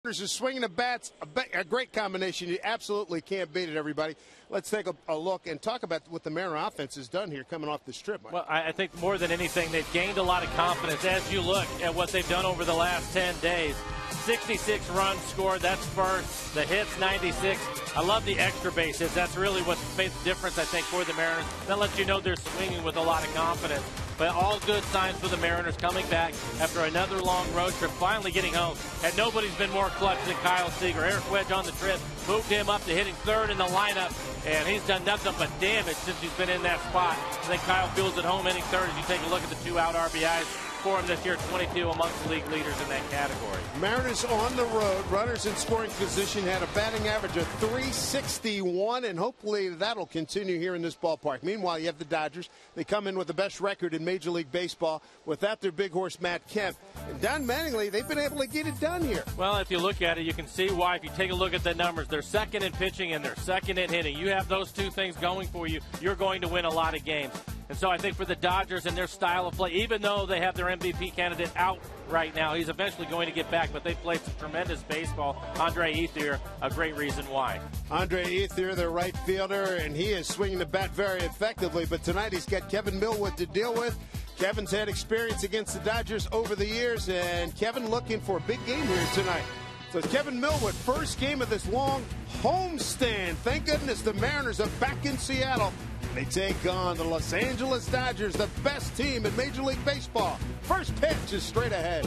Is swinging the bats, a great combination. You absolutely can't beat it, everybody. Let's take a look and talk about what the Mariner offense has done here coming off the strip, Mike. Well, I think more than anything, they've gained a lot of confidence as you look at what they've done over the last 10 days. 66 runs scored, that's first. The hits, 96. I love the extra base hits. That's really what made the difference, I think, for the Mariners. That lets you know they're swinging with a lot of confidence. But all good signs for the Mariners coming back after another long road trip, finally getting home. And nobody's been more clutch than Kyle Seager. Eric Wedge on the trip, moved him up to hitting third in the lineup, and he's done nothing but damage since he's been in that spot. I think Kyle feels at home hitting third as you take a look at the 2-out RBIs for him this year, 22 amongst the league leaders in that category. Mariners on the road, runners in scoring position, had a batting average of .361, and hopefully that'll continue here in this ballpark. Meanwhile, you have the Dodgers. They come in with the best record in Major League Baseball without their big horse, Matt Kemp. And Don Mattingly, they've been able to get it done here. Well, if you look at it, you can see why. If you take a look at the numbers, they're second in pitching and they're second in hitting. You have those two things going for you, you're going to win a lot of games. And so I think for the Dodgers and their style of play, even though they have their MVP candidate out right now, he's eventually going to get back, but they played some tremendous baseball. Andre Ethier, a great reason why. Andre Ethier, their right fielder, and he is swinging the bat very effectively, but tonight he's got Kevin Millwood to deal with. Kevin's had experience against the Dodgers over the years, and Kevin looking for a big game here tonight. So Kevin Millwood, first game of this long homestand. Thank goodness the Mariners are back in Seattle. They take on the Los Angeles Dodgers, the best team in Major League Baseball. First pitch is straight ahead.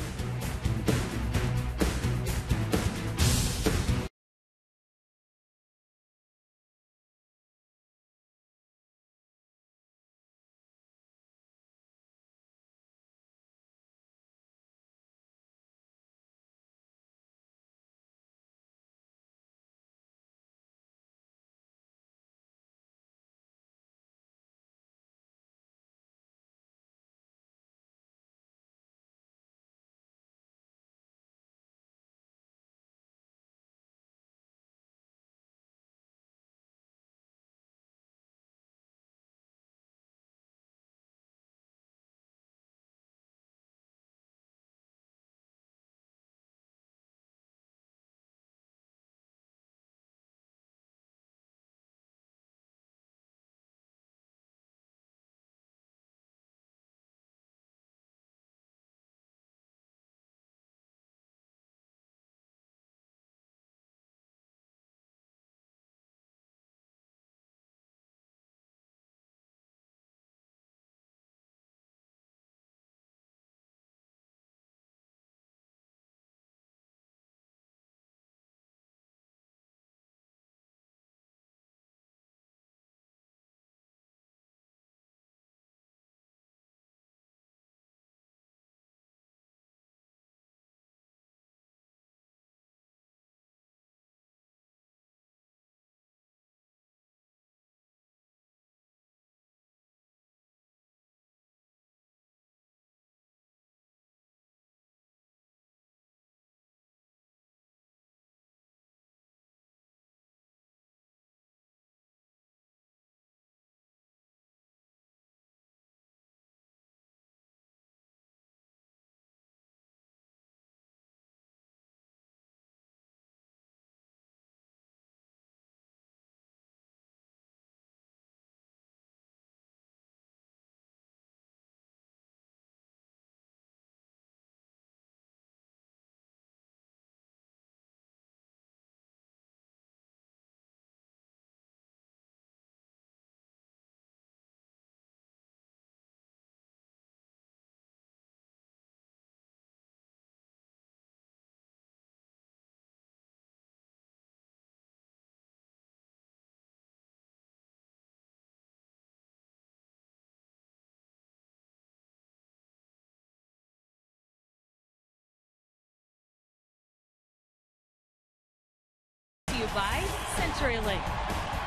By CenturyLink,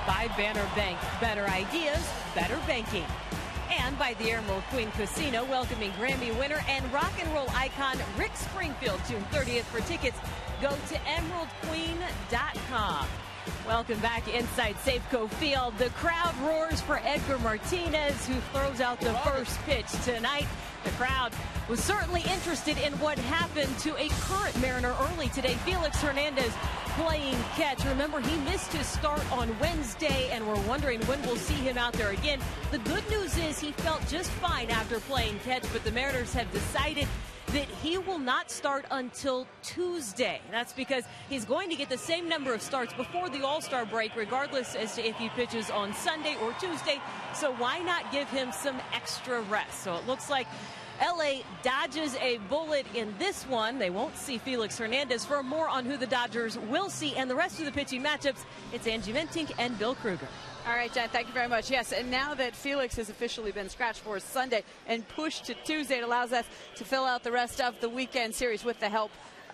by Banner Bank, better ideas, better banking, and by the Emerald Queen Casino, welcoming Grammy winner and rock and roll icon Rick Springfield June 30th. For tickets, go to emeraldqueen.com. Welcome back inside Safeco Field. The crowd roars for Edgar Martinez, who throws out the first pitch tonight. The crowd was certainly interested in what happened to a current Mariner early today, Felix Hernandez, playing catch. Remember, he missed his start on Wednesday, and we're wondering when we'll see him out there again. The good news is he felt just fine after playing catch, but the Mariners have decided that he will not start until Tuesday. That's because he's going to get the same number of starts before the All-Star break, regardless as to if he pitches on Sunday or Tuesday. So why not give him some extra rest? So it looks like LA dodges a bullet in this one. They won't see Felix Hernandez. For more on who the Dodgers will see and the rest of the pitching matchups, it's Angie Mentink and Bill Kruger. All right, Jen, thank you very much. Yes, and now that Felix has officially been scratched for Sunday and pushed to Tuesday, it allows us to fill out the rest of the weekend series with the help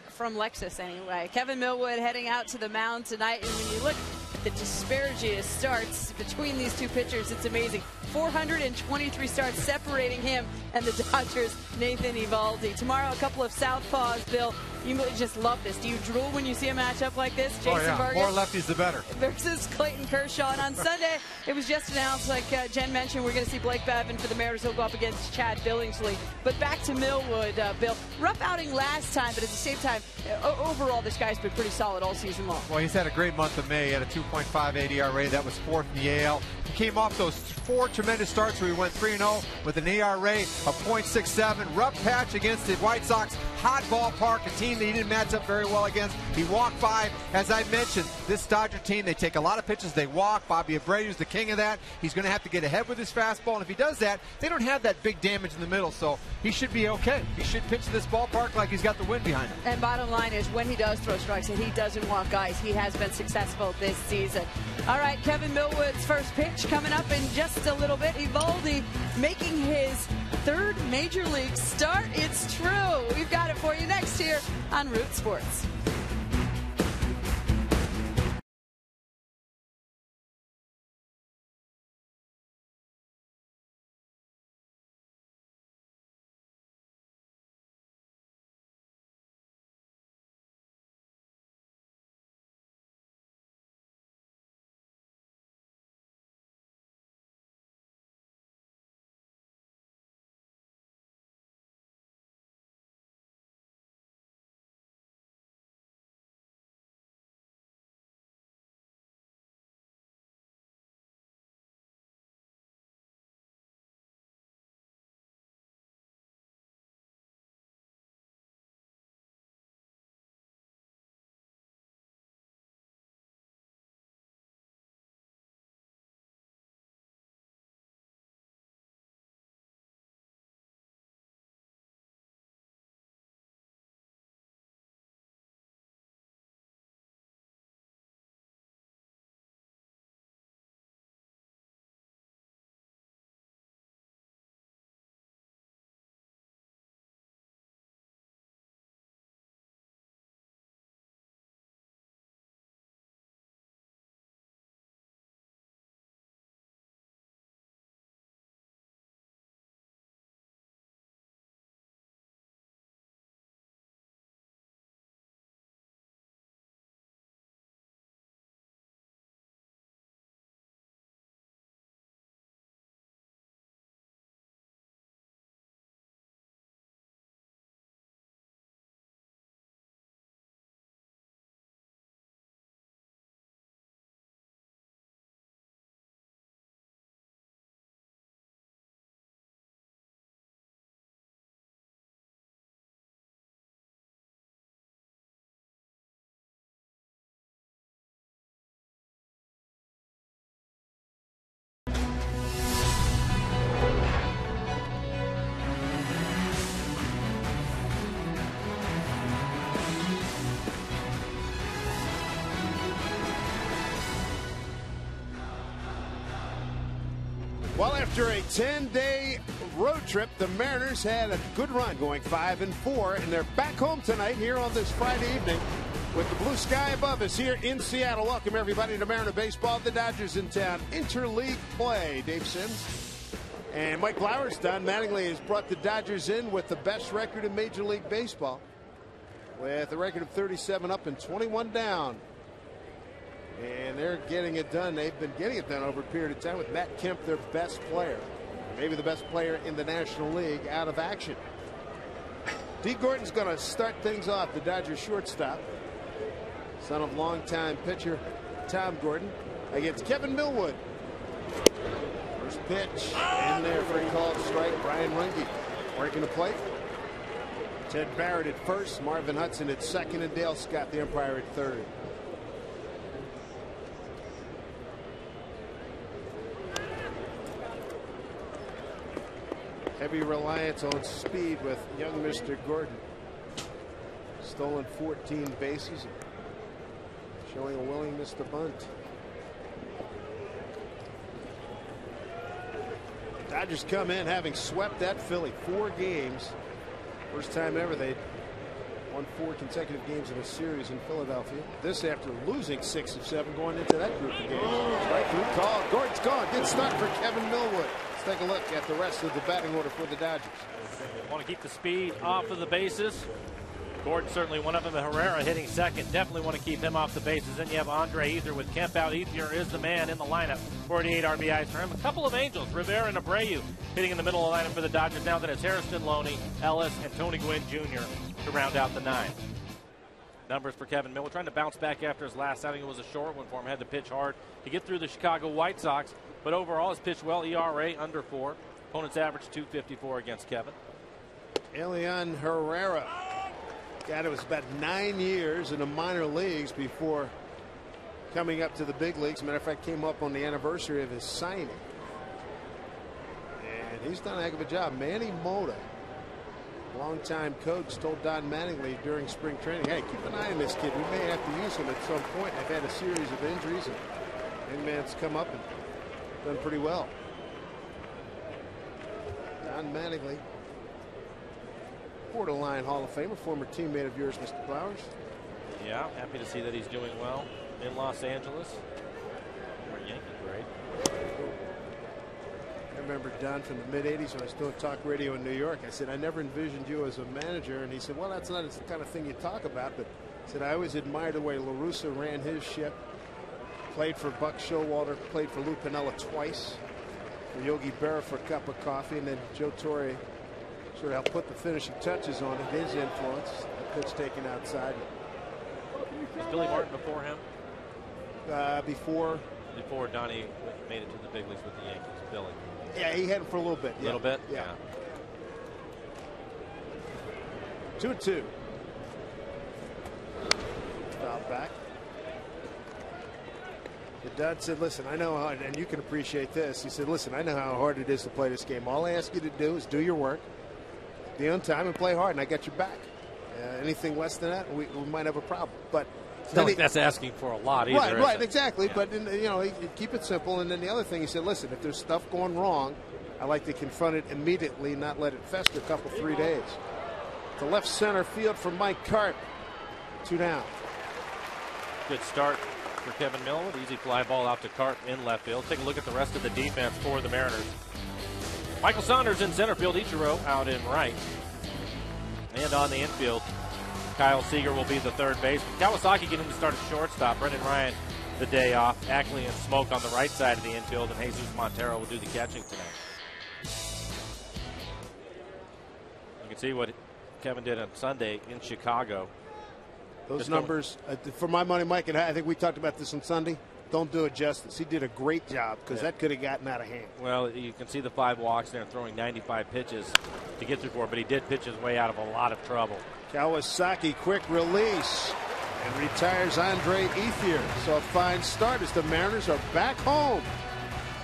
from Lexus anyway. Kevin Millwood heading out to the mound tonight, and when you look at the disparity of starts between these two pitchers, it's amazing. 423 starts separating him and the Dodgers' Nathan Eovaldi. Tomorrow, a couple of southpaws, Bill. You just love this. Do you drool when you see a matchup like this? Jason Vargas, more lefties the better. Versus Clayton Kershaw. And on Sunday, it was just announced, like Jen mentioned, we're going to see Blake Bevan for the Mariners. He'll go up against Chad Billingsley. But back to Millwood, Bill. Rough outing last time, but at the same time, overall, this guy's been pretty solid all season long. Well, he's had a great month of May. He had a 2.58 ERA. That was fourth in the AL. He came off those four tremendous starts where he went 3-0 with an ERA of .67. Rough patch against the White Sox. Hot ballpark, a team that he didn't match up very well against. He walked 5. As I mentioned, this Dodger team, they take a lot of pitches, they walk. Bobby Abreu's the king of that. He's going to have to get ahead with his fastball, and if he does that, they don't have that big damage in the middle, so he should be okay. He should pitch this ballpark like he's got the wind behind him. And bottom line is, when he does throw strikes and he doesn't walk guys, he has been successful this season. All right, Kevin Millwood's first pitch coming up in just a little bit. Eovaldi making his third major league start. It's true. We've got it for you next here on Root Sports. Well, after a 10-day road trip, the Mariners had a good run going 5-4, and they're back home tonight here on this Friday evening with the blue sky above us here in Seattle. Welcome, everybody, to Mariner Baseball. The Dodgers in town. Interleague play. Dave Sims and Mike Lauerstein. Mattingly has brought the Dodgers in with the best record in Major League Baseball, with a record of 37 up and 21 down. And they're getting it done. They've been getting it done over a period of time with Matt Kemp, their best player. Maybe the best player in the National League, out of action. D. Gordon's going to start things off, the Dodgers shortstop. Son of longtime pitcher Tom Gordon against Kevin Millwood. First pitch in there for a called strike. Brian Runge working the plate. Ted Barrett at first, Marvin Hudson at second, and Dale Scott, the umpire, at third. Heavy reliance on speed with young Mr. Gordon. Stolen 14 bases, showing a willingness to bunt. Dodgers come in having swept that Philly 4 games. First time ever they won 4 consecutive games in a series in Philadelphia. This after losing 6 of 7 going into that group of games. Strike through call. Gordon's gone. Good start for Kevin Millwood. Let's take a look at the rest of the batting order for the Dodgers. Want to keep the speed off of the bases. Gordon certainly one of them. Herrera hitting second. Definitely want to keep him off the bases. Then you have Andre Ethier with Kemp out. Ethier is the man in the lineup. 48 RBIs for him. A couple of Angels, Rivera and Abreu, hitting in the middle of the lineup for the Dodgers. Now that it's Harrison, Loney, Ellis, and Tony Gwynn Jr. to round out the 9. Numbers for Kevin Millwood. Trying to bounce back after his last outing. It was a short one for him. Had to pitch hard to get through the Chicago White Sox. But overall, has pitched well. ERA under 4. Opponent's average .254 against Kevin. Elian Herrera. God, it was about 9 years in the minor leagues before coming up to the big leagues. As a matter of fact, came up on the anniversary of his signing. And he's done a heck of a job. Manny Mota, longtime coach, told Don Mattingly during spring training, hey, keep an eye on this kid. We may have to use him at some point. They've had a series of injuries, and young man's come up and done pretty well. Don Mattingly, borderline Hall of Famer, former teammate of yours, Mr. Flowers. Yeah, happy to see that he's doing well in Los Angeles. Former Yankee great. I remember Don from the mid-'80s when I was doing talk radio in New York. I said, I never envisioned you as a manager. And he said, well, that's not the kind of thing you talk about. But he said, I always admired the way La Russa ran his ship. Played for Buck Showalter, played for Lou Piniella twice, for Yogi Berra for a cup of coffee, and then Joe Torre sort of helped put the finishing touches on it, his influence, the pitch taken outside. Was Billy Martin before him? Before Donnie made it to the big leagues with the Yankees. Billy. Yeah, he had him for a little bit. A little bit? Yeah. 2-2. Foul back. The Dud said, listen, I know how, and you can appreciate this. He said, listen, I know how hard it is to play this game. All I ask you to do is do your work, be on time, and play hard, and I got your back. Anything less than that, we might have a problem. But it's not like that's asking for a lot either. Right, exactly. Yeah. But, keep it simple. And then the other thing, he said, listen, if there's stuff going wrong, I like to confront it immediately, not let it fester a couple, 3 days. To left center field for Mike Carp. 2 down. Good start for Kevin Millwood. Easy fly ball out to Carp in left field. Take a look at the rest of the defense for the Mariners. Michael Saunders in center field. Ichiro out in right. And on the infield, Kyle Seager will be the third baseman. Kawasaki getting to start at shortstop. Brendan Ryan the day off. Ackley and Smoke on the right side of the infield, and Jesus Montero will do the catching tonight. You can see what Kevin did on Sunday in Chicago. Those numbers, for my money, Mike, and I think we talked about this on Sunday, don't do it justice. He did a great job because that could have gotten out of hand. Well, you can see the 5 walks there, throwing 95 pitches to get through 4, but he did pitch his way out of a lot of trouble. Kawasaki, quick release, and retires Andre Ethier. So a fine start as the Mariners are back home.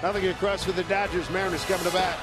Nothing across for the Dodgers. Mariners coming to bat.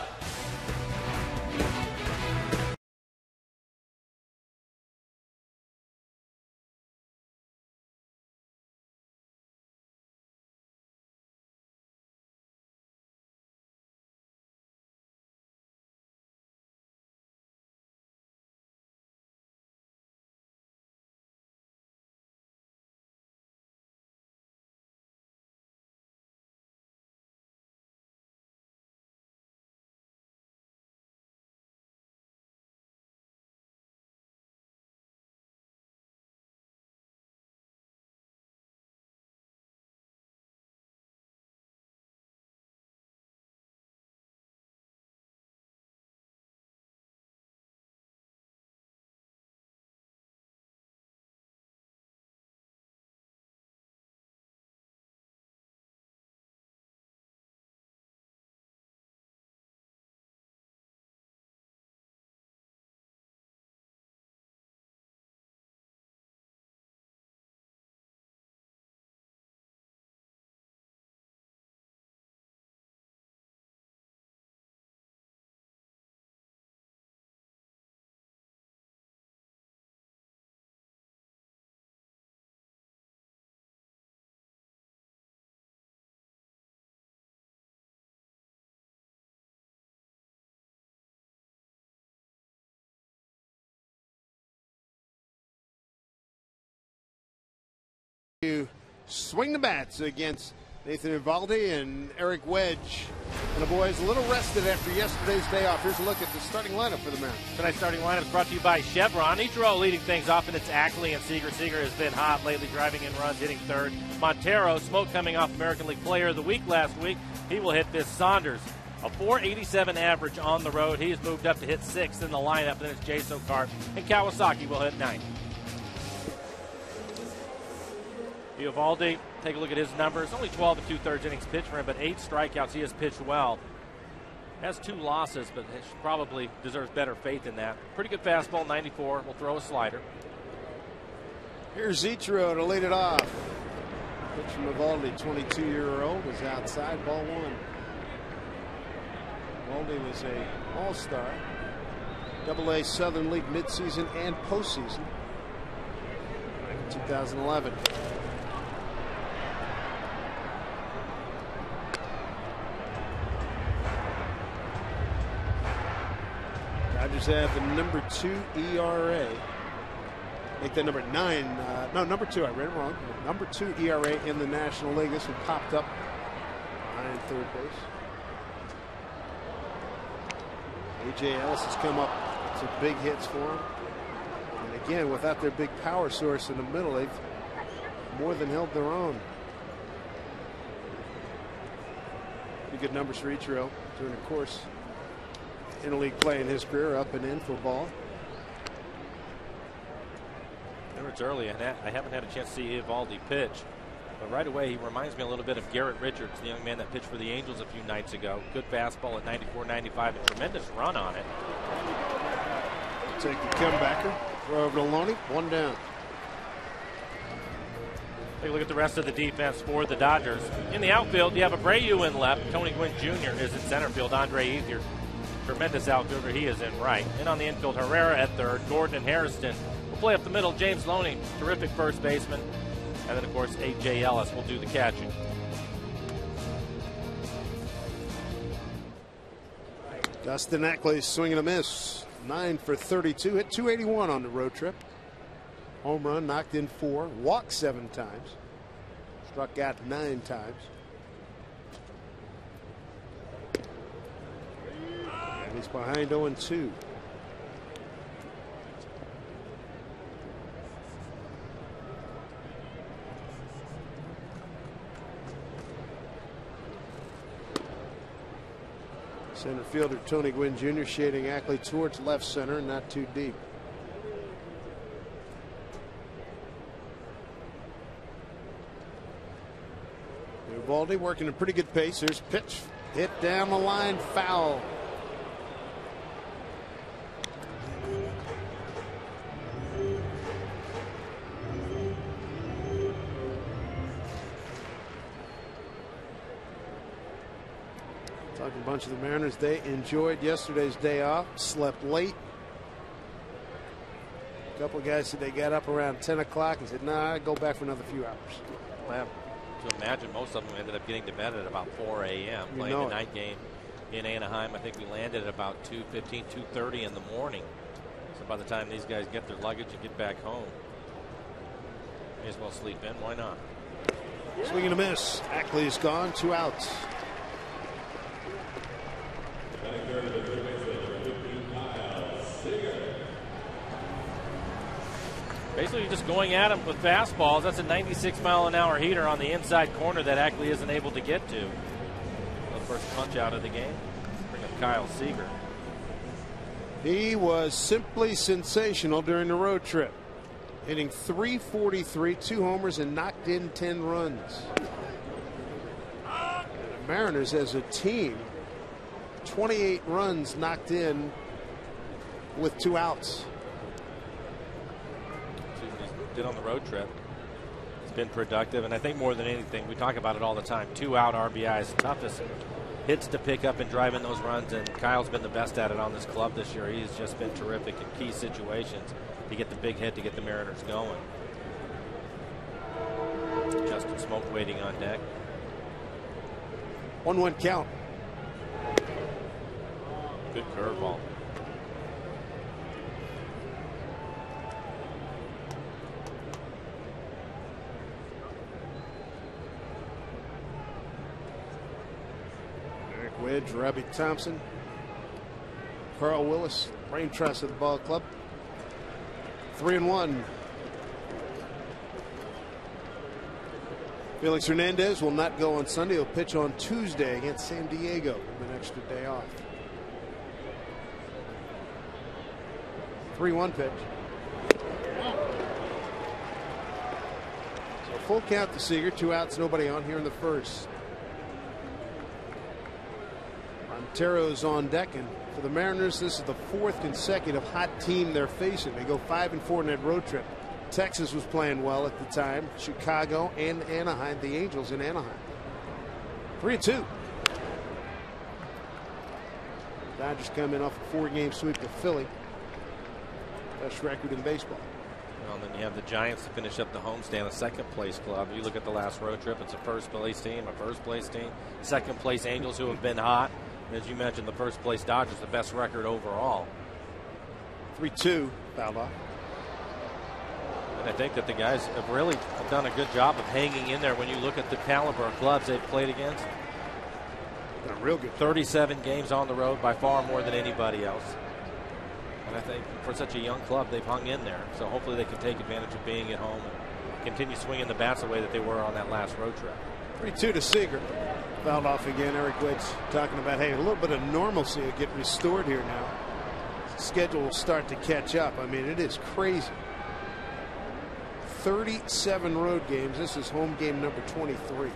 to swing the bats against Nathan Eovaldi and Eric Wedge. And the boys a little rested after yesterday's day off. Here's a look at the starting lineup for the Mariners. Tonight's starting lineup is brought to you by Chevron. Each row leading things off, and it's Ackley and Seager. Seager has been hot lately, driving in runs, hitting third. Montero, smoke coming off American League Player of the Week last week. He will hit this. Saunders, a .487 average on the road. He has moved up to hit sixth in the lineup. Then it's Jay Sokar, and Kawasaki will hit ninth. Eovaldi, take a look at his numbers. Only 12 2/3 innings pitched for him, but 8 strikeouts. He has pitched well. Has 2 losses, but probably deserves better faith in that. Pretty good fastball, 94. Will throw a slider. Here's Ichiro to lead it off. Pitch from Eovaldi, 22-year-old, is outside, ball 1. Eovaldi was a all-star, AA Southern League midseason and postseason in 2011. Dodgers have the number 2 ERA. Make that number 9. No, number 2. I read it wrong. Number 2 ERA in the National League. This one popped up behind third base. A.J. Ellis has come up with some big hits for him. And again, without their big power source in the middle, they've more than held their own. Pretty good numbers for Ichiro during the course interleague play in his career, up and in for ball. Remember, it's early, and I haven't had a chance to see Eovaldi pitch, but right away he reminds me a little bit of Garrett Richards, the young man that pitched for the Angels a few nights ago. Good fastball at 94, 95, a tremendous run on it. Take the comebacker, throw over to Loney, 1 down. Take a look at the rest of the defense for the Dodgers. In the outfield, you have Abreu in left. Tony Gwynn Jr. is in center field. Andre Ethier, tremendous outfielder, he is in right. And on the infield, Herrera at third. Gordon and Hairston will play up the middle. James Loney, terrific first baseman. And then, of course, A.J. Ellis will do the catching. Dustin Ackley swinging a miss. 9 for 32. Hit .281 on the road trip. Home run, knocked in 4. Walked 7 times. Struck out 9 times. And he's behind 0-2. Center fielder Tony Gwynn Jr. shading Ackley towards left center, not too deep. Eovaldi working a pretty good pace. There's a pitch hit down the line, foul. Talking a bunch of the Mariners, they enjoyed yesterday's day off, slept late. A couple of guys said they got up around 10 o'clock and said, nah, I'll go back for another few hours. Well, to imagine most of them ended up getting to bed at about 4 a.m. playing the night game in Anaheim. I think we landed at about 2:15, 2:30 in the morning. So by the time these guys get their luggage and get back home, may as well sleep in. Why not? Swing and a miss. Ackley is gone. 2 outs. Basically just going at him with fastballs. That's a 96-mile-an-hour heater on the inside corner that Ackley isn't able to get to. The first punch out of the game. Bring up Kyle Seager. He was simply sensational during the road trip, hitting .343, 2 homers, and knocked in 10 runs. And the Mariners as a team, 28 runs knocked in with 2 outs. Did on the road trip. It's been productive, and I think more than anything, we talk about it all the time. 2 out RBIs, toughest hits to pick up and drive in those runs, and Kyle's been the best at it on this club this year. He's just been terrific in key situations to get the big hit to get the Mariners going. Justin Smoke waiting on deck. 1-1 count. Good curveball. Edge, Robbie Thompson, Carl Willis, brain trust of the ball club. 3-1. Felix Hernandez will not go on Sunday. He'll pitch on Tuesday against San Diego with an extra day off. 3-1 pitch. So full count to Seager. 2 outs, nobody on here in the first. Montero's on deck, and for the Mariners, this is the 4th consecutive hot team they're facing. They go 5-4 in that road trip. Texas was playing well at the time. Chicago and Anaheim, the Angels in Anaheim. 3-2. Dodgers come in off a 4-game sweep of Philly. Best record in baseball. Well, then you have the Giants to finish up the homestand, a second-place club. You look at the last road trip, it's a first-place team, a first-place team. Second-place Angels, who have been hot. As you mentioned, the first-place Dodgers, the best record overall. 3-2, fouled off. And I think that the guys have really done a good job of hanging in there when you look at the caliber of clubs they've played against. Done real good. 37 games on the road, by far more than anybody else. And I think for such a young club, they've hung in there. So hopefully they can take advantage of being at home and continue swinging the bats the way that they were on that last road trip. 3-2 to Seager. Fouled off again. Eric Wade's talking about, hey, a little bit of normalcy will get restored here now. Schedule will start to catch up. I mean, it is crazy. 37 road games. This is home game number 23.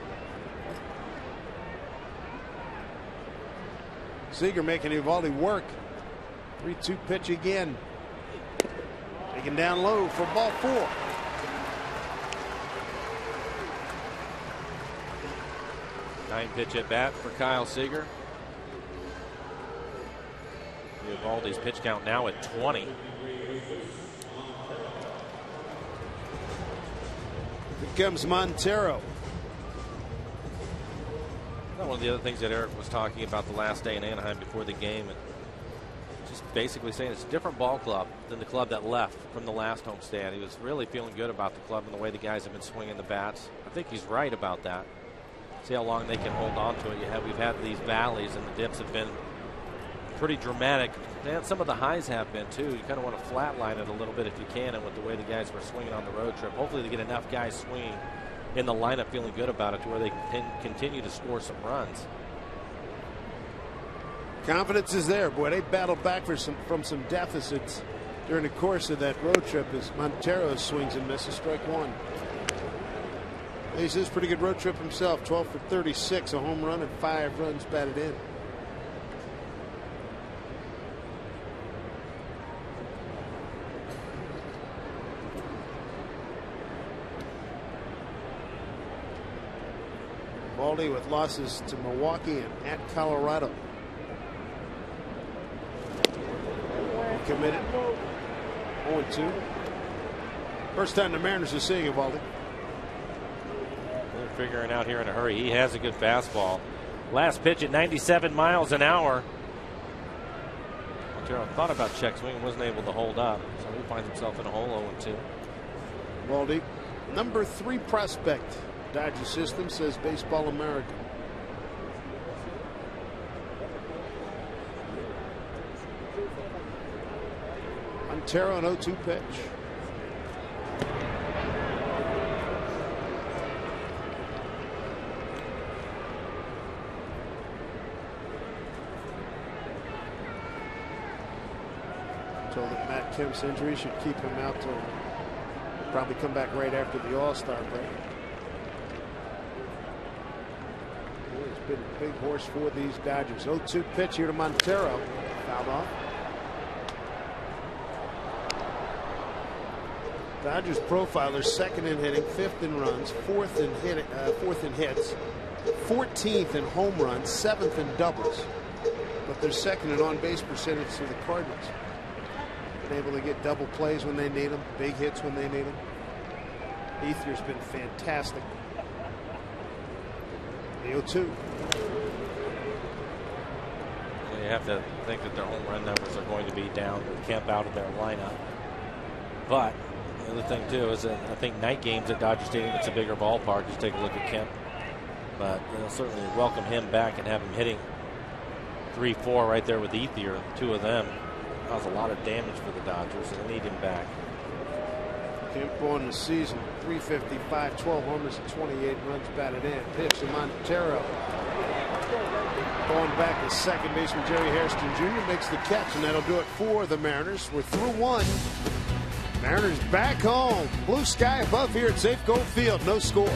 Seager making Eovaldi work. 3-2 pitch again. Taken down low for ball 4. Nine pitch at bat for Kyle Seager. Eovaldi's pitch count now at 20. Here comes Montero. One of the other things that Eric was talking about the last day in Anaheim before the game, and just basically saying it's a different ball club than the club that left from the last homestand. He was really feeling good about the club and the way the guys have been swinging the bats. I think he's right about that. See how long they can hold on to it. We've had these valleys, and the dips have been pretty dramatic. And some of the highs have been too. You kind of want to flatline it a little bit if you can, and with the way the guys were swinging on the road trip, hopefully they get enough guys swinging in the lineup feeling good about it to where they can continue to score some runs. Confidence is there. Boy, they battled back from some deficits during the course of that road trip as Montero swings and misses. Strike 1. He's a pretty good road trip himself. 12 for 36, a home run and 5 runs batted in. Baldy with losses to Milwaukee and at Colorado. Committed. 0-2. First time the Mariners are seeing Eovaldi. They're figuring out here in a hurry. He has a good fastball. Last pitch at 97 miles an hour. Montero thought about check swing and wasn't able to hold up, so he finds himself in a hole 0-2. Baldy, number 3 prospect. Dodger system, says Baseball America. Montero an 0-2 pitch. Told that Matt Kemp's injury should keep him out till probably come back right after the All-Star break. It's been a big horse for these Dodgers. 0-2 pitch here to Montero. Fouled off. Dodgers profile, second in hitting, 5th in runs, 4th in hits, 14th in home runs, 7th in doubles. But they're second in on-base percentage to the Cardinals. Been able to get double plays when they need them, big hits when they need them. Ethier's been fantastic. The 0-2. You have to think that their home run numbers are going to be down with Kemp out of their lineup. But the other thing too is that I think night games at Dodger Stadium, it's a bigger ballpark. Just take a look at Kemp. But they'll certainly welcome him back and have him hitting 3-4 right there with Ethier, the two of them. That was a lot of damage for the Dodgers, and they need him back. Campo in the season, 355, 12 homers and 28 runs batted in. Pitch to Montero. Going back to second baseman Jerry Hairston Jr. makes the catch, and that'll do it for the Mariners. We're through one. Mariners back home. Blue sky above here at Safeco Field. No score.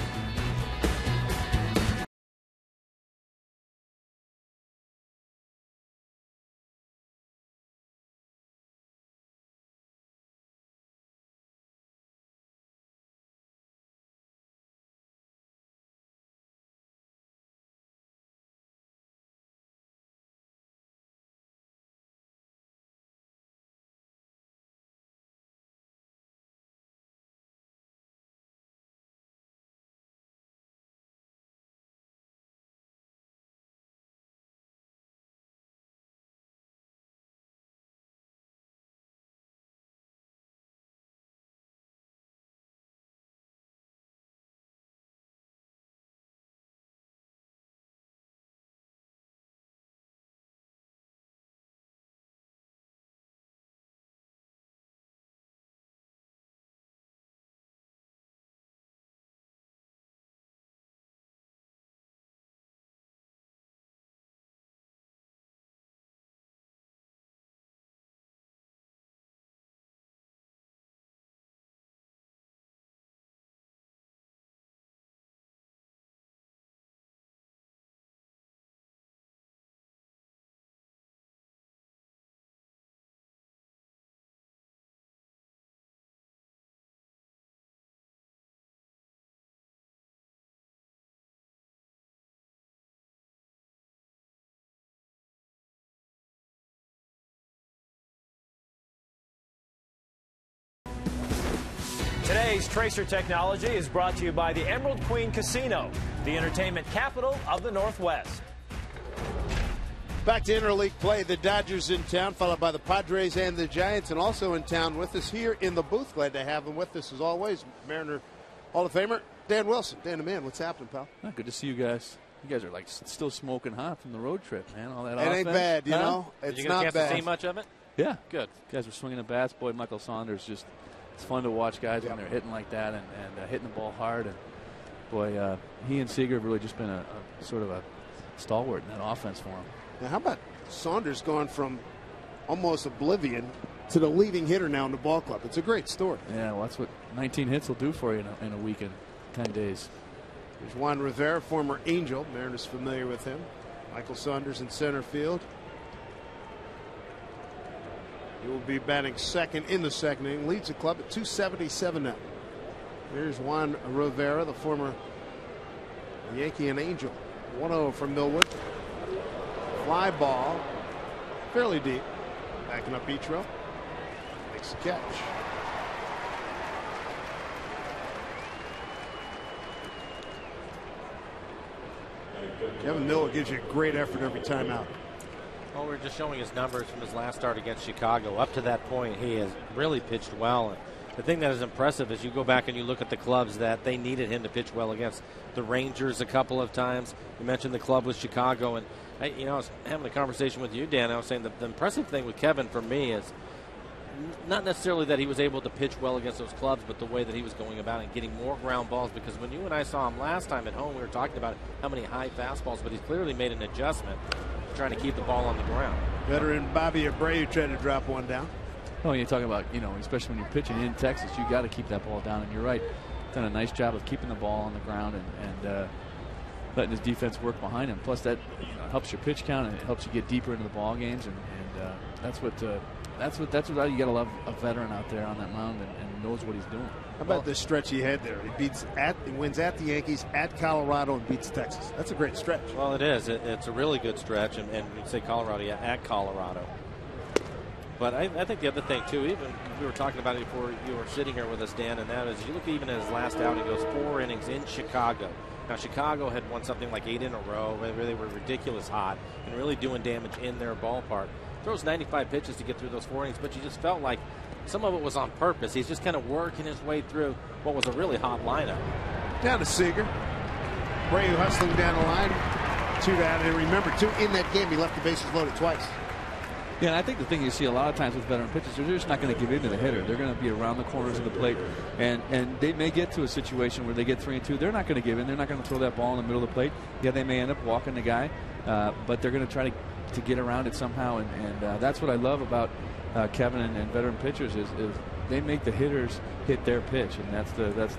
Today's Tracer Technology is brought to you by the Emerald Queen Casino, the entertainment capital of the Northwest. Back to interleague play. The Dodgers in town, followed by the Padres and the Giants, and also in town with us here in the booth. Glad to have them with us as always. Mariner Hall of Famer Dan Wilson. Dan the man, what's happening, pal? Oh, good to see you guys. You guys are like still smoking hot from the road trip, man. All that it offense. ain't bad, you know. Did It's you get a not chance bad. to see much of it? Yeah, good. You guys were swinging the bats. Boy, Michael Saunders just. It's fun to watch guys when they're hitting like that and hitting the ball hard. And boy, he and Seager have really just been a sort of a stalwart in that offense for him. Now, how about Saunders going from almost oblivion to the leading hitter now in the ball club? It's a great story. Yeah, well, that's what 19 hits will do for you in a week and 10 days. There's Juan Rivera, former Angel. Mariners familiar with him. Michael Saunders in center field. He will be batting second in the second inning. Leads the club at 277 now. Here's Juan Rivera, the former Yankee and Angel. 1-0 from Millwood. Fly ball. Fairly deep. Backing up Petro. Makes the catch. Kevin Miller gives you a great effort every time out. Well, we're just showing his numbers from his last start against Chicago. Up to that point, he has really pitched well. And the thing that is impressive is you go back and you look at the clubs that they needed him to pitch well against. The Rangers a couple of times. You mentioned the club with Chicago. And, I was having a conversation with you, Dan. I was saying the impressive thing with Kevin for me is not necessarily that he was able to pitch well against those clubs, but the way that he was going about and getting more ground balls. Because when you and I saw him last time at home, we were talking about how many high fastballs, but he's clearly made an adjustment trying to keep the ball on the ground. Veteran Bobby Abreu tried to drop one down. Oh, you're talking about, especially when you're pitching in Texas, you got to keep that ball down. And you're right, done a nice job of keeping the ball on the ground and letting his defense work behind him. Plus, that helps your pitch count and it helps you get deeper into the ball games. And that's what you got to love a veteran out there on that mound and knows what he's doing. How about this stretch he had there? He wins at the Yankees, at Colorado, and beats Texas. That's a great stretch. Well, it is. It's a really good stretch, and you say Colorado, yeah, at Colorado. But I think the other thing, too, even we were talking about it before you were sitting here with us, Dan, and that is you look even at his last outing, he goes 4 innings in Chicago. Now, Chicago had won something like 8 in a row. They were ridiculous hot and really doing damage in their ballpark. Throws 95 pitches to get through those 4 innings, but you just felt like some of it was on purpose. He's just kind of working his way through what was a really hot lineup. Down to Seager. Abreu hustling down the line. two down. And remember, too, in that game, he left the bases loaded twice. Yeah, and I think the thing you see a lot of times with veteran pitchers, they're just not going to give in to the hitter. They're going to be around the corners of the plate, and they may get to a situation where they get 3-2. They're not going to give in. They're not going to throw that ball in the middle of the plate. Yeah, they may end up walking the guy, but they're going to try to get around it somehow, and that's what I love about Kevin and veteran pitchers is they make the hitters hit their pitch, and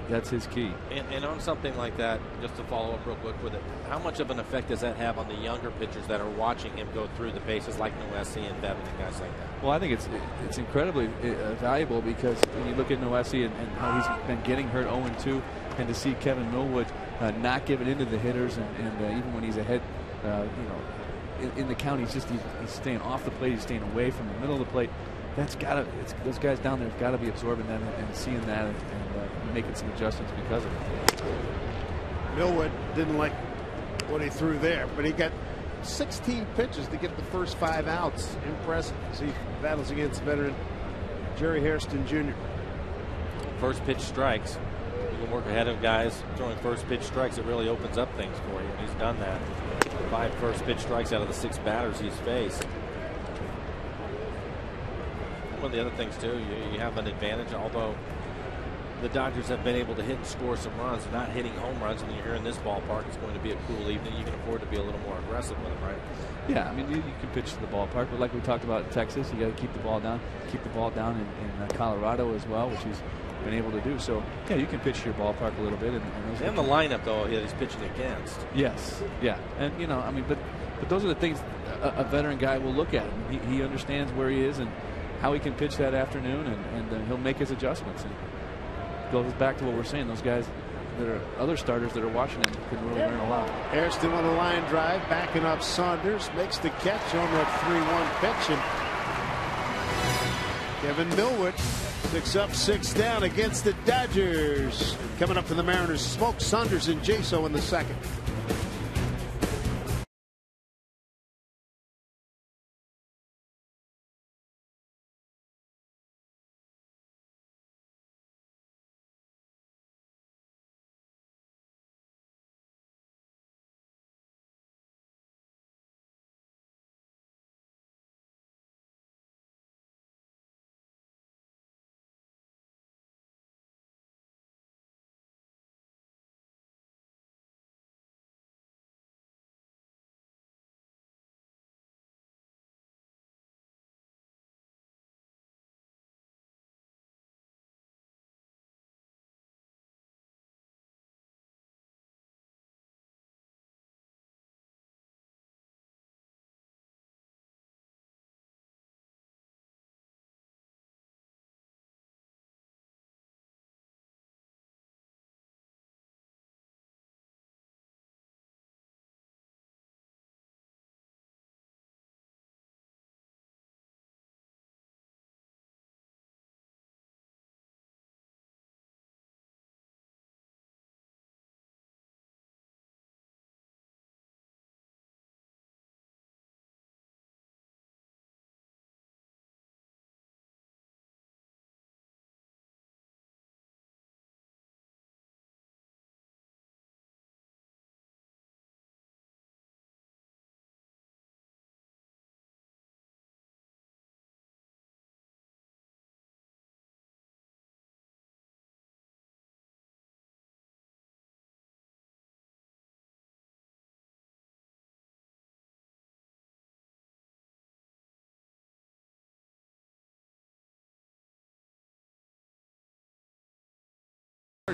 that's his key. And on something like that, just to follow up real quick with it, how much of an effect does that have on the younger pitchers that are watching him go through the bases, like Noesi and Bevan and guys like that? Well, I think it's incredibly valuable, because when you look at Noesi and how he's been getting hurt 0-2, and to see Kevin Millwood not giving in to the hitters, and even when he's ahead, in the count, he's staying off the plate, he's staying away from the middle of the plate. Those guys down there have got to be absorbing that and seeing that and making some adjustments because of it. Millwood didn't like what he threw there, but he got 16 pitches to get the first 5 outs. Impressive as he battles against veteran Jerry Hairston Jr. First pitch strikes. You can work ahead of guys throwing first pitch strikes. It really opens up things for you, and he's done that. 5 first pitch strikes out of the 6 batters he's faced. One of the other things too, you have an advantage, although the Dodgers have been able to hit and score some runs, not hitting home runs. And you're here in this ballpark, it's going to be a cool evening. You can afford to be a little more aggressive with them, right? Yeah, I mean, you can pitch to the ballpark, but like we talked about in Texas, you got to keep the ball down. Keep the ball down in Colorado as well, which he's been able to do. So yeah, you can pitch to your ballpark a little bit. And the lineup though, he's pitching against. Yes, yeah, and I mean, but those are the things a veteran guy will look at. He understands where he is and how he can pitch that afternoon, and he'll make his adjustments. And goes back to what we're saying. Those guys that are other starters that are watching him can really learn a lot. Hairston on a line drive, backing up Saunders, makes the catch on that 3-1 pitch, and Kevin Millwood picks up 6 down against the Dodgers. Coming up for the Mariners, Smoke, Saunders, and Jaso in the second.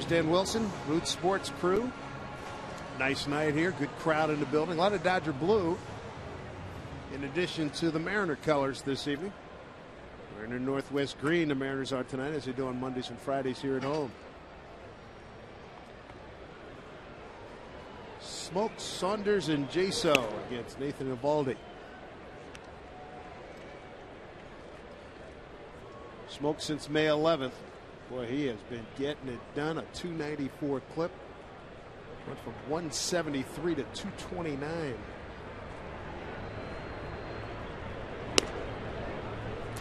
Dan Wilson, Root Sports crew. Nice night here. Good crowd in the building. A lot of Dodger blue in addition to the Mariner colors this evening. We're in the Northwest green. The Mariners are tonight, as they do on Mondays and Fridays here at home. Smoke, Saunders, and Jaso against Nathan Eovaldi. Smoke since May 11th. Boy, he has been getting it done. A 294 clip. Went from 173 to 229.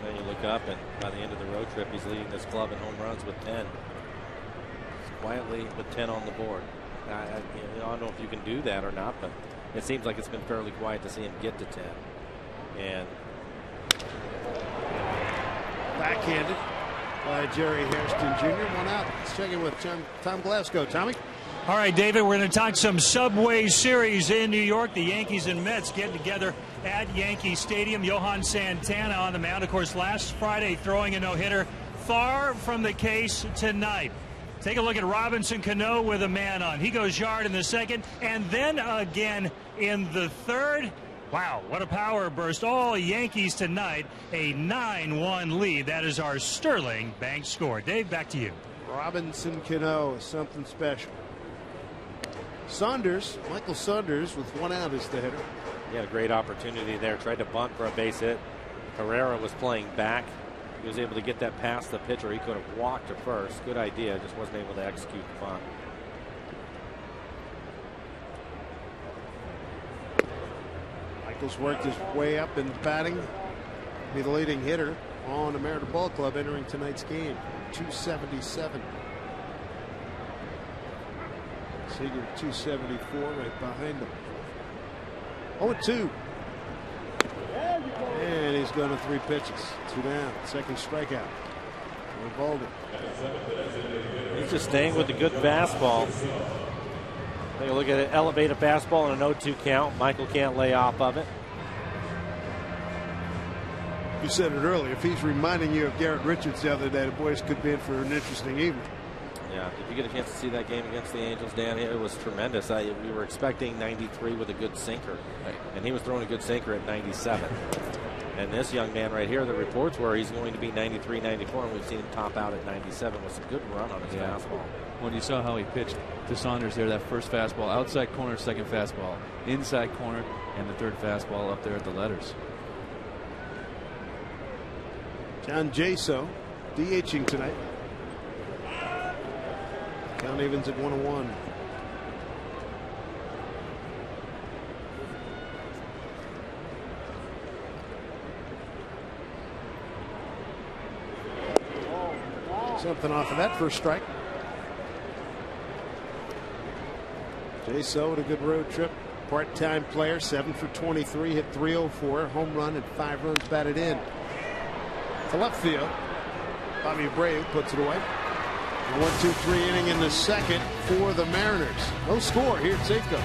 And you look up, and by the end of the road trip, he's leading this club in home runs with 10. He's quietly with 10 on the board. I don't know if you can do that or not, but it seems like it's been fairly quiet to see him get to 10. And backhanded by Jerry Hairston Jr. One out. Let's check in with Tom Glasgow. Tommy? All right, David, we're going to talk some Subway Series in New York. The Yankees and Mets getting together at Yankee Stadium. Johan Santana on the mound. Of course, last Friday throwing a no-hitter. Far from the case tonight. Take a look at Robinson Cano with a man on. He goes yard in the second and then again in the third. Wow, what a power burst. All Yankees tonight. A 9-1 lead. That is our Sterling Bank score. Dave, back to you. Robinson Cano is something special. Michael Saunders with one out is the hitter. he had a great opportunity there. Tried to bunt for a base hit. Herrera was playing back. He was able to get that past the pitcher. He could have walked to first. Good idea. Just wasn't able to execute the bunt. Michaels worked his way up in batting. Be the leading hitter on the Mariners Ball Club entering tonight's game. 277. Seager 274 right behind him. 0-2. And he's going to 3 pitches. 2 down. Second strikeout. Evaldi. He's just staying with the good fastball. Take a look at it. Elevate a fastball and an 0-2 count. Michael can't lay off of it. You said it earlier. If he's reminding you of Garrett Richards the other day, the boys could be in for an interesting evening. Yeah, did you get a chance to see that game against the Angels, Dan? It was tremendous. We were expecting 93 with a good sinker, and he was throwing a good sinker at 97. And this young man right here, the reports were he's going to be 93, 94, and we've seen him top out at 97 with some good run on his fastball. When you saw how he pitched to Saunders there, that first fastball, outside corner, second fastball, inside corner, and the third fastball up there at the letters. John Jaso DHing tonight. Count evens at 1-1. Something off of that first strike. Jaso with a good road trip. Part-time player, 7 for 23, hit 304, home run and 5 runs batted in. To left field. Bobby Abreu puts it away. 1-2-3 inning in the second for the Mariners. No score here at Safeco.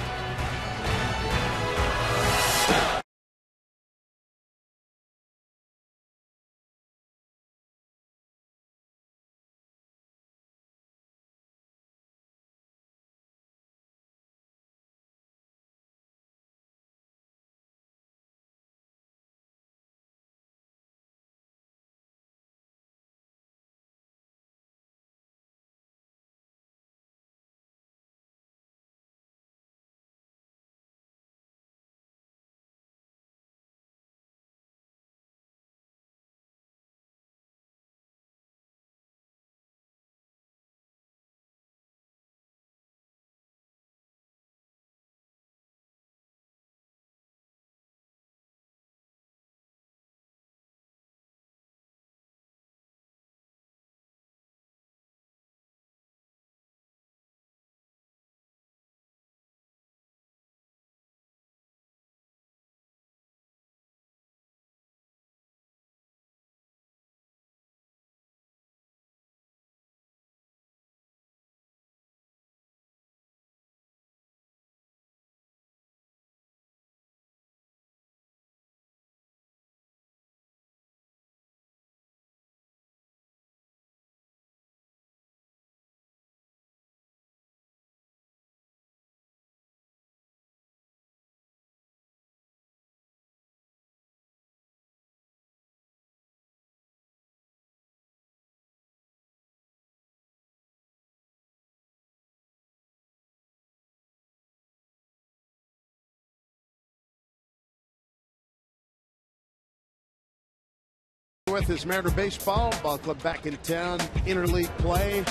With his Mariner Baseball Ball Club back in town, interleague play.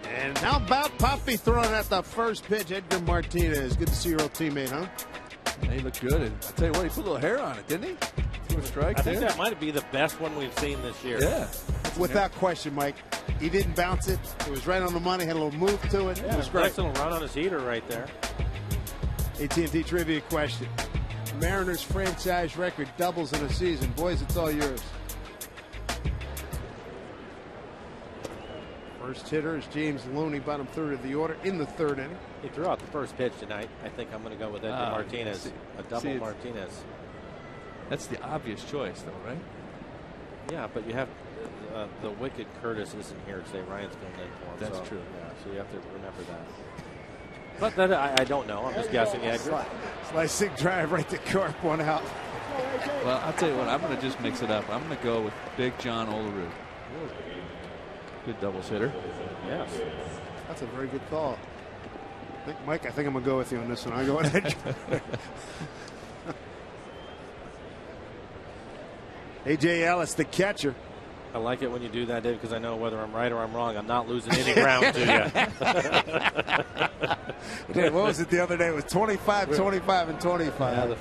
And how about Poppy throwing at the first pitch? Edgar Martinez. Good to see your old teammate, huh? He looked good. And I tell you what, he put a little hair on it, didn't he? 2 strikes. I think that might be the best one we've seen this year. Yeah. Without question, Mike. He didn't bounce it. It was right on the money. Had a little move to it. Yeah, it was great. Nice little run on his heater right there. AT&T trivia question. Mariners franchise record doubles in a season. Boys, it's all yours. First hitter is James Looney, bottom third of the order in the third inning. He threw out the first pitch tonight. I think I'm going to go with Edgar Martinez. A double Martinez. That's the obvious choice, though, right? Yeah, but you have the wicked Curtis isn't here today. Ryan's filling in for him. That's true. Yeah, so you have to remember that. But then I don't know. I'm just guessing. Edgar. Slicing drive right to Corp, one out. Well, I'll tell you what. I'm going to just mix it up. I'm going to go with Big John Olerud. Good doubles hitter. Yes. That's a very good call. Mike, I think I'm going to go with you on this one. I go with Edgar. A.J. Ellis, the catcher. I like it when you do that, Dave, because I know whether I'm right or I'm wrong. I'm not losing any ground to you. Dude, what was it the other day? It was 25, 25, and 25. The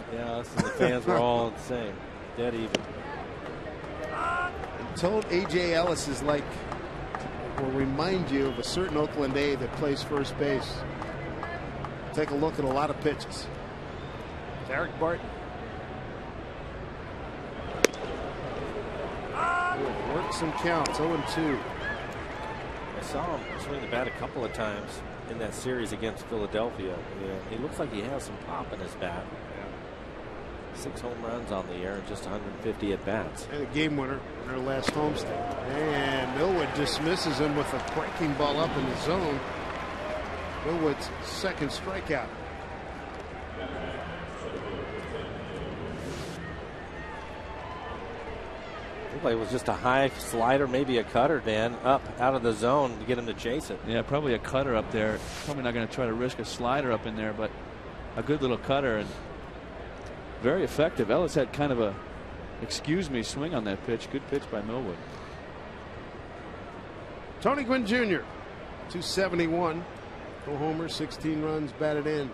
fans were all the same. Dead even. I'm told A.J. Ellis is like, will remind you of a certain Oakland A that plays first base. Take a look at a lot of pitches. Derek Barton. Work some counts, 0-2. I saw him swing the bat a couple of times in that series against Philadelphia. He looks like he has some pop in his bat. 6 home runs on the year and just 150 at bats. And a game winner in their last homestand. And Millwood dismisses him with a breaking ball up in the zone. Millwood's second strikeout. Looked like it was just a high slider, maybe a cutter, Dan, up out of the zone to get him to chase it. Yeah, probably a cutter up there. Probably not going to try to risk a slider up in there, but a good little cutter and very effective. Ellis had kind of a excuse me swing on that pitch. Good pitch by Millwood. Tony Gwynn Jr. 271. No homers, 16 runs batted in.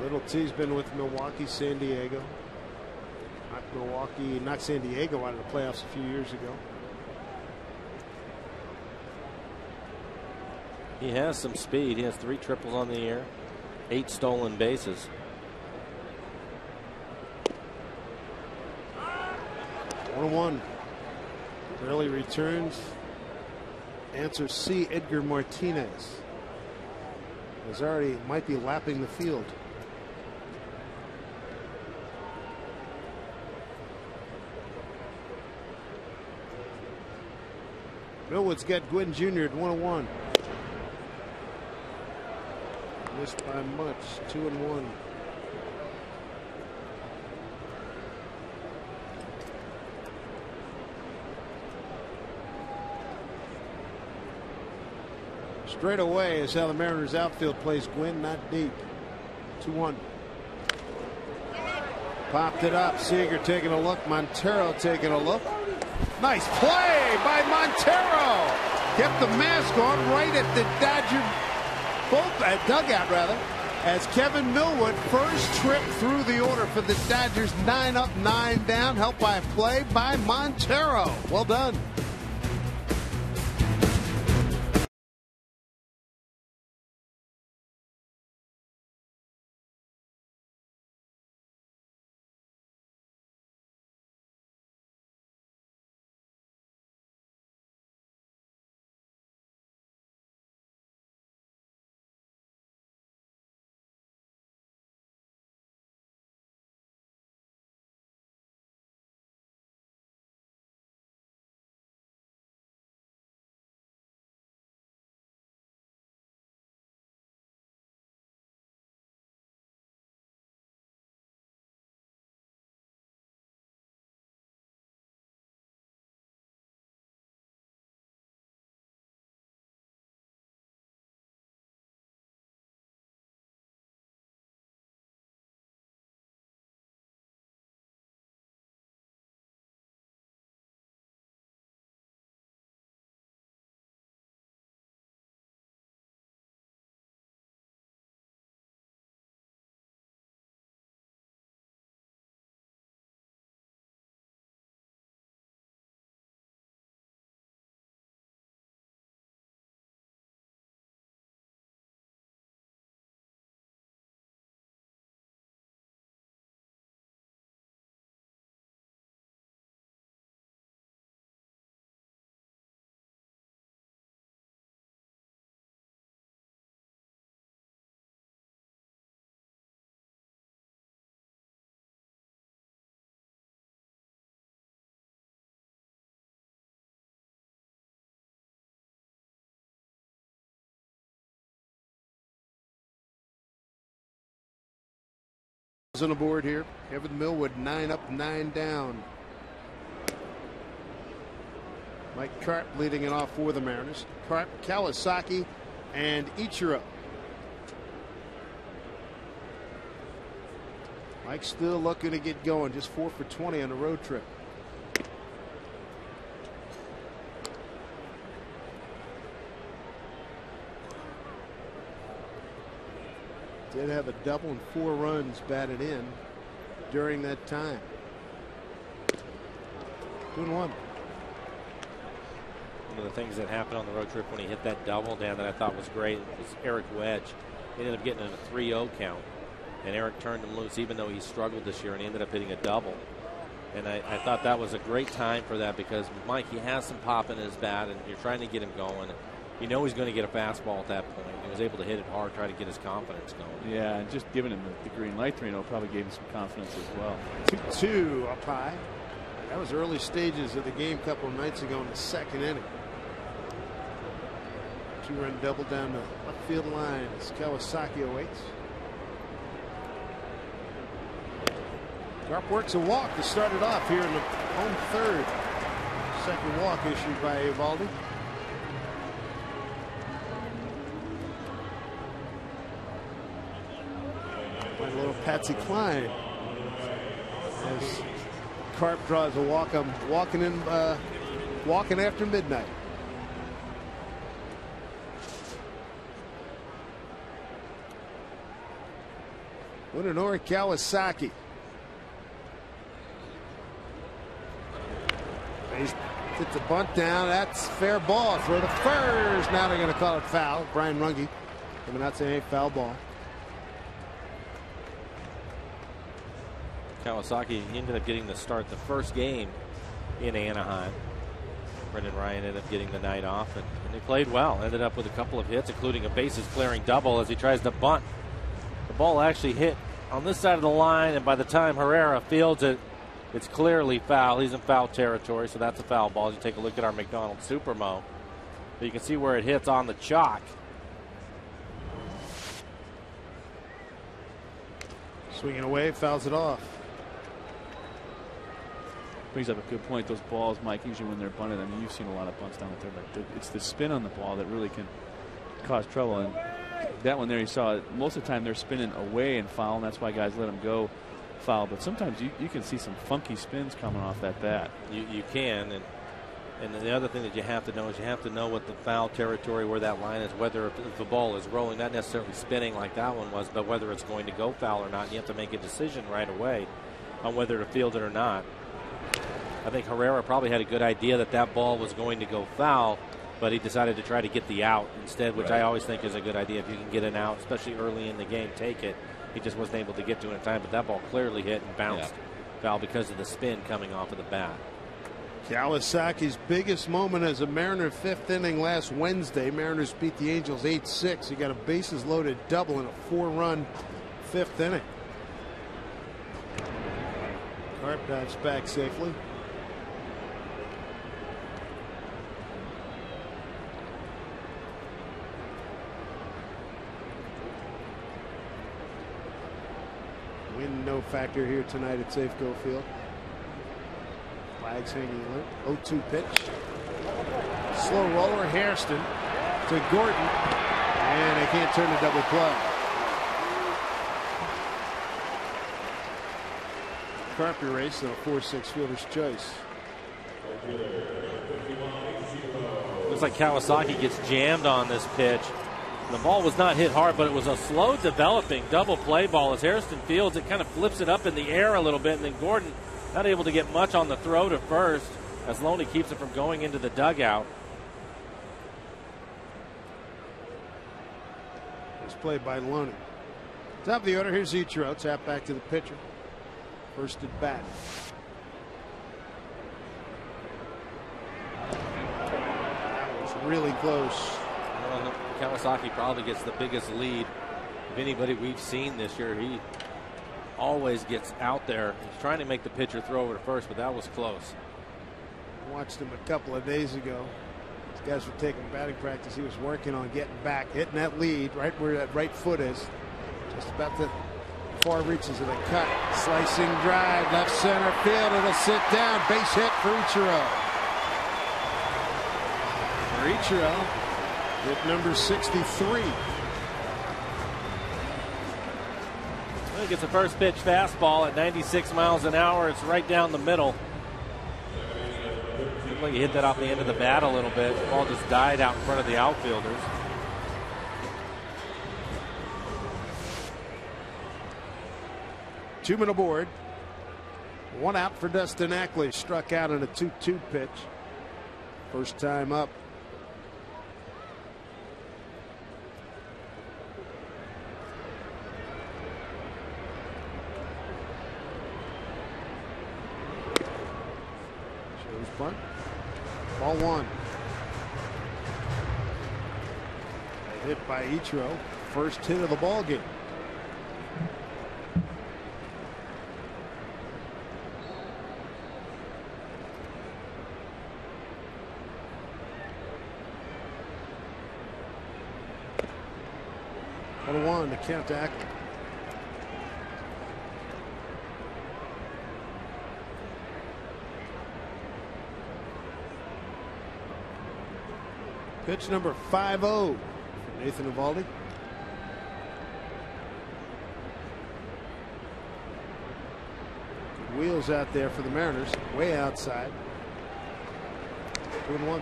Little T's been with Milwaukee, San Diego. Knocked San Diego out of the playoffs a few years ago. He has some speed. He has 3 triples on the year, 8 stolen bases. 1-1. Early returns. Answer C, Edgar Martinez. Is already might be lapping the field. Millwood's got Gwynn Jr. at 1-1. Missed by much, 2-1. Straight away is how the Mariners outfield plays. Gwynn not deep. 2-1. Popped it up. Seager taking a look. Montero taking a look. Nice play by Montero. Kept the mask on right at the Dodger dugout, rather, as Kevin Millwood first trip through the order for the Dodgers. 9 up, 9 down. Helped by a play by Montero. Well done. on the board here. Kevin Millwood 9 up, 9 down. Mike Karp leading it off for the Mariners. Karp, Kawasaki, and Ichiro. Mike still looking to get going. Just 4 for 20 on the road trip. Did have a double and 4 runs batted in during that time. 2-1. One of the things that happened on the road trip when he hit that double down that I thought was great was Eric Wedge. He ended up getting in a 3-0 count, and Eric turned him loose even though he struggled this year, and he ended up hitting a double. And I thought that was a great time for that because Mike, he has some pop in his bat, and you're trying to get him going. You know he's going to get a fastball at that point. He was able to hit it hard, try to get his confidence going. Yeah, and just giving him the green light 3-0 probably gave him some confidence as well. 2-2 up high. That was early stages of the game a couple of nights ago in the second inning. 2-run double down the left field line as Kawasaki awaits. Karp works a walk to start it off here in the home third. Second walk issued by Eovaldi. Like a little Patsy Cline as Karp draws a walk. I'm walking after midnight. Munenori Kawasaki. He's hits a bunt down. That's fair ball. Throw to first. Now they're going to call it foul. Brian Runge coming out saying, hey, foul ball. Kawasaki ended up getting the start the first game in Anaheim. Brendan Ryan ended up getting the night off, and he played well. Ended up with a couple of hits, including a bases clearing double as he tries to bunt. The ball actually hit on this side of the line, and by the time Herrera fields it, it's clearly foul. He's in foul territory, so that's a foul ball. As you take a look at our McDonald's Supermo, so you can see where it hits on the chalk. Swinging away, fouls it off. Brings up a good point. Those balls, Mike, usually when they're bunted, I mean, you've seen a lot of bunts down there, but it's the spin on the ball that really can cause trouble. And that one there, you saw it, most of the time they're spinning away and foul, and that's why guys let them go foul. But sometimes you can see some funky spins coming off that bat. You can, and the other thing that you have to know is you have to know what the foul territory, where that line is, whether if the ball is rolling, not necessarily spinning like that one was, but whether it's going to go foul or not. And you have to make a decision right away on whether to field it or not. I think Herrera probably had a good idea that that ball was going to go foul, but he decided to try to get the out instead, which I always think is a good idea. If you can get an out, especially early in the game, take it. He just wasn't able to get to it in time, but that ball clearly hit and bounced foul because of the spin coming off of the bat. Kawasaki's biggest moment as a Mariner, 5th inning last Wednesday. Mariners beat the Angels 8-6. He got a bases loaded double in a 4-run 5th inning. Karp dives back safely. Wind no factor here tonight at Safeco Field. Flags hanging low. 0-2 pitch. Slow roller, Hairston to Gordon, and they can't turn the double play. Karp erased on a 4-6 fielder's choice. Looks like Kawasaki gets jammed on this pitch. The ball was not hit hard, but it was a slow developing double play ball as Hairston fields it, kind of flips it up in the air a little bit, and then Gordon not able to get much on the throw to first as Loney keeps it from going into the dugout. It's played by Loney. Top of the order, here's Ichiro. Tap back to the pitcher. First at bat. That was really close. Well, Kawasaki probably gets the biggest lead of anybody we've seen this year. He always gets out there. He's trying to make the pitcher throw over to first, but that was close. Watched him a couple of days ago. These guys were taking batting practice. He was working on getting back, hitting that lead right where that right foot is. Just about to Far reaches of the cut. Slicing drive, left center field. It'll sit down. Base hit for Ichiro. Hit number 63. He gets a first pitch fastball at 96 miles an hour. It's right down the middle. Looked like he hit that off the end of the bat a little bit. The ball just died out in front of the outfielders. Two men aboard. One out for Dustin Ackley. Struck out in a 2-2 pitch. First time up. Shows bunt. Ball one. A hit by Ichiro. First hit of the ball game. One to count to Ackley. Pitch number 5-0 for Nathan Eovaldi. Good wheels out there for the Mariners. Way outside. 2-1.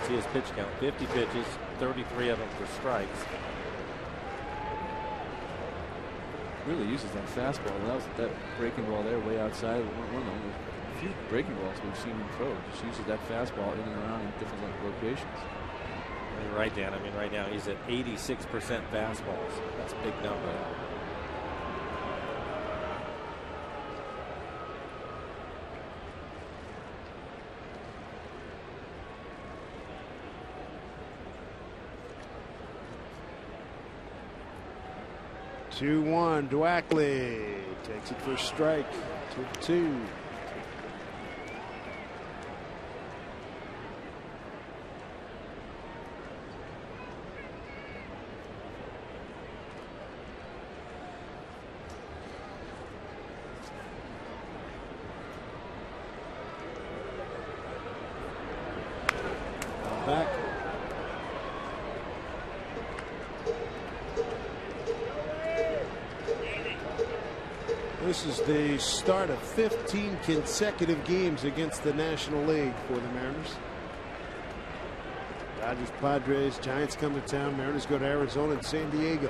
See his pitch count, 50 pitches, 33 of them for strikes. Really uses that fastball. That breaking ball there way outside. One of the few breaking balls we've seen him throw. Just uses that fastball in and around in different locations. You're right, Dan. I mean, right now he's at 86% fastballs. That's a big number. 2-1. Dwackley takes it for a strike. 2-2. Back. This is the start of 15 consecutive games against the National League for the Mariners. Dodgers, Padres, Giants come to town. Mariners go to Arizona and San Diego.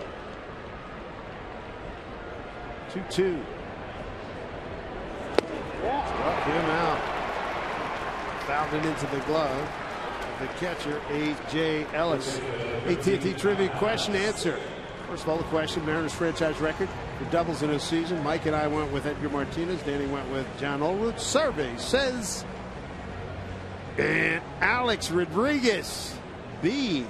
2-2. Struck him out. Fouled it into the glove. The catcher, A.J. Ellis. AT&T Trivia question answer. First of all, the question, Mariners franchise record for doubles in a season. Mike and I went with Edgar Martinez. Danny went with John Olerud. Survey says, and Alex Rodriguez, B.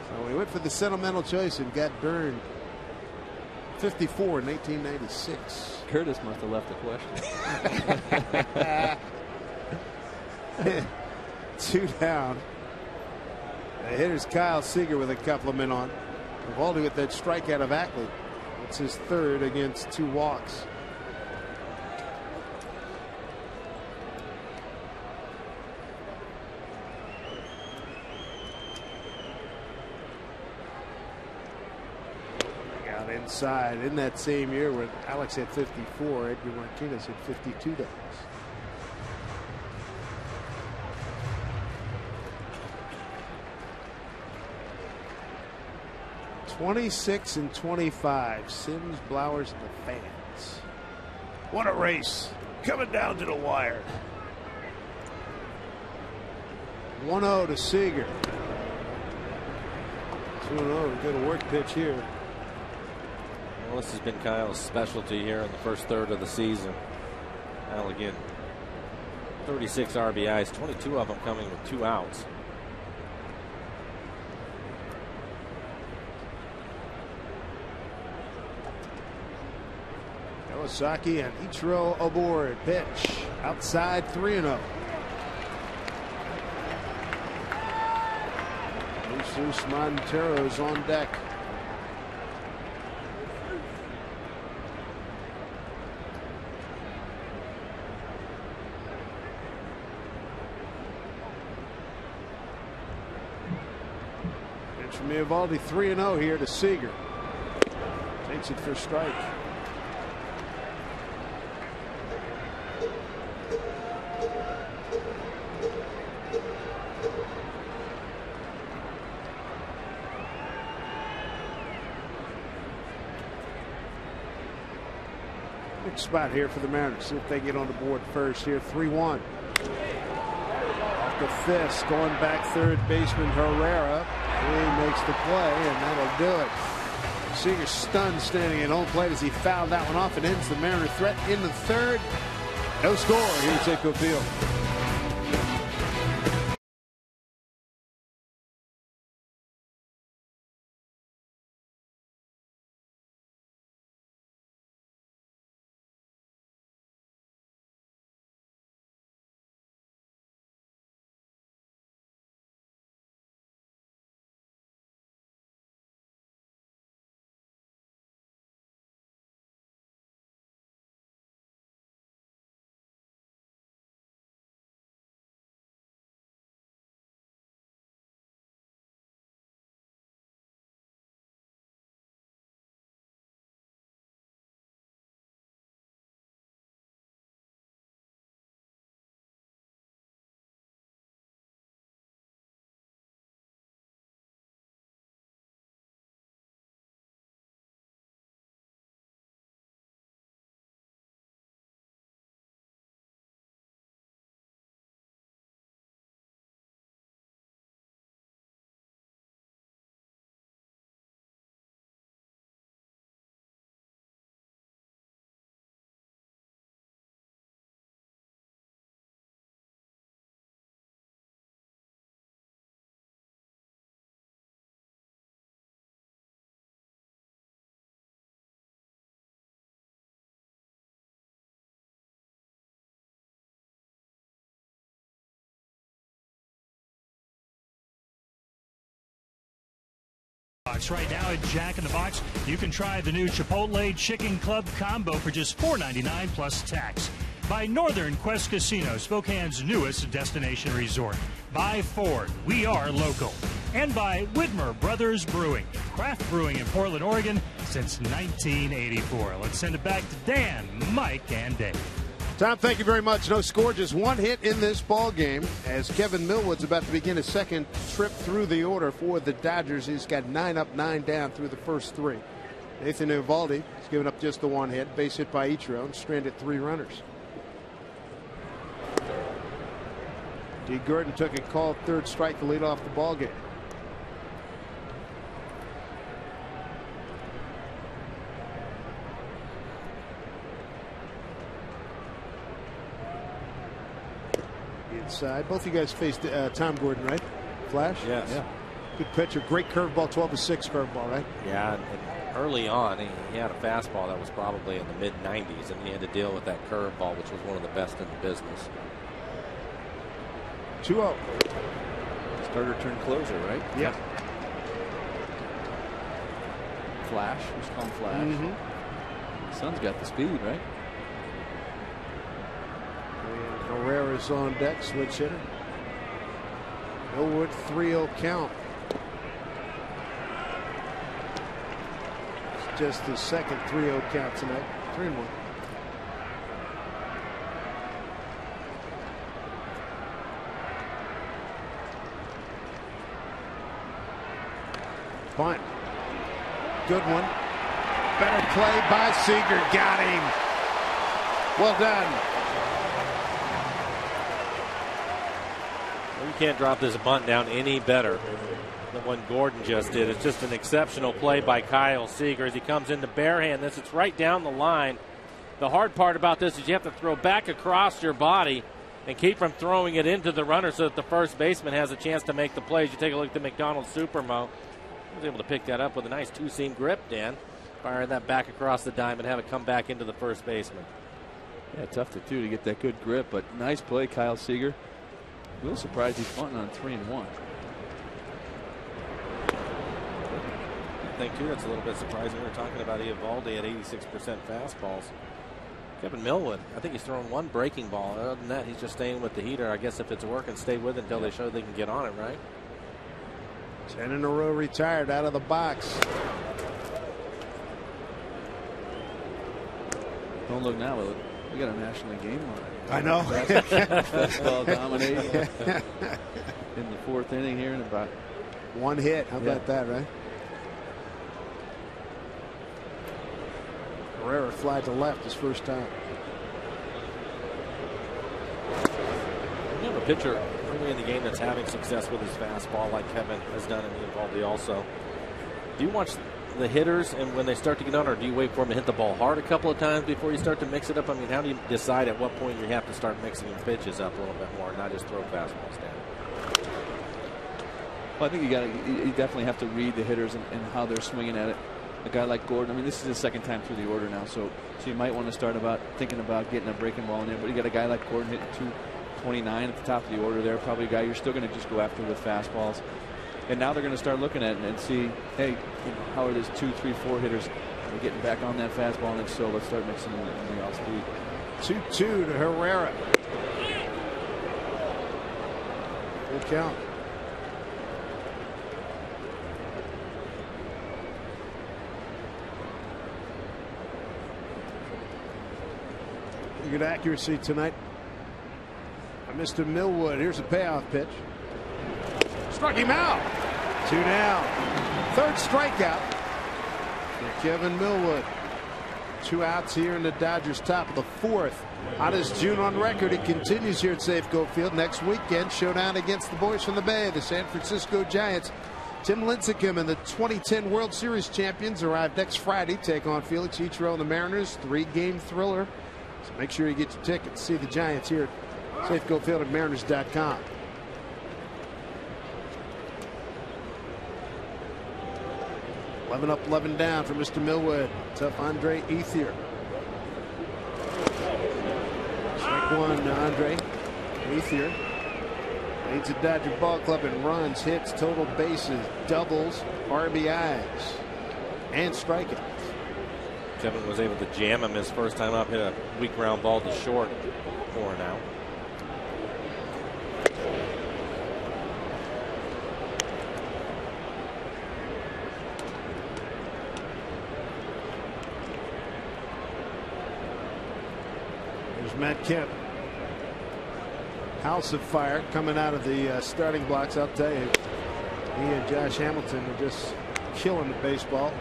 So we went for the sentimental choice and got burned. 54 in 1996. Curtis must have left the question. 2 down. The hitter's Kyle Seager with a couple of men on. Eovaldi with that strikeout of Ackley. It's his third against 2 walks. Out inside in that same year when Alex had 54, Edgar Martinez had 52 doubles. 26 and 25. Sims, Blowers, and the fans. What a race. Coming down to the wire. 1-0 to Seager. 2-0. Good work pitch here. Well, this has been Kyle's specialty here in the first third of the season. Kyle again, 36 RBIs, 22 of them coming with 2 outs. Kawasaki and Ichiro aboard. Pitch outside, 3-0. Jesus Montero's on deck. Pitch from Eovaldi, 3-0 here to Seager. Takes it for strike. Big spot here for the Mariners. See if they get on the board first here. 3-1. Off the fist, going back third baseman Herrera. He makes the play, and that'll do it. Seager stunned standing at home plate as he fouled that one off and ends the Mariner threat in the third. No score here at Safeco Field. Right now at Jack in the Box, you can try the new Chipotle Chicken Club Combo for just $4.99 plus tax. By Northern Quest Casino, Spokane's newest destination resort. By Ford, we are local. And by Widmer Brothers Brewing, craft brewing in Portland, Oregon since 1984. Let's send it back to Dan, Mike, and Dave. Tom, thank you very much. No score, just one hit in this ball game as Kevin Millwood's about to begin his second trip through the order for the Dodgers. He's got 9 up, 9 down through the first 3. Nathan Eovaldi has given up just the one hit, base hit by Ichiro, and stranded 3 runners. D. Gordon took a called third strike to lead off the ball game. Inside. Both of you guys faced Tom Gordon, right? Flash? Yes. Yeah. Good pitcher. Great curveball, 12-6 curveball, right? Yeah, and early on, he had a fastball that was probably in the mid-90s, and he had to deal with that curveball, which was one of the best in the business. 2-0. Starter turned closer, right? Yeah. Flash. Who's called Flash? Mm-hmm. Son's got the speed, right? Herrera's on deck, switch hitter. Millwood 3-0 count. It's just his second 3-0 count tonight. 3-1. Bunt. Good one. Better play by Seager. Got him. Well done. You can't drop this bunt down any better than what Gordon just did. It's just an exceptional play by Kyle Seager as he comes in to barehand this. It's right down the line. The hard part about this is you have to throw back across your body and keep from throwing it into the runner so that the first baseman has a chance to make the plays. You take a look at the McDonald Supermo. He was able to pick that up with a nice two-seam grip, Dan. Firing that back across the dime and have it come back into the first baseman. Yeah, tough to get that good grip, but nice play, Kyle Seager. A little surprised he's bunting on 3-1. thing, too, that's a little bit surprising. We were talking about Eovaldi at 86% fastballs. Kevin Millwood, I think he's throwing one breaking ball. Other than that, he's just staying with the heater. I guess if it's working, stay with it until they show they can get on it, right? 10 in a row retired out of the box. Don't look now. We got a National League game on. I know. Fastball dominating in the fourth inning here in about one hit. How about that, right? Herrera fly to left his first time. You have a pitcher early in the game that's having success with his fastball like Kevin has done in Eovaldi also. Do you watch the hitters and when they start to get on, or do you wait for them to hit the ball hard a couple of times before you start to mix it up? I mean, how do you decide at what point you have to start mixing your pitches up a little bit more and not just throw fastballs down? Well, I think you definitely have to read the hitters and how they're swinging at it. A guy like Gordon, I mean, this is his second time through the order now, so you might want to start thinking about getting a breaking ball in there. But you got a guy like Gordon hitting 229 at the top of the order there, probably a guy you're still going to just go after with fastballs. And now they're going to start looking at it and see, hey, how are these 2, 3, 4 hitters? They're getting back on that fastball, and so let's start mixing them in the off speed. 2-2 to Herrera. Full count. Good accuracy tonight. Mr. Millwood. Here's a payoff pitch. Struck him out. 2 down. Third strikeout for Kevin Millwood. 2 outs here in the Dodgers' top of the fourth. Hottest June on record. It continues here at Safeco Field. Next weekend, showdown against the boys from the Bay, the San Francisco Giants. Tim Lincecum and the 2010 World Series champions arrive next Friday. Take on Felix Ichiro and the Mariners. 3-game thriller. So make sure you get your tickets. See the Giants here at Safeco Field at Mariners.com. Eleven up, 11 down for Mr. Millwood. Tough Andre Ethier. Strike one, Andre Ethier. Leads the Dodger ball club in runs, hits, total bases, doubles, RBIs, and strikeouts. Kevin was able to jam him his first time up, hit a weak ground ball to short for now. There's Matt Kemp. House of fire coming out of the starting blocks. I'll tell you, he and Josh Hamilton are just killing the baseball.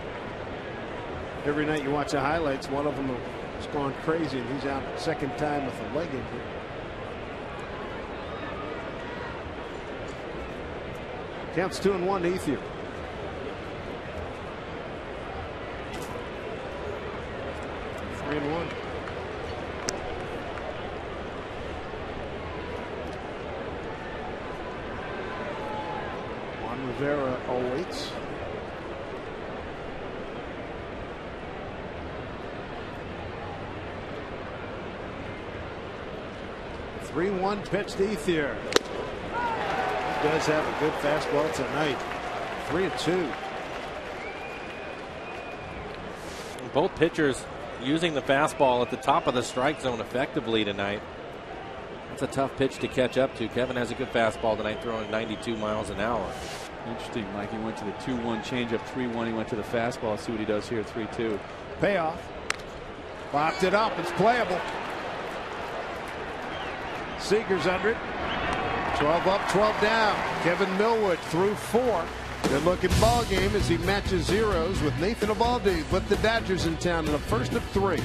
Every night you watch the highlights, one of them is going crazy, and he's out second time with a leg injury. Counts 2-1 to Ethier. Three and one. Juan Rivera awaits. 3-1 pitch to Ethier. He does have a good fastball tonight. 3-2. Both pitchers using the fastball at the top of the strike zone effectively tonight. That's a tough pitch to catch up to. Kevin has a good fastball tonight, throwing 92 miles an hour. Interesting, Mike. He went to the 2-1 changeup, 3-1. He went to the fastball. See what he does here, 3-2. Payoff. Popped it up. It's playable. Seager's under it. 12 up, 12 down. Kevin Millwood through 4. Good looking ball game as he matches zeros with Nathan Eovaldi. Put the Dodgers in town in the first of 3.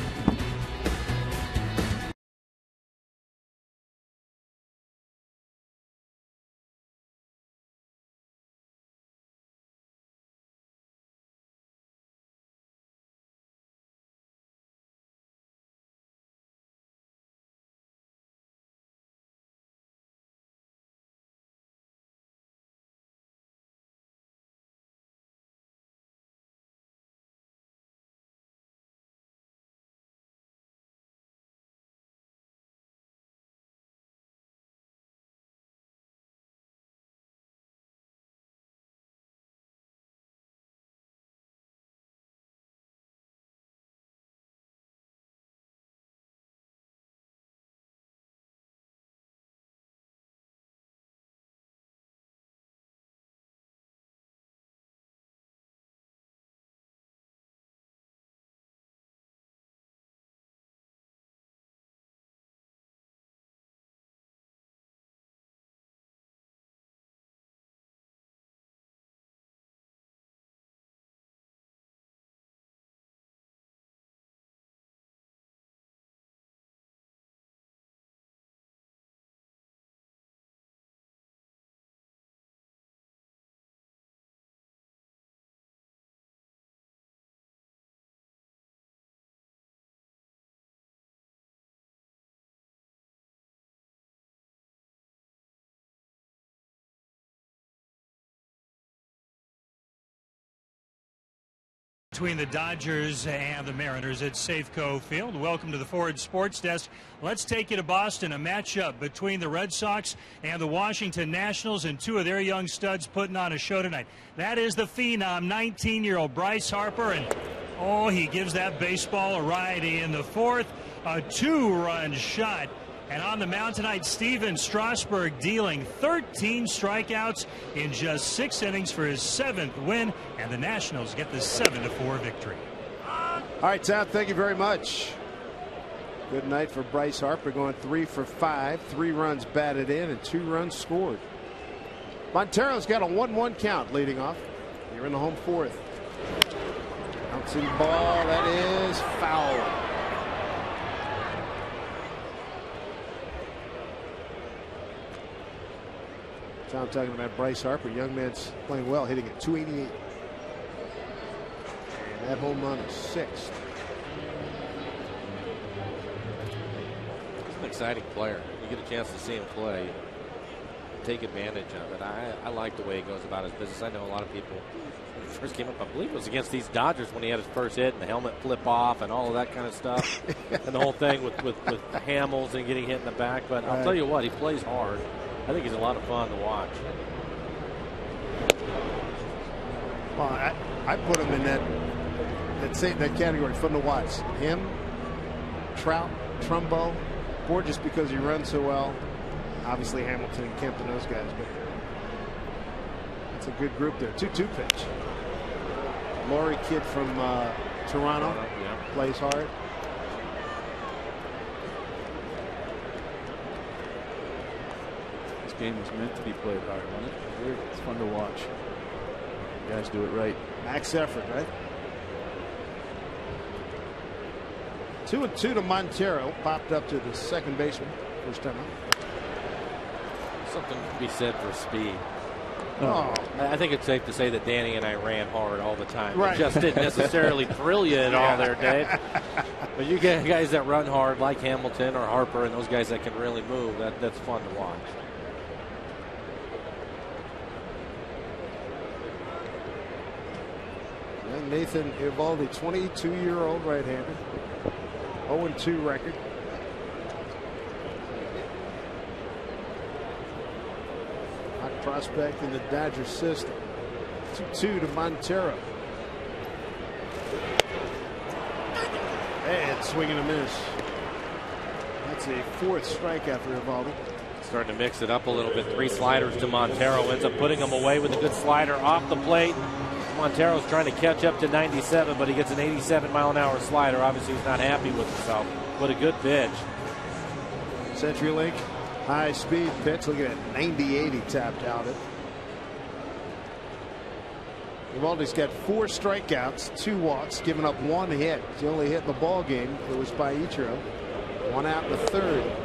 Between the Dodgers and the Mariners at Safeco Field. Welcome to the Ford Sports Desk. Let's take you to Boston, a matchup between the Red Sox and the Washington Nationals, and two of their young studs putting on a show tonight. That is the phenom, 19-year-old Bryce Harper, and oh, he gives that baseball a ride in the fourth. A 2-run shot. And on the mound tonight, Steven Strasburg dealing 13 strikeouts in just 6 innings for his 7th win, and the Nationals get the 7-4 victory. All right, Tom, thank you very much. Good night for Bryce Harper, going 3 for 5, 3 runs batted in and 2 runs scored. Montero's got a 1-1 count leading off. You're in the home fourth. Bouncing ball, that is foul. I'm talking about Bryce Harper. Young man's playing well, hitting at 288. And that home run is 6th. He's an exciting player. You get a chance to see him play, take advantage of it. I like the way he goes about his business. I know a lot of people, when he first came up, I believe it was against these Dodgers when he had his first hit and the helmet flip off and all of that kind of stuff. And the whole thing with the Hamels and getting hit in the back. But I'll tell you what, he plays hard. I think he's a lot of fun to watch. Well, I put him in that category, fun to watch. Him, Trout, Trumbo, gorgeous because he runs so well. Obviously Hamilton and Kemp and those guys, but it's a good group there. 2-2 pitch. Laurie kid from Toronto, plays hard. Game was meant to be played hard, wasn't it? It's fun to watch. You guys do it right. Max effort, right? 2-2 to Montero. Popped up to the second baseman. First time up. Something to be said for speed. Oh. I think it's safe to say that Danny and I ran hard all the time. Right. It just didn't necessarily thrill you at all there, Dave. But you get guys that run hard like Hamilton or Harper and those guys that can really move. That's fun to watch. Nathan Eovaldi, 22-year-old right-hander, 0-2 record. Hot prospect in the Dodgers system. 2-2 to Montero. And swing and a miss. That's a 4th strikeout for Eovaldi. Starting to mix it up a little bit. 3 sliders to Montero. Ends up putting him away with a good slider off the plate. Montero's trying to catch up to 97, but he gets an 87-mile-an-hour slider. Obviously, he's not happy with himself, but a good pitch. CenturyLink, high-speed pitch. Look at that, 98 he tapped out it. Eovaldi's got 4 strikeouts, 2 walks, giving up 1 hit. The only hit in the ball game, it was by Ichiro. 1 out in the 3rd.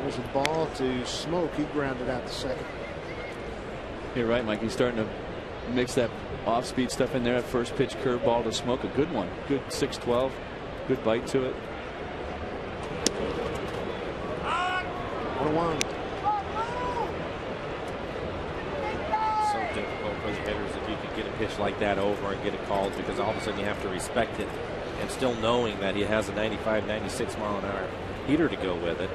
There's a ball to Smoke. He grounded out the 2nd. You're right, Mike. He's starting to mix that off-speed stuff in there. That first pitch curveball to Smoke, a good one. Good 6-12. Good bite to it. 1-1. So difficult for the hitters if you could get a pitch like that over and get it called, because all of a sudden you have to respect it, and still knowing that he has a 95, 96 mile an hour heater to go with it.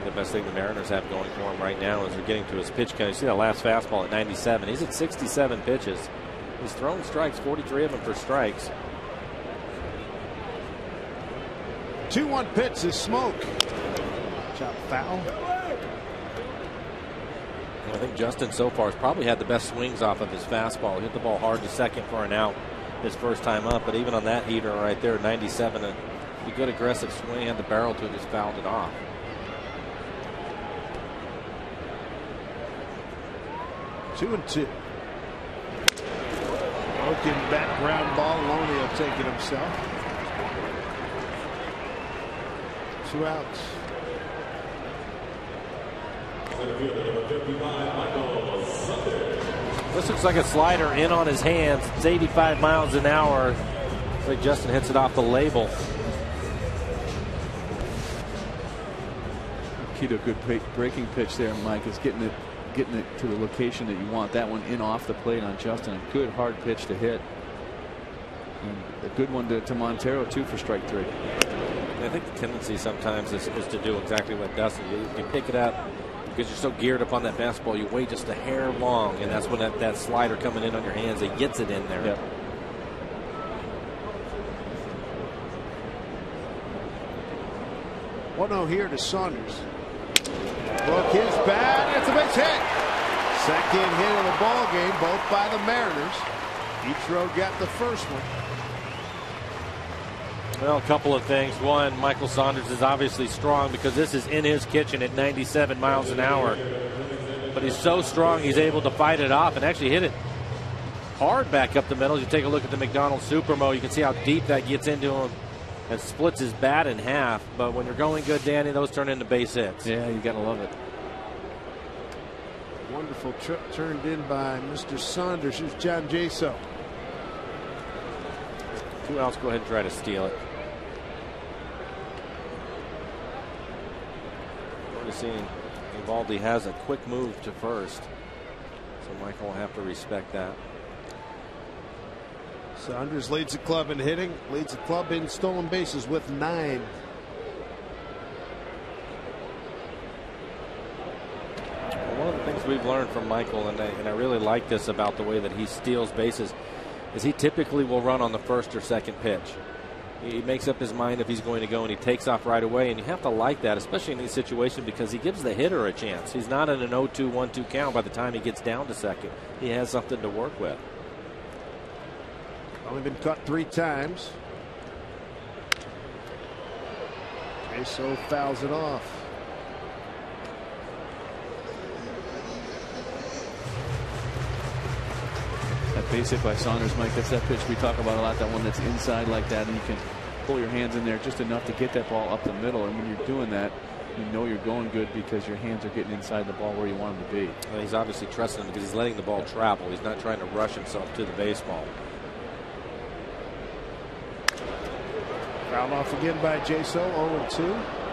The best thing the Mariners have going for him right now is they're getting to his pitch count. You see that last fastball at 97. He's at 67 pitches. He's thrown strikes, 43 of them for strikes. 2-1 pitch is Smoke. Chop foul. I think Justin so far has probably had the best swings off of his fastball. He hit the ball hard to second for an out his first time up, but even on that heater right there, 97, a good aggressive swing, and the barrel to it, just fouled it off. 2-2. Broken back ground ball. Loney will take it himself. 2 outs. This looks like a slider in on his hands. It's 85 miles an hour. Looks like Justin hits it off the label. Key to a good breaking pitch there, Mike, is getting it getting it to the location that you want. That one in off the plate on Justin. A good hard pitch to hit. And a good one to Montero, too, for strike 3. I think the tendency sometimes is to do exactly what Dustin. You pick it up because you're so geared up on that fastball. You wait just a hair long, and that's when that slider coming in on your hands, it gets it in there. Yep. 1-0 here to Saunders. Broke his bat. It's a base hit. Second hit of the ball game, both by the Mariners. Ichiro got the first one. Well, a couple of things. One, Michael Saunders is obviously strong because this is in his kitchen at 97 miles an hour. But he's so strong, he's able to fight it off and actually hit it hard back up the middle. You take a look at the McDonald's Supermo, you can see how deep that gets into him and splits his bat in half. But when you're going good, Danny, those turn into base hits. Yeah, you got to love it. Wonderful trip turned in by Mr. Saunders. Here's John Jaso. 2 outs, go ahead and try to steal it. We're seeing Eovaldi has a quick move to first, so Michael will have to respect that. Saunders leads the club in hitting, leads the club in stolen bases with 9. One of the things we've learned from Michael, and I really like this about the way that he steals bases, is he typically will run on the first or second pitch. He makes up his mind if he's going to go, and he takes off right away. And you have to like that, especially in these situations, because he gives the hitter a chance. He's not in an 0-2, 1-2 count by the time he gets down to second. He has something to work with. Only been cut 3 times. Jaso fouls it off. That base hit by Saunders, Mike, that's that pitch we talk about a lot, that one that's inside like that, and you can pull your hands in there just enough to get that ball up the middle. And when you're doing that, you know you're going good because your hands are getting inside the ball where you want them to be. Well, he's obviously trusting him because he's letting the ball travel. He's not trying to rush himself to the baseball. Fouled off again by Jaso, 0-2.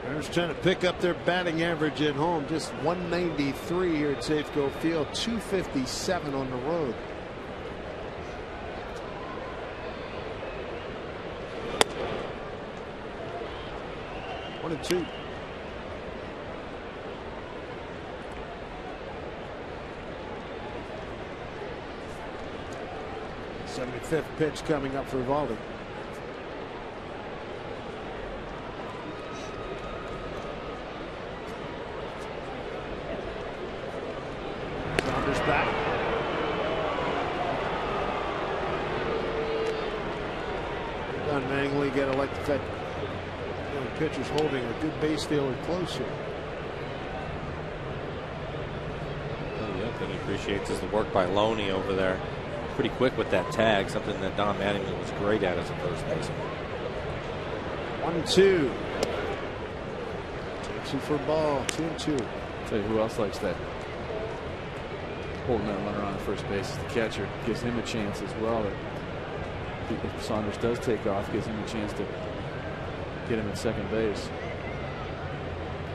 Mariners trying to pick up their batting average at home. Just 193 here at Safeco Field, 257 on the road. One and 2. The 75th pitch coming up for Eovaldi. Saunders back. Don Mangley got to like the fact pitcher's holding a good base stealer close here. Well, the other thing he appreciates is the work by Loney over there. Pretty quick with that tag, something that Don Mattingly was great at as a first baseman. 1-2. Takes you for a ball. 2-2. Tell you who else likes that. Holding that runner on first base. The catcher gives him a chance as well. If Saunders does take off, gives him a chance to get him at second base.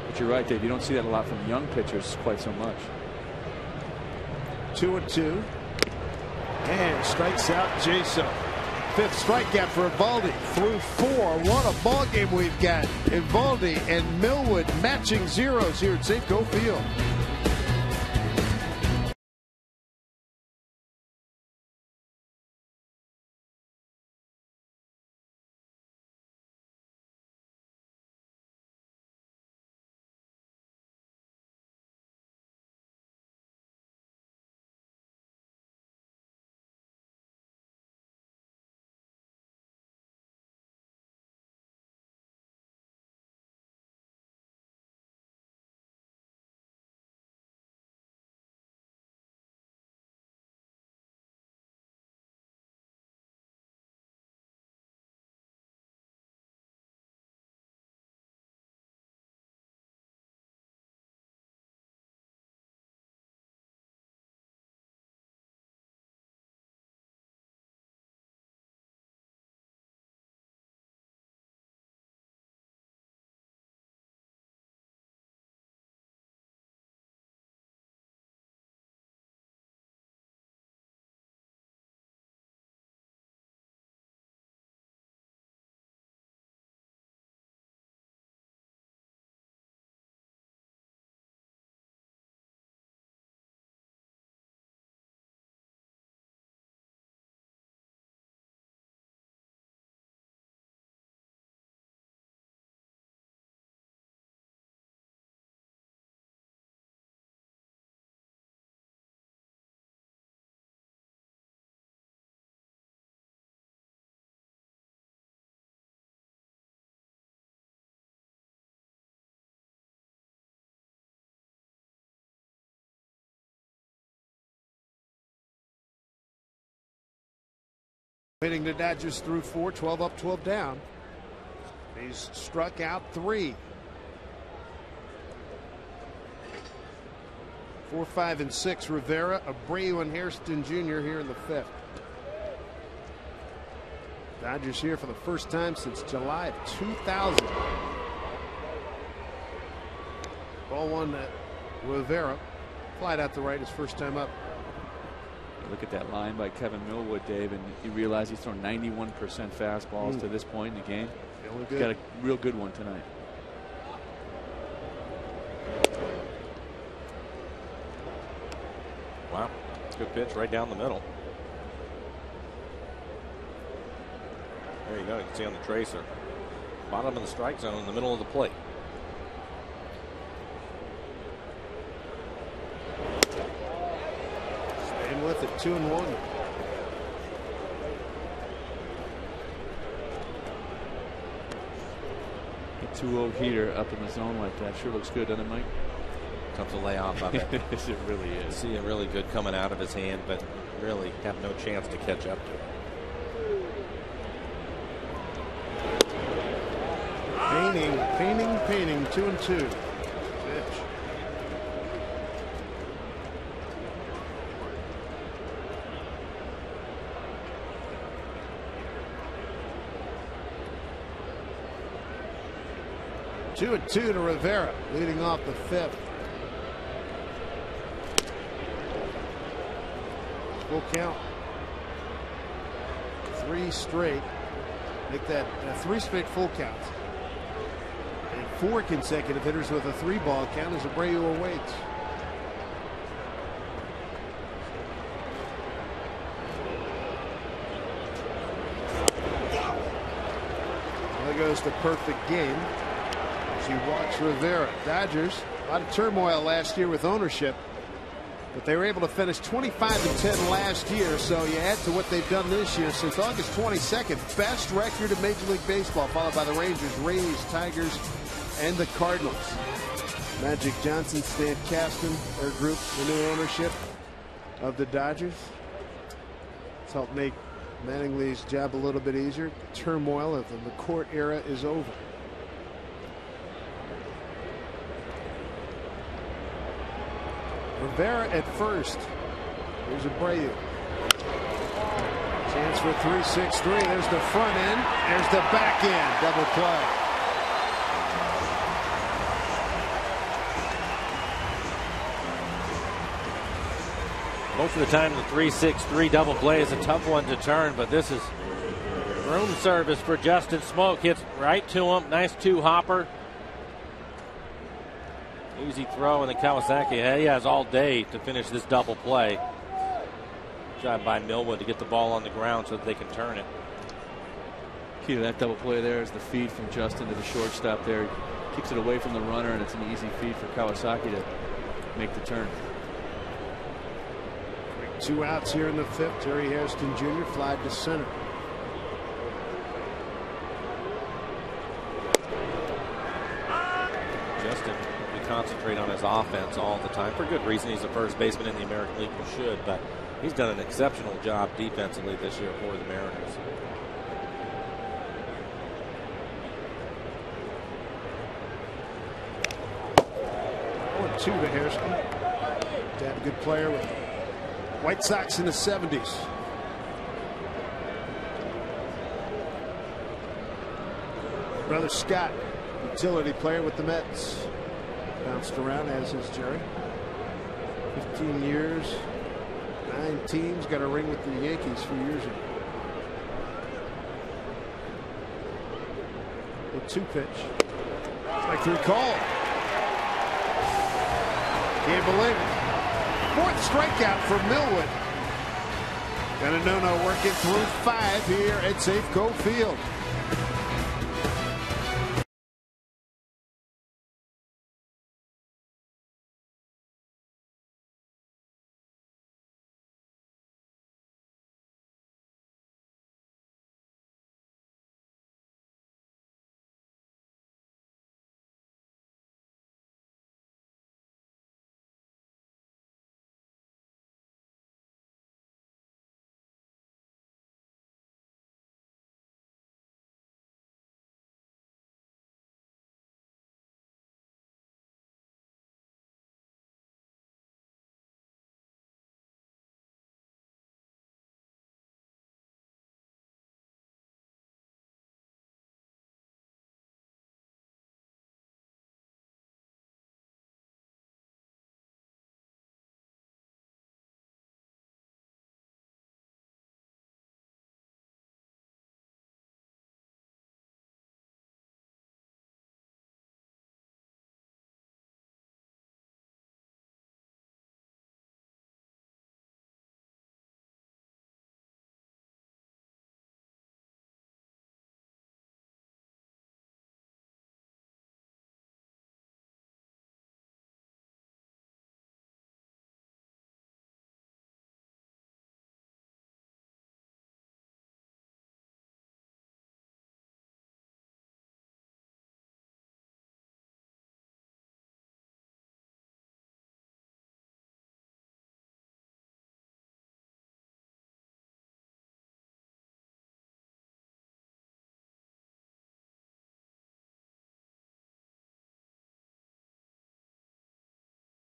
But you're right, Dave. You don't see that a lot from young pitchers quite so much. 2-2. And strikes out Jaso. 5th strikeout for Eovaldi through 4. What a ball game we've got. Eovaldi and Millwood matching zeros here at Safeco Field. Hitting the Dodgers through 4, 12 up, 12 down. He's struck out 3. 4, 5, and 6. Rivera, Abreu, and Hairston Jr. here in the 5th. Dodgers here for the first time since July of 2000. Ball one at Rivera. Flied out the right his first time up. Look at that line by Kevin Millwood, Dave, and you realize he's thrown 91% fastballs to this point in the game. He's got a real good one tonight. Wow, it's a good pitch right down the middle. There you go. You can see on the tracer. Bottom of the strike zone in the middle of the plate. Staying with it, 2-1. A 2-0 heater up in the zone like that sure looks good, doesn't it, Mike? Comes a layoff of it. Yes, it really is. See it really good coming out of his hand, but really have no chance to catch up to it. Painting, 2-2. Pitch. Two and 2 to Rivera, leading off the 5th. Full count. 3 straight. Make that 3 straight full counts. And 4 consecutive hitters with a 3-ball count as Abreu awaits. There goes the perfect game. She walks Rivera. Dodgers, a lot of turmoil last year with ownership, but they were able to finish 25-10 last year. So you add to what they've done this year since August 22nd, best record in Major League Baseball, followed by the Rangers, Rays, Tigers, and the Cardinals. Magic Johnson, Stan Kasten, their group, the new ownership of the Dodgers. It's helped make Mattingly's job a little bit easier. Turmoil of the McCourt era is over. Rivera at first. Here's Abreu. Chance for 3-6-3. There's the front end. There's the back end. Double play. Most of the time, the 3-6-3 double play is a tough one to turn, but this is room service for Justin Smoak. Hits right to him. Nice 2-hopper. Easy throw, and then Kawasaki, he has all day to finish this double play. Job by Millwood to get the ball on the ground so that they can turn it. Key to that double play there is the feed from Justin to the shortstop there. Keeps it away from the runner, and it's an easy feed for Kawasaki to make the turn. 2 outs here in the 5th. Terry Hairston Jr. flied to center. Justin, we concentrate on his offense all the time for good reason. He's the first baseman in the American League who should, but he's done an exceptional job defensively this year for the Mariners. One, 2 to Hairston. Dad, a good player with White Sox in the 70s. Brother Scott, utility player with the Mets. Bounced around, as is Jerry. 15 years, 9 teams, got a ring with the Yankees a few years ago. The 2 pitch. Strike 3 call. Can't believe it. 4th strikeout for Millwood. And a no-no working through 5 here at Safeco Field.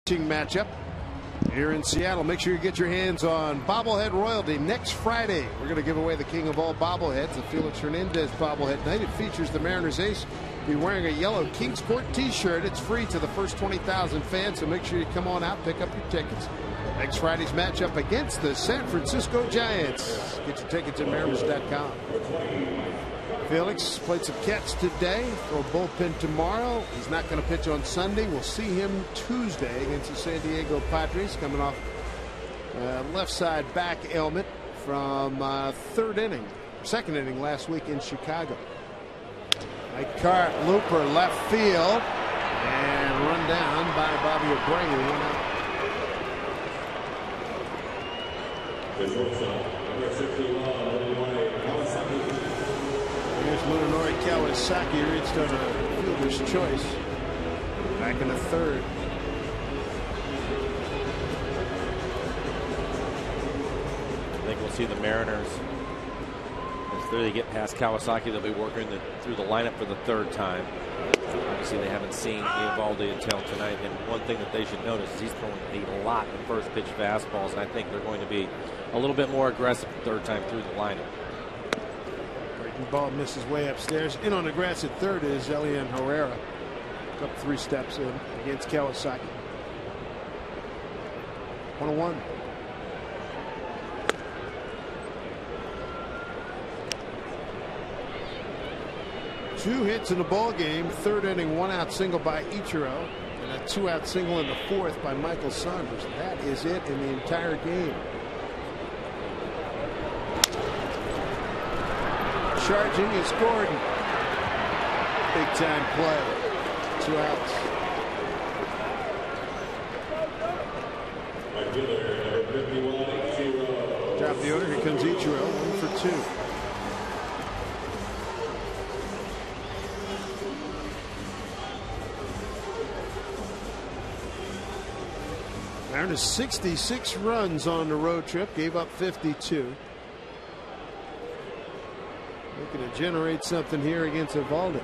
Matchup here in Seattle. Make sure you get your hands on bobblehead royalty next Friday. We're going to give away the king of all bobbleheads, the Felix Hernandez bobblehead night. It features the Mariners ace. Be wearing a yellow Kingsport t-shirt. It's free to the first 20,000 fans, so make sure you come on out, pick up your tickets. Next Friday's matchup against the San Francisco Giants. Get your tickets at mariners.com. Felix played some catch today for a bullpen tomorrow. He's not going to pitch on Sunday. We'll see him Tuesday against the San Diego Padres, coming off left side back ailment from second inning last week in Chicago. Mike Cart, looper left field, and run down by Bobby Abreu. 1 out. Here's Munenori Kawasaki, reached on a fielder's choice. Back in the third. I think we'll see the Mariners, as they get past Kawasaki, they'll be working through the lineup for the third time. Obviously, they haven't seen Eovaldi until tonight, and one thing that they should notice is he's throwing a lot of first pitch fastballs, and I think they're going to be a little bit more aggressive the third time through the lineup. Breaking ball misses way upstairs. In on the grass at third is Elian Herrera. Up 3 steps in against Kawasaki. 1-1. Two hits in the ball game. Third inning, 1 out single by Ichiro, and a 2 out single in the fourth by Michael Saunders. That is it in the entire game. Charging is Gordon. Big time play. 2 outs. Drop the order. Here comes Ichiro. 1 for 2. Mariners 66 runs on the road trip, gave up 52. Looking to generate something here against Eovaldi.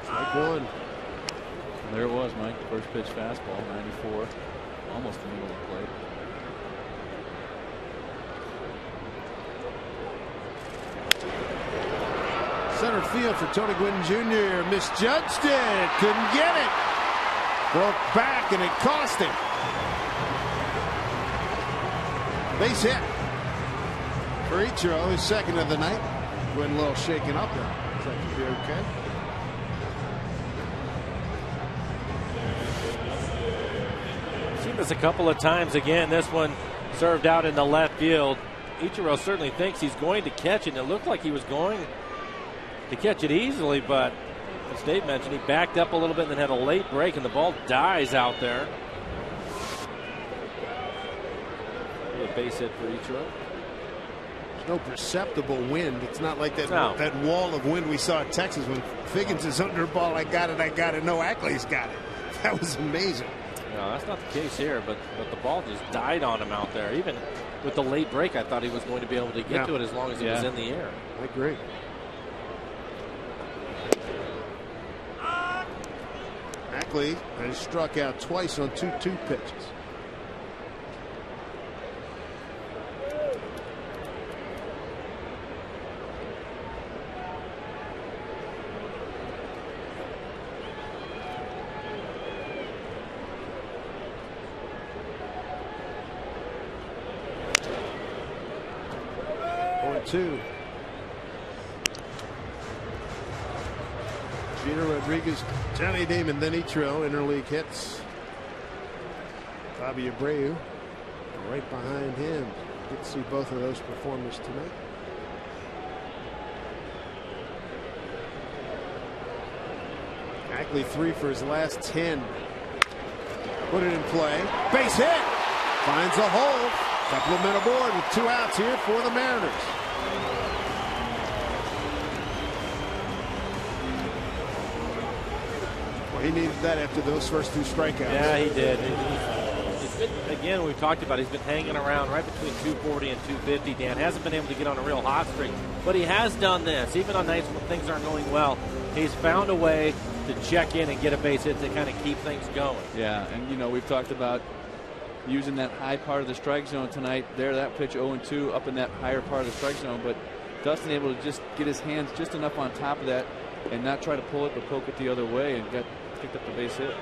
Strike 1. There it was, Mike. First pitch fastball, 94. Almost the middle of the plate. Center field for Tony Gwynn Jr. Misjudged it. Couldn't get it. Broke back and it cost him. Base hit for Ichiro, his second of the night. Gwynn a little shaken up there. Looks like he'll be okay. Seen this a couple of times again. This one served out in the left field. Ichiro certainly thinks he's going to catch it, and it looked like he was going to catch it easily, but as Dave mentioned, he backed up a little bit and then had a late break, and the ball dies out there. A base hit for Ichiro. There's no perceptible wind. It's not like that that wall of wind we saw at Texas when Figgins is under a ball. I got it. No, Ackley's got it. That was amazing. No, that's not the case here, but the ball just died on him out there. Even with the late break, I thought he was going to be able to get to it as long as it was in the air. I agree. Ackley has struck out twice on 2-2 pitches. Two. Gina Rodriguez, Johnny Damon, then Ichiro. Interleague hits. Bobby Abreu right behind him. Get to see both of those performers tonight. Ackley 3 for his last 10. Put it in play. Base hit. Finds a hole. Couple of men aboard with 2 outs here for the Mariners. He needed that after those first 2 strikeouts. Yeah, he did. He again, we've talked about, he's been hanging around right between 240 and 250. Dan hasn't been able to get on a real hot streak, but he has done this. Even on nights when things aren't going well, he's found a way to check in and get a base hit to kind of keep things going. Yeah, and you know, we've talked about using that high part of the strike zone tonight. There, that pitch 0-2 up in that higher part of the strike zone, but Dustin able to just get his hands just enough on top of that and not try to pull it, but poke it the other way and picked up the base hit.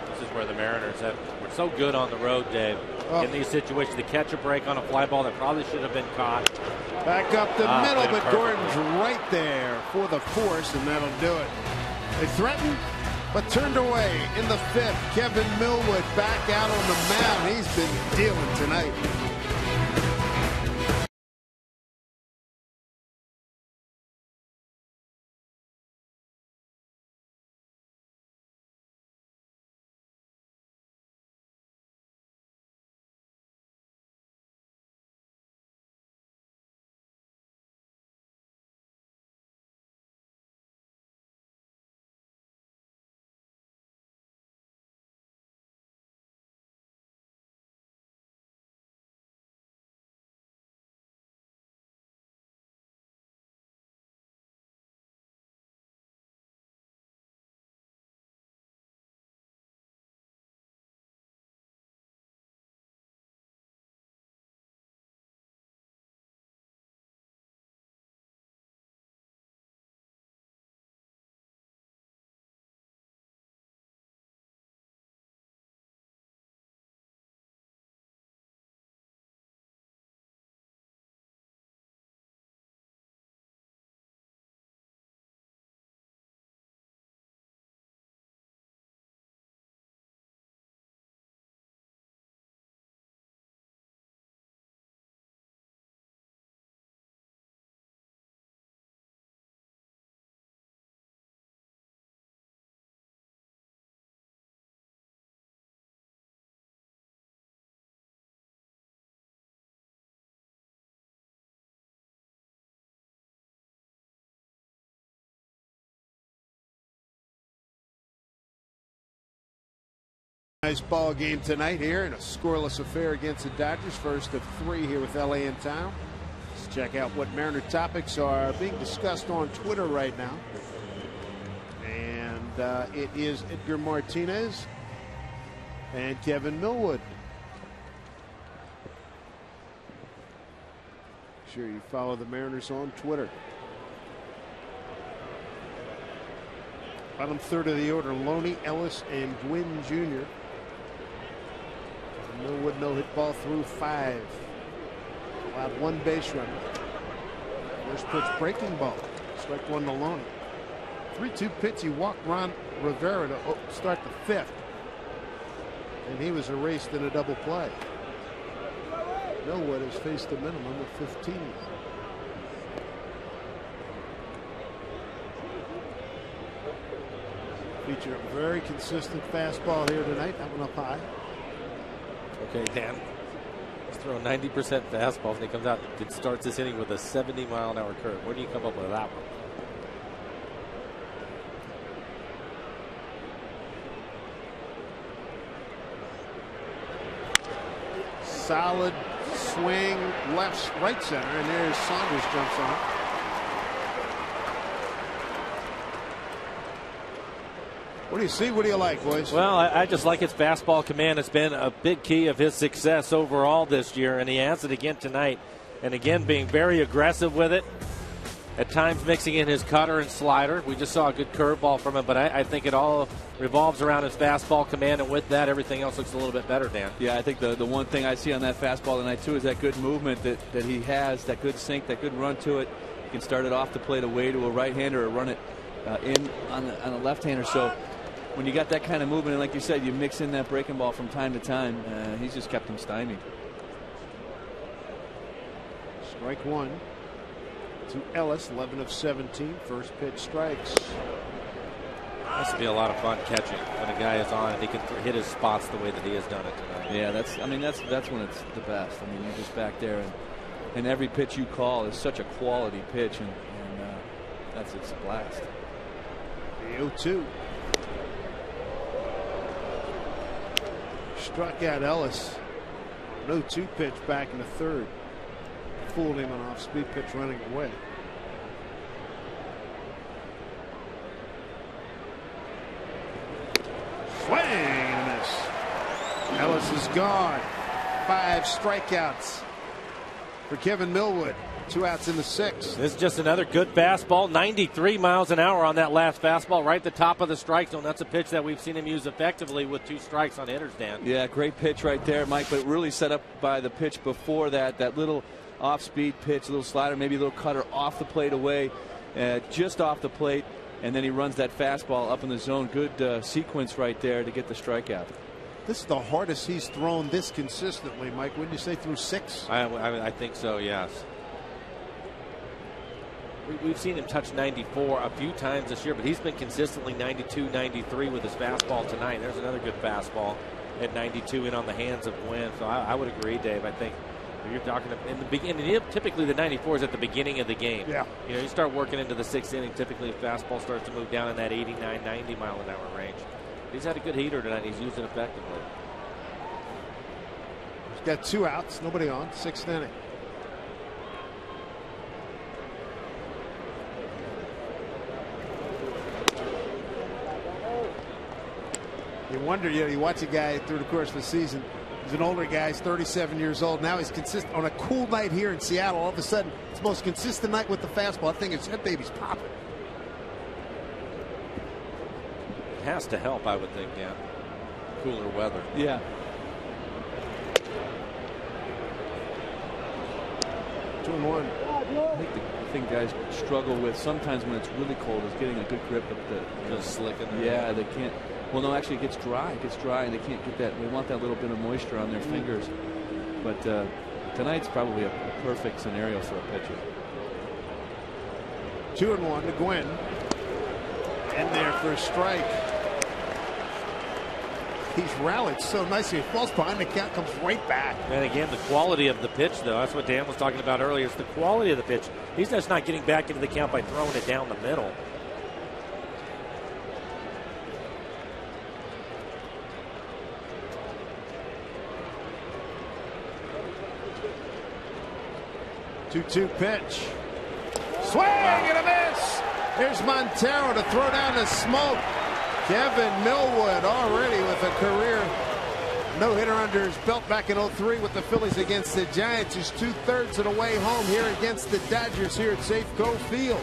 This is where the Mariners were so good on the road, Dave, in these situations to catch a break on a fly ball that probably should have been caught. Back up the middle, but Gordon's right there for the force, and that'll do it. They threatened, but turned away in the fifth. Kevin Millwood back out on the mound. He's been dealing tonight. Nice ball game tonight here in a scoreless affair against the Dodgers. First of 3 here with LA in town. Let's check out what Mariner topics are being discussed on Twitter right now. And it is Edgar Martinez and Kevin Millwood. Make sure you follow the Mariners on Twitter. Bottom third of the order, Loney, Ellis, and Gwynn Jr. Millwood no-hit ball through 5. Allowed 1 base runner. First pitch breaking ball. Strike 1 to Loney. 3-2 pitch. He walked Ron Rivera to start the 5th. And he was erased in a double play. Millwood has faced a minimum of 15. Featured a very consistent fastball here tonight. That one up high. Okay, Dan. He's throwing 90% fastballs, and he comes out and starts this inning with a 70-mile-an-hour curve. Where do you come up with that one? Solid swing, right center, and there's Saunders jumps on. What do you see? What do you like, boys? Well, I just like his fastball command. It's been a big key of his success overall this year, and he has it again tonight. And again, being very aggressive with it. At times mixing in his cutter and slider. We just saw a good curveball from him, but I think it all revolves around his fastball command, and with that, everything else looks a little bit better, Dan. Yeah, I think the one thing I see on that fastball tonight, too, is that good movement that he has, that good sink, that good run to it. He can start it off the plate away to a right-hander or run it in on a left-hander. So when you got that kind of movement, and like you said, you mix in that breaking ball from time to time, he's just kept him stymied. Strike 1 to Ellis, 11 of 17. First pitch strikes. Must be a lot of fun catching when a guy is on and he can hit his spots the way that he has done it tonight. Yeah, that's when it's the best. I mean, you're just back there, and every pitch you call is such a quality pitch, and that's it's a blast. The 0-2. Struck out Ellis. No 2 pitch back in the 3rd. Fooled him on off speed pitch running away. Swing and a miss. Ellis is gone. 5 strikeouts for Kevin Millwood. 2 outs in the 6th. This is just another good fastball. 93 miles an hour on that last fastball, right at the top of the strike zone. That's a pitch that we've seen him use effectively with 2 strikes on hitters, Dan. Yeah, great pitch right there, Mike, but really set up by the pitch before that. That little off-speed pitch, a little slider, maybe a little cutter off the plate away, just off the plate, and then he runs that fastball up in the zone. Good sequence right there to get the strikeout. This is the hardest he's thrown this consistently, Mike. Wouldn't you say through 6? I think so, yes. We've seen him touch 94 a few times this year, but he's been consistently 92, 93 with his fastball tonight. There's another good fastball at 92 in on the hands of Gwynn. So I would agree, Dave. I think you're talking in the beginning. Typically, the 94 is at the beginning of the game. Yeah. You know, you start working into the 6th inning. Typically, a fastball starts to move down in that 89, 90 mile an hour range. He's had a good heater tonight. He's used it effectively. He's got 2 outs, nobody on, 6th inning. You wonder, you watch a guy through the course of the season. He's an older guy. He's 37 years old. Now he's consistent on a cool night here in Seattle. All of a sudden, it's the most consistent night with the fastball. I think that baby's popping. It has to help, I would think, yeah. Cooler weather. Yeah. Two and one. I think the thing guys struggle with sometimes when it's really cold is getting a good grip of the slick in there. Yeah, they can't. Well, no, actually, it gets dry. It gets dry, and they can't get that. They want that little bit of moisture on their fingers. But tonight's probably a perfect scenario for a pitcher. 2-1 to Gwynn. In there for a strike. He's rallied so nicely. He falls behind the count, comes right back. And again, the quality of the pitch, though, that's what Dan was talking about earlier. It's the quality of the pitch. He's just not getting back into the count by throwing it down the middle. Two pitch. Swing and a miss. Here's Montero to throw down the smoke. Kevin Millwood already with a career no-hitter under his belt back in 03 with the Phillies against the Giants. He's 2/3 of the way home here against the Dodgers here at Safeco Field.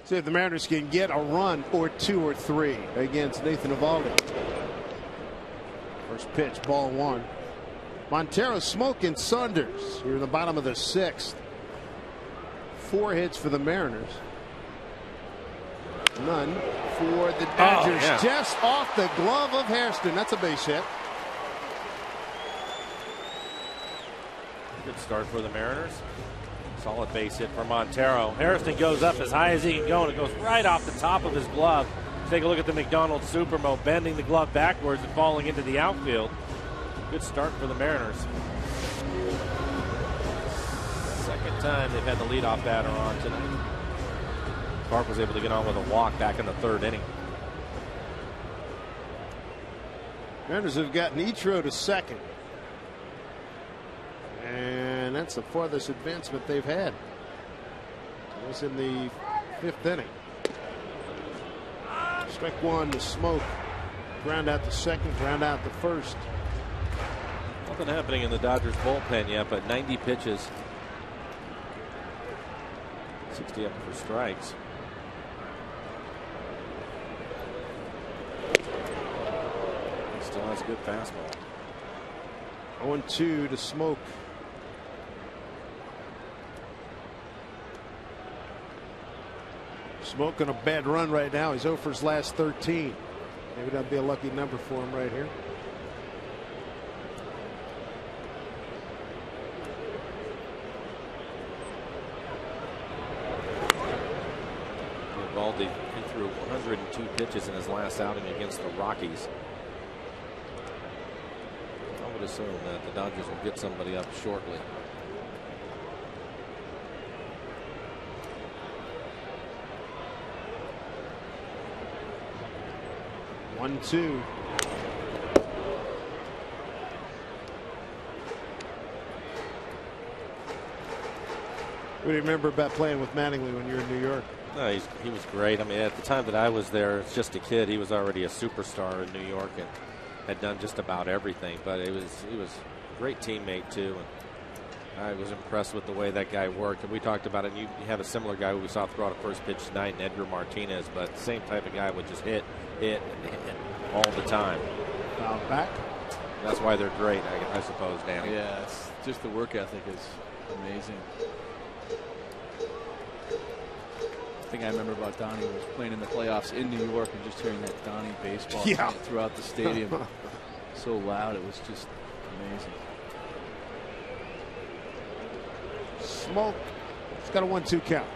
See if the Mariners can get a run or 2 or 3 against Nathan Eovaldi. First pitch, ball one. Montero smoking Saunders here in the bottom of the 6th. 4 hits for the Mariners. None for the Dodgers. Oh, yeah. Just off the glove of Hairston. That's a base hit. Good start for the Mariners. Solid base hit for Montero. Hairston goes up as high as he can go, and it goes right off the top of his glove. Take a look at the McDonald's Supermo, bending the glove backwards and falling into the outfield. Good start for the Mariners. Second time they've had the leadoff batter on tonight. Clark was able to get on with a walk back in the 3rd inning. Mariners have gotten Ichiro to second. And that's the farthest advancement they've had. It was in the 5th inning. Strike one to Smoke. Ground out the second, ground out the first. Nothing happening in the Dodgers bullpen yet, but 90 pitches. 60 up for strikes. He still has a good fastball. 0-2 to Smoke. Smoke on a bad run right now. He's 0 for his last 13. Maybe that'd be a lucky number for him right here. Eovaldi threw 102 pitches in his last outing against the Rockies. I would assume that the Dodgers will get somebody up shortly. One, two. What do you remember about playing with Mattingly when you were in New York? No, he was great. I mean, at the time that I was there, as just a kid, he was already a superstar in New York and had done just about everything. But he was a great teammate too, and I was impressed with the way that guy worked. And we talked about it. And you have a similar guy who we saw throw out a first pitch tonight, in Edgar Martinez, but the same type of guy would just hit all the time. Foul back. That's why they're great, I suppose, Dan. Yeah, it's just the work ethic is amazing. The thing I remember about Donnie was playing in the playoffs in New York and just hearing that Donnie baseball throughout the stadium. So loud, it was just amazing. Smoke. It's got a 1-2 count.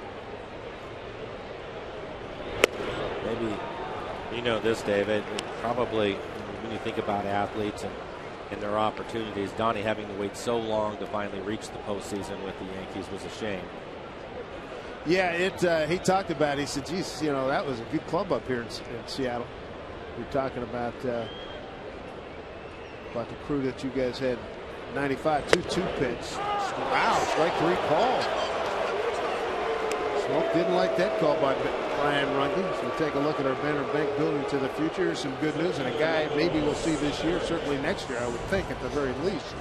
Maybe you know this, David. Probably when you think about athletes and their opportunities, Donnie having to wait so long to finally reach the postseason with the Yankees was a shame. Yeah, he talked about it. He said, geez, you know, that was a good club up here in Seattle. You're talking about the crew that you guys had. 95, 2-2 pitch. Wow, strike 3 call. Smoke didn't like that call by Brian Runge. So take a look at our Banner Bank building to the future. Here's some good news, and a guy maybe we'll see this year, certainly next year, I would think, at the very least.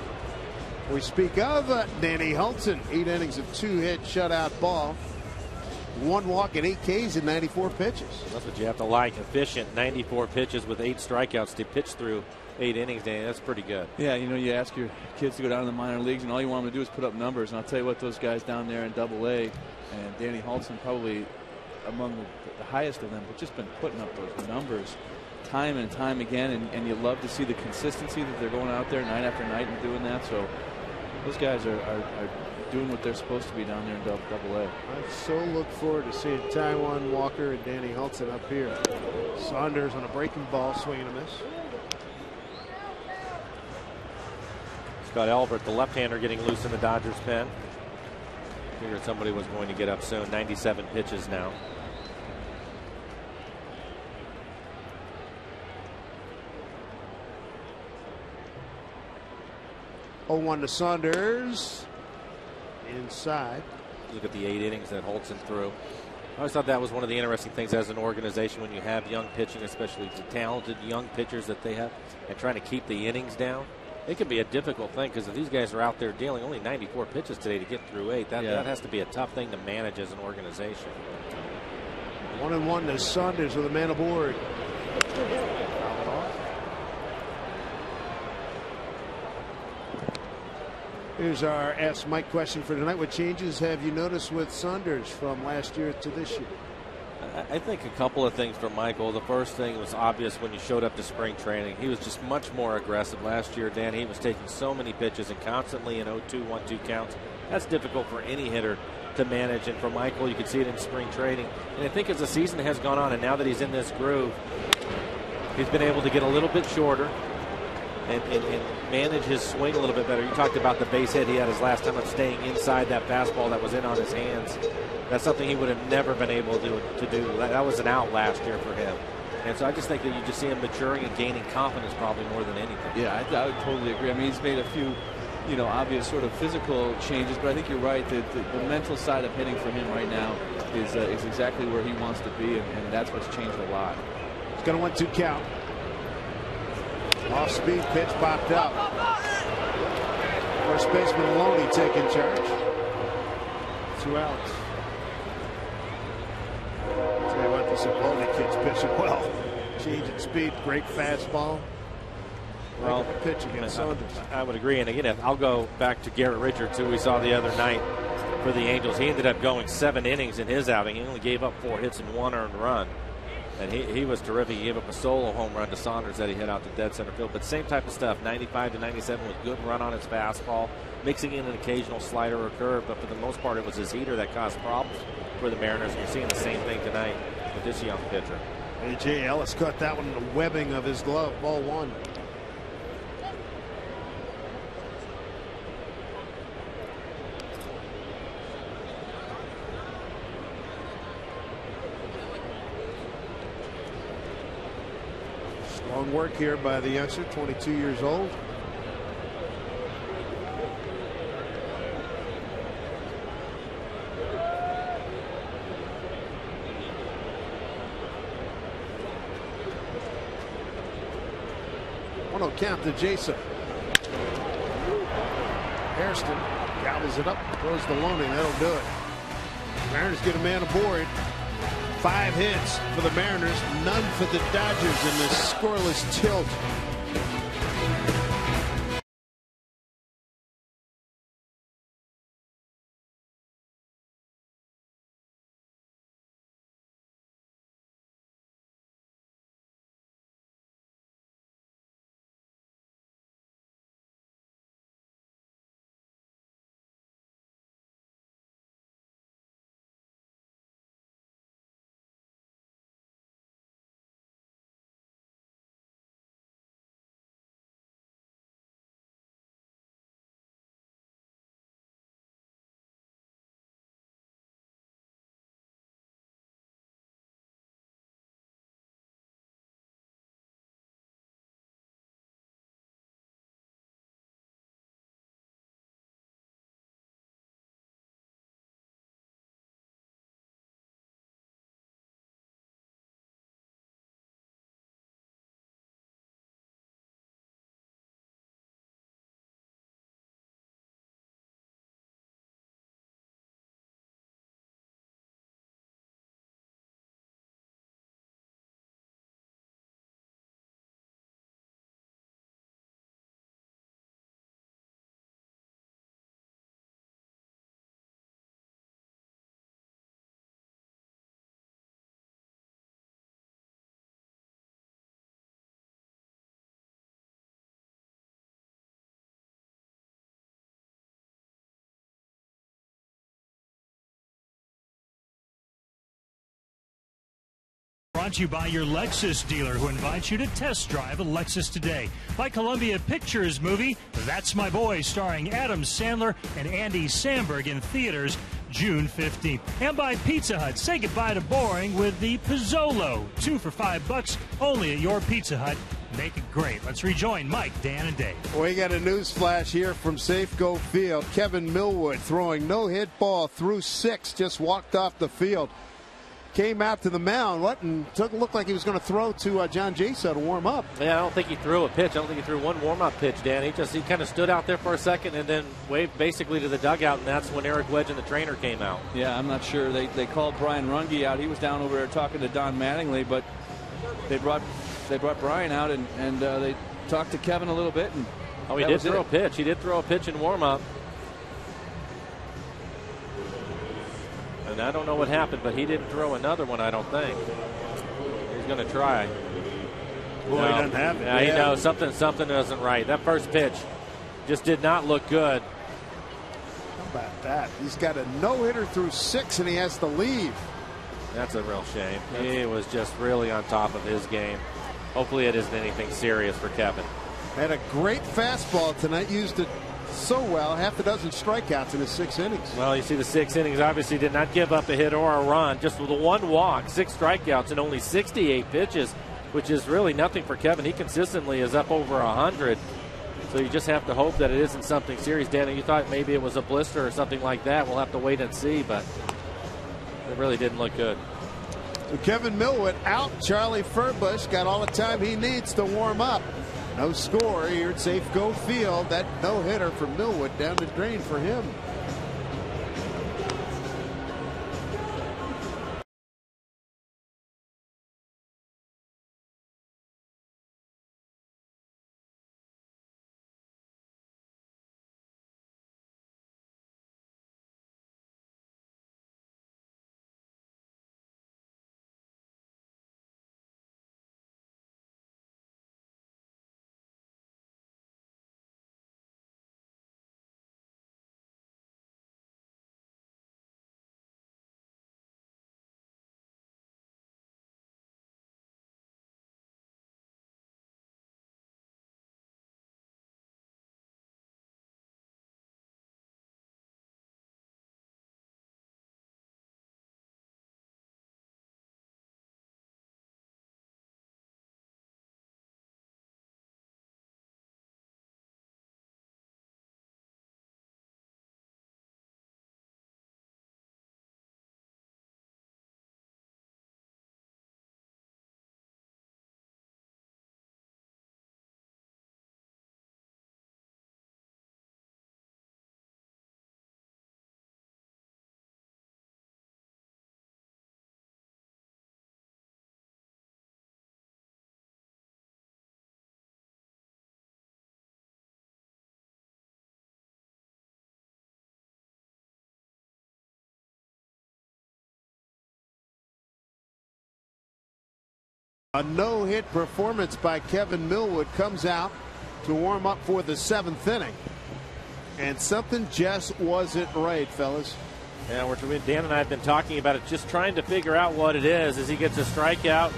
We speak of Danny Hultzen, 8 innings of 2-hit shutout ball. 1 walk and 8 Ks in 94 pitches. That's what you have to like. Efficient 94 pitches with 8 strikeouts to pitch through 8 innings, Danny. That's pretty good. Yeah, you know, you ask your kids to go down to the minor leagues, and all you want them to do is put up numbers. And I'll tell you what, those guys down there in Double-A, and Danny Hultzen probably among the highest of them, but just been putting up those numbers time and time again. And you love to see the consistency that they're going out there night after night and doing that. So those guys are doing what they're supposed to be down there in Double-A. I so look forward to seeing Taijuan Walker and Danny Hultzen up here. Saunders on a breaking ball, swinging a miss. Scott Albert, the left-hander, getting loose in the Dodgers pen. Figured somebody was going to get up soon. 97 pitches now. Oh, 1 to Saunders. Inside. Look at the 8 innings that Hultzen threw. I always thought that was one of the interesting things as an organization when you have young pitching, especially the talented young pitchers that they have, and trying to keep the innings down. It can be a difficult thing because if these guys are out there dealing only 94 pitches today to get through 8, that has to be a tough thing to manage as an organization. 1-1 to Saunders with a man aboard. Here's our Ask Mike question for tonight. What changes have you noticed with Saunders from last year to this year? I think a couple of things for Michael. The first thing was obvious when you showed up to spring training. He was just much more aggressive. Last year, Dan, he was taking so many pitches and constantly in 0-2, 1-2 counts. That's difficult for any hitter to manage. And for Michael, you could see it in spring training. And I think as the season has gone on and now that he's in this groove, he's been able to get a little bit shorter and manage his swing a little bit better. You talked about the base hit he had his last time of staying inside that fastball that was in on his hands. That's something he would have never been able to do. That was an out last year for him. And so I just think that you just see him maturing and gaining confidence probably more than anything. Yeah, I would totally agree. I mean, he's made a few, obvious sort of physical changes, but I think you're right. The mental side of hitting for him right now is exactly where he wants to be, and that's what's changed a lot. He's going to 1-2 count. Off speed pitch popped up. First baseman Loney taking charge. 2 outs. Tell you what, this Loney kid's pitching well. Change in speed, great fastball. Well, pitch against Saunders. I would agree. And again, I'll go back to Garrett Richards, who we saw the other night for the Angels. He ended up going 7 innings in his outing. He only gave up 4 hits and 1 earned run. And he was terrific. He gave up a solo home run to Saunders that he hit out to dead center field. But same type of stuff, 95 to 97 with good run on his fastball, mixing in an occasional slider or curve. But for the most part, it was his heater that caused problems for the Mariners. And you're seeing the same thing tonight with this young pitcher. A.J. Ellis caught that one in the webbing of his glove. Ball 1. Strong work here by the youngster, 22 years old. One count to Jason. Hairston gobbles it up, throws the Loney. That'll do it. Mariners get a man aboard. 5 hits for the Mariners, none for the Dodgers in this scoreless tilt. Brought to you by your Lexus dealer, who invites you to test drive a Lexus today. By Columbia Pictures movie, That's My Boy, starring Adam Sandler and Andy Samberg in theaters June 15th. And by Pizza Hut. Say goodbye to boring with the Pizzolo. 2 for $5 only at your Pizza Hut. Make it great. Let's rejoin Mike, Dan, and Dave. We got a news flash here from Safeco Field. Kevin Millwood throwing no-hit ball through 6, just walked off the field. Came out to the mound, and looked like he was going to throw to John Jaso to warm up. Yeah, I don't think he threw a pitch. I don't think he threw one warm-up pitch, Dan. He kind of stood out there for a second and then waved basically to the dugout, and that's when Eric Wedge and the trainer came out. Yeah, I'm not sure. They called Brian Runge out. He was down over there talking to Don Mattingly, but they brought Brian out and they talked to Kevin a little bit. And he did throw a pitch. He did throw a pitch in warm-up. And I don't know what happened, but he didn't throw another one, I don't think. He's going to try. Boy, he doesn't have it. Yeah, he knows something isn't right. That first pitch just did not look good. How about that? He's got a no-hitter through 6, and he has to leave. That's a real shame. He was just really on top of his game. Hopefully it isn't anything serious for Kevin. Had a great fastball tonight. Used it so well. Half a dozen strikeouts in his 6 innings. Well, you see the 6 innings obviously did not give up a hit or a run. Just with the 1 walk, 6 strikeouts, and only 68 pitches, which is really nothing for Kevin. He consistently is up over 100. So you just have to hope that it isn't something serious. Danny, you thought maybe it was a blister or something like that. We'll have to wait and see, but it really didn't look good. So Kevin Millwood out. Charlie Furbush got all the time he needs to warm up. No score here at Safeco Field. That no-hitter for Millwood down the drain for him. A no-hit performance by Kevin Millwood comes out to warm up for the 7th inning. And something just wasn't right, fellas. Yeah, Dan and I have been talking about it, just trying to figure out what it is as he gets a strikeout.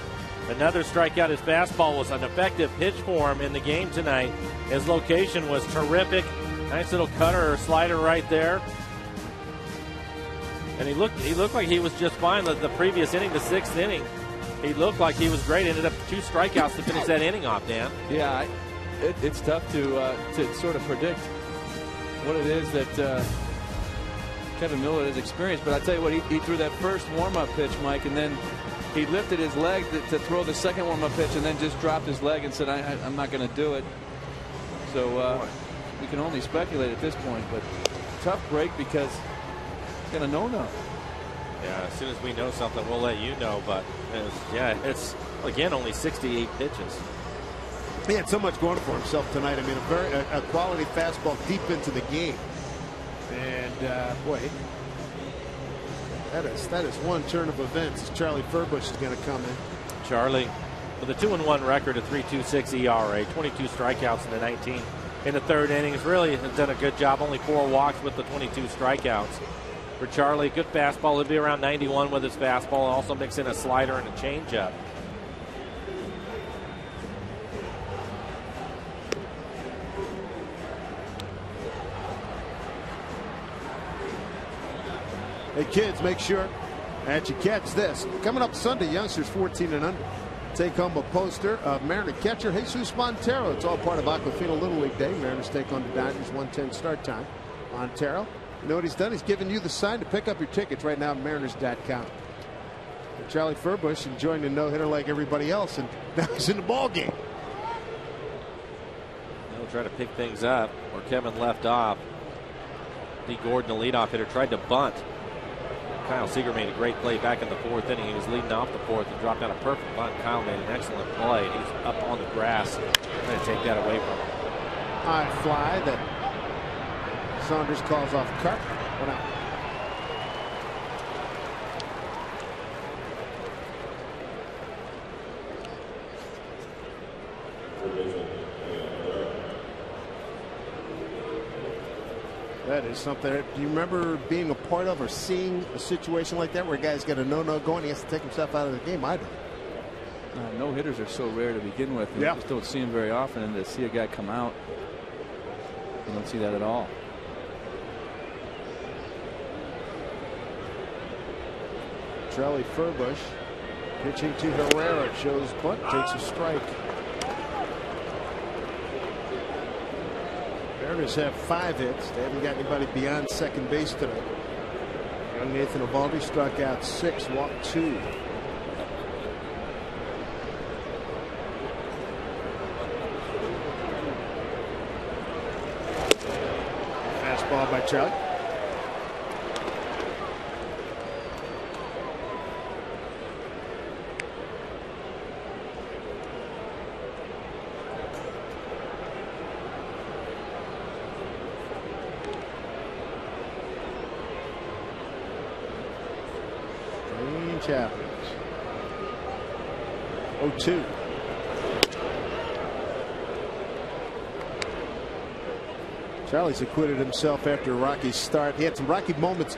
Another strikeout. His fastball was an effective pitch for him in the game tonight. His location was terrific. Nice little cutter or slider right there. And he looked like he was just fine. The previous inning, the 6th inning, he looked like he was great. Ended up 2 strikeouts to finish that inning off, Dan. Yeah, it's tough to sort of predict what it is that Kevin Millwood has experienced. But I tell you what, he threw that first warm-up pitch, Mike, and then he lifted his leg to throw the second warm-up pitch, and then just dropped his leg and said, I'm not going to do it. So we can only speculate at this point. But tough break because he's got a no-no. Yeah, as soon as we know something, we'll let you know. But it's again only 68 pitches. He had so much going for himself tonight. I mean, a quality fastball deep into the game. And boy, that is one turn of events as Charlie Furbush is going to come in. Charlie, with a 2-1 record, a 3.26 ERA, 22 strikeouts in the 19 in the 3rd inning, really has done a good job. Only 4 walks with the 22 strikeouts. For Charlie, good fastball. He'll be around 91 with his fastball. Also mix in a slider and a changeup. Hey kids, make sure that you catch this. Coming up Sunday, youngsters 14 and under take home a poster of Mariner catcher Jesus Montero. It's all part of Aquafina Little League Day. Mariners take on the Dodgers, 1:10 start time. Montero, you know what he's done? He's given you the sign to pick up your tickets right now at Mariners.com. Charlie Furbush enjoying the no-hitter like everybody else, and now he's in the ball game. They'll try to pick things up where Kevin left off. Lee Gordon, the leadoff hitter, tried to bunt. Kyle Seager made a great play back in the 4th inning. He was leading off the 4th and dropped out a perfect bunt. Kyle made an excellent play. He's up on the grass trying to take that away from him. High fly that Saunders calls off Carp. 1 out. That is something. Do you remember being a part of or seeing a situation like that where a guy's got a no-no going, he has to take himself out of the game? I don't. No hitters are so rare to begin with. You just don't see them very often, and to see a guy come out, you don't see that at all. Charlie Furbush pitching to Herrera, shows bunt, takes a strike. Mariners have 5 hits. They haven't got anybody beyond second base tonight. Young Nathan Eovaldi struck out 6, walked 2. Fastball by Charlie. Happens. 0-2. Charlie's acquitted himself after a rocky start. He had some rocky moments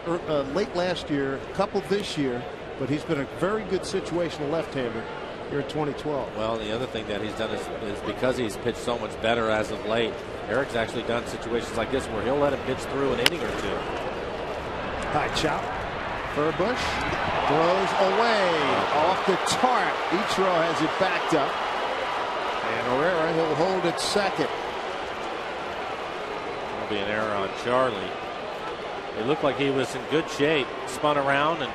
late last year, a couple this year, but he's been a very good situational left-hander here in 2012. Well, the other thing that he's done is because he's pitched so much better as of late, Eric's actually done situations like this where he'll let him pitch through an inning or 2. High chop. Furbush throws away off the tarp. Ichiro has it backed up. And Herrera, he'll hold at second. That'll be an error on Charlie. It looked like he was in good shape. Spun around and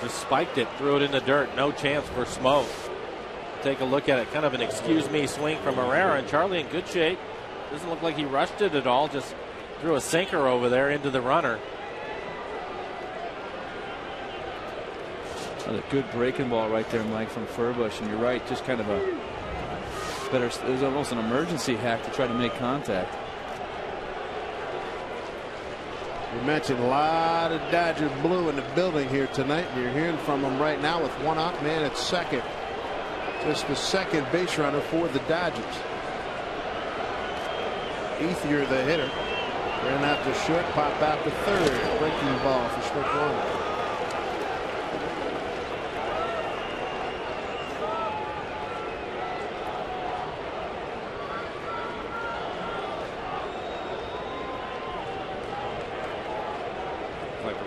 just spiked it, threw it in the dirt. No chance for smoke. Take a look at it. Kind of an excuse me swing from Herrera, and Charlie in good shape. Doesn't look like he rushed it at all. Just threw a sinker over there into the runner. Another good breaking ball right there, Mike, from Furbush. And you're right, just kind of a better, it was almost an emergency hack to try to make contact. We mentioned a lot of Dodger blue in the building here tonight. You're hearing from them right now with one out, man at second. Just the second base runner for the Dodgers. Ethier, the hitter, ran out to short, pop out to third. Breaking ball for strike 1.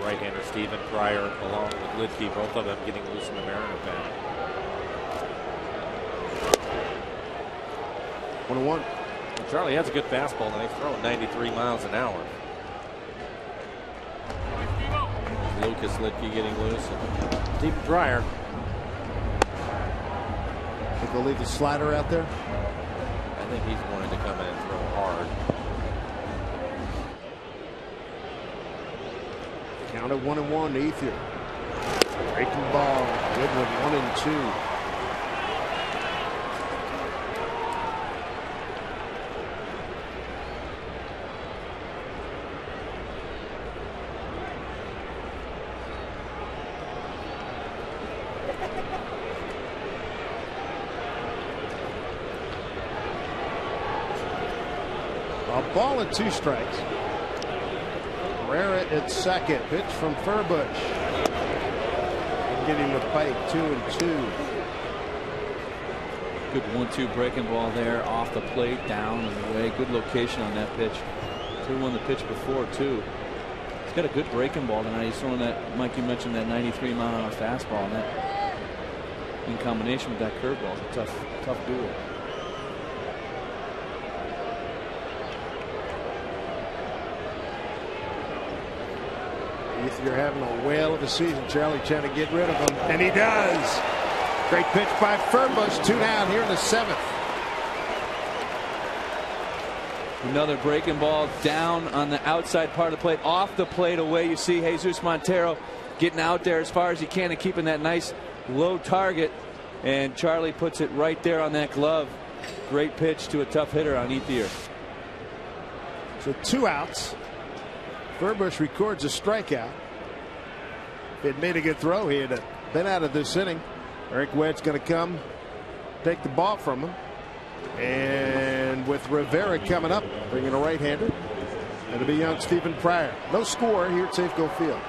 Right-hander Stephen Pryor along with Lidke, both of them getting loose in the Mariner pen. 1-1. Well, Charlie has a good fastball, and he's throwing 93 miles an hour. Lucas Lidke getting loose. And Stephen Pryor. Think they'll leave the slider out there? I think he's wanting to come in and throw hard. Count at 1-1 to Ethier. Breaking ball. Good one. 1-2. A ball and 2 strikes. Herrera at second. Pitch from Furbush. Getting the bite. 2-2. Good 1-2 breaking ball there off the plate, down and away. Good location on that pitch. 2-1 the pitch before too. He's got a good breaking ball tonight. He's throwing that, Mike, you mentioned that 93 mile an hour fastball, and that in combination with that curveball is a tough duel. Ethier having a whale of a season. Charlie trying to get rid of him, and he does. Great pitch by Furbush. 2 down here in the 7th. Another breaking ball down on the outside part of the plate, off the plate away. You see Jesus Montero getting out there as far as he can and keeping that nice low target, and Charlie puts it right there on that glove. Great pitch to a tough hitter on Ethier. So 2 outs. Furbush records a strikeout. If he had made a good throw, he had been out of this inning. Eric Wedd's going to come take the ball from him. And with Rivera coming up, bringing a right-hander. It'll be young Stephen Pryor. No score here at Safeco Field.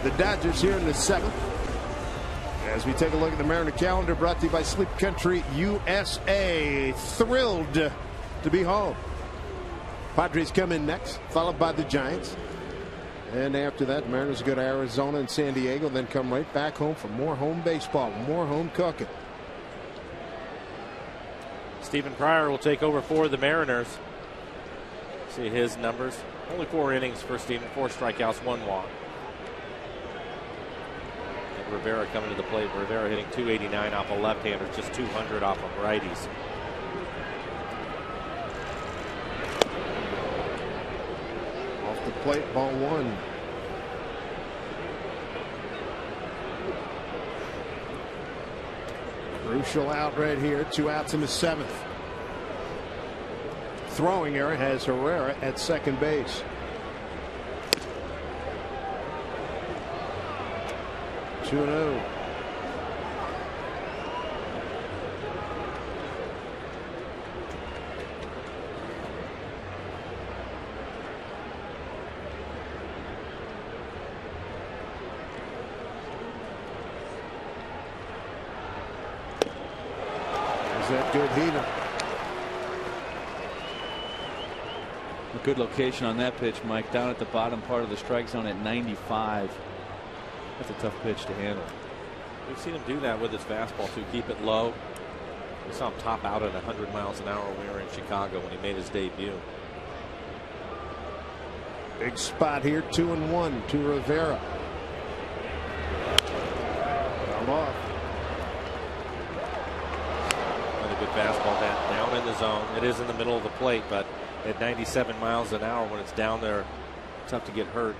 The Dodgers here in the 7th. As we take a look at the Mariner calendar, brought to you by Sleep Country USA. Thrilled to be home. Padres come in next, followed by the Giants. And after that, Mariners go to Arizona and San Diego, then come right back home for more home baseball, more home cooking. Stephen Pryor will take over for the Mariners. See his numbers. Only 4 innings for Stephen, 4 strikeouts, 1 walk. Rivera coming to the plate. Rivera hitting .289 off a left-hander, just .200 off of righties. Off the plate, ball 1. Crucial out right here. 2 outs in the 7th. Throwing error has Herrera at second base. 2-0. Is that good heater? A good location on that pitch, Mike. Down at the bottom part of the strike zone at 95. That's a tough pitch to handle. We've seen him do that with his fastball too. Keep it low. We saw him top out at 100 miles an hour when we were in Chicago when he made his debut. Big spot here. 2-1 to Rivera. Foul off. Another good fastball down in the zone. It is in the middle of the plate, but at 97 miles an hour when it's down there, tough to get hurt.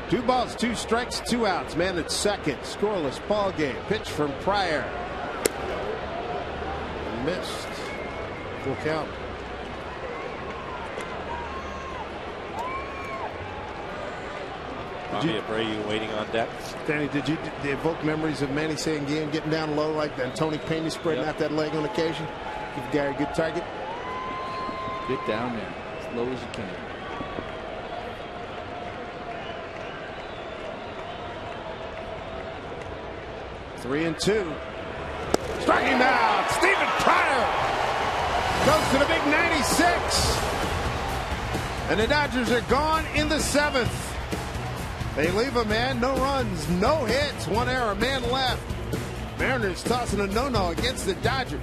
Two balls, 2 strikes, 2 outs. Man at second. Scoreless ball game. Pitch from Pryor. Missed. Full count. Bobby Abreu waiting on deck. Danny, did you evoke memories of Manny Sanguillen getting down low like that? And Tony Pena spreading out that leg on occasion? Give the guy a good target. Get down there as low as you can. Three and 2. Striking out. Stephen Pryor goes to the big 96. And the Dodgers are gone in the 7th. They leave a man, no runs, no hits, 1 error, man left. Mariners tossing a no-no against the Dodgers.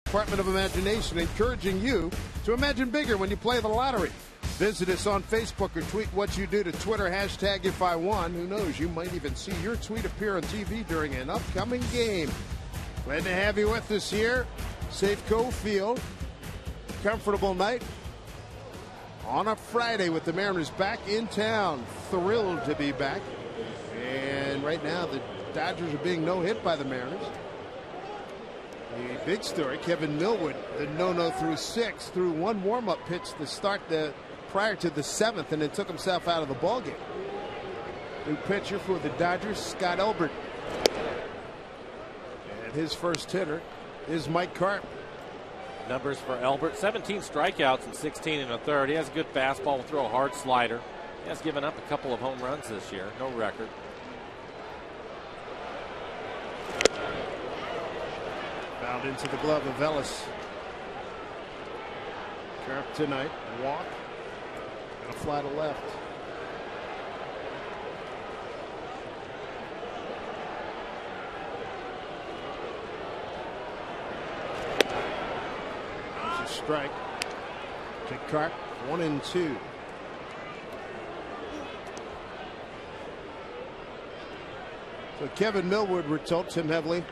Department of Imagination, encouraging you to imagine bigger when you play the lottery. Visit us on Facebook or tweet what you do to Twitter, hashtag if I won. Who knows, you might even see your tweet appear on TV during an upcoming game. Glad to have you with us here. Safeco Field. Comfortable night on a Friday with the Mariners back in town. Thrilled to be back. And right now the Dodgers are being no-hit by the Mariners. The big story, Kevin Millwood, the no-no through 6, threw one warm-up pitch to start prior to the 7th, and then took himself out of the ballgame. New pitcher for the Dodgers, Scott Elbert. And his first hitter is Mike Carp. Numbers for Elbert: 17 strikeouts and 16 1/3. He has a good fastball, will throw a hard slider. He has given up a couple of home runs this year, no record. Fouled into the glove of Ellis. Carp tonight, a walk and a fly to left. There's a strike to Carp, 1-2. So Kevin Millwood, we're told, Tim Heavley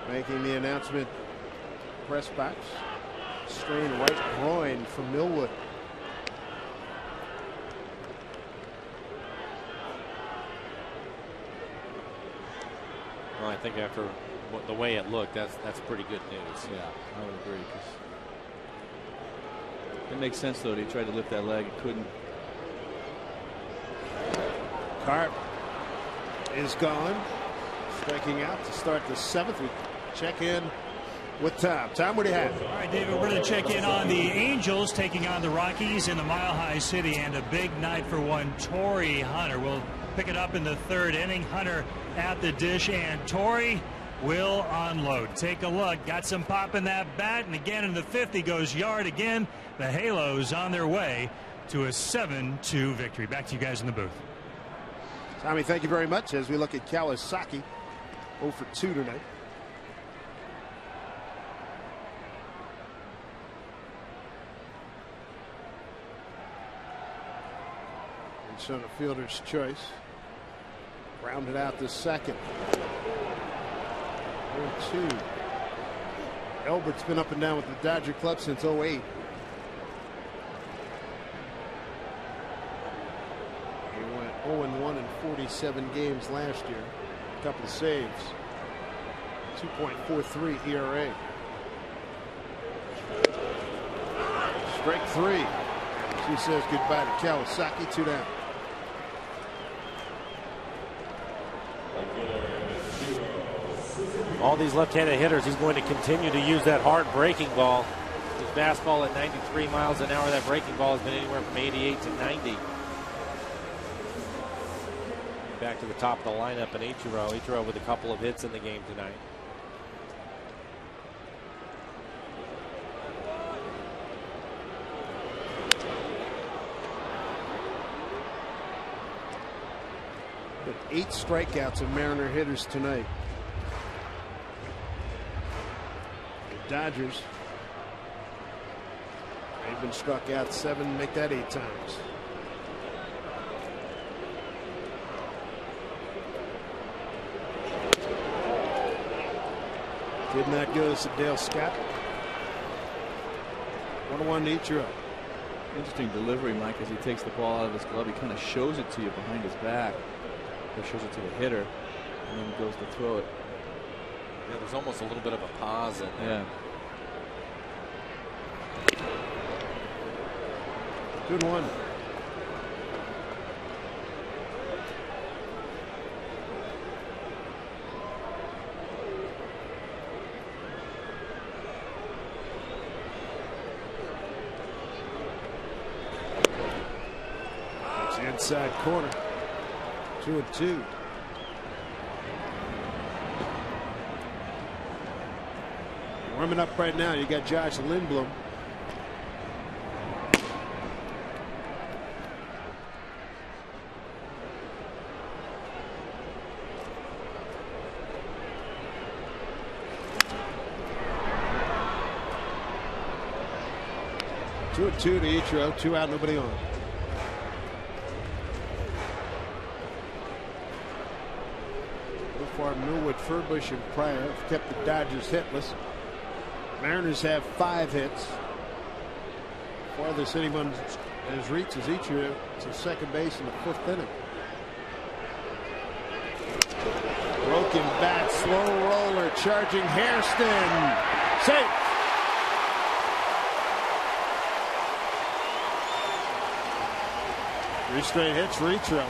making the announcement. Press box. Strained right groin for Millwood. Well, I think after the way it looked, that's pretty good news. Yeah, I would agree. It makes sense, though, that he tried to lift that leg and couldn't. Carp is gone. Striking out to start the 7th. We check in with Tom. Tom, what do you have? All right, David, we're going to check in on the Angels taking on the Rockies in the Mile High City, and a big night for one Torrey Hunter. We'll pick it up in the 3rd inning. Hunter at the dish, and Torrey will unload. Take a look. Got some pop in that bat, and again in the 5th he goes yard again. The Halos on their way to a 7-2 victory. Back to you guys in the booth. Tommy, thank you very much as we look at Kawasaki. 0 for 2 tonight. And so the fielder's choice. Rounded out the 2nd. 0-2. Elbert's been up and down with the Dodger club since 08. He went 0-1 in 47 games last year. A couple of saves. 2.43 ERA. Strike 3. She says goodbye to Kawasaki. 2 down. All these left-handed hitters, he's going to continue to use that hard breaking ball. His fastball at 93 miles an hour. That breaking ball has been anywhere from 88 to 90. Back to the top of the lineup in Ichiro. Ichiro with a couple of hits in the game tonight. But 8 strikeouts of Mariner hitters tonight. The Dodgers, they've been struck out 7, make that 8 times. Did not go to Dale Scott. 1-1 to Ichiro. Interesting delivery, Mike, as he takes the ball out of his glove. He kind of shows it to you behind his back. Or shows it to the hitter, and then goes to throw it. Yeah, there's almost a little bit of a pause in there. Yeah. Good one. Inside corner. 2-2. Warming up right now. You got Josh Lindblom. 2-2 to Ichiro. 2 out, nobody on. So far, Millwood, Furbush, and Pryor have kept the Dodgers hitless. Mariners have 5 hits. Farthest anyone has reached is Ichiro to second base in the 5th inning. Broken bat, slow roller, charging Hairston. Safe. Three straight hits for Ichiro.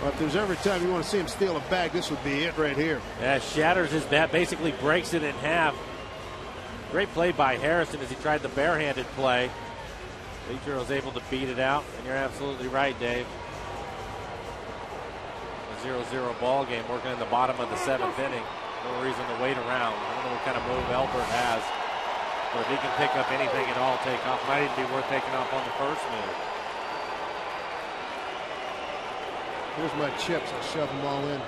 Well, if there's ever a time you want to see him steal a bag, this would be it right here. Yeah, shatters his bat, basically breaks it in half. Great play by Harrison as he tried the barehanded play. Ichiro was able to beat it out, and you're absolutely right, Dave. A 0-0 ball game, working in the bottom of the 7th inning. No reason to wait around. I don't know what kind of move Albert has, but if he can pick up anything at all, take off. Might even be worth taking off on the first move. Here's my chips. I'll shove them all in.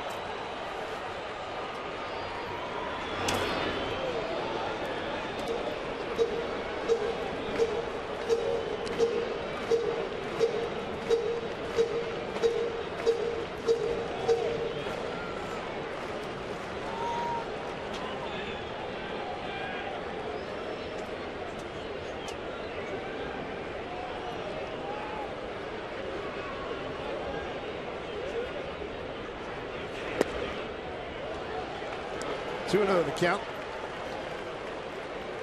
Two and 0 the count.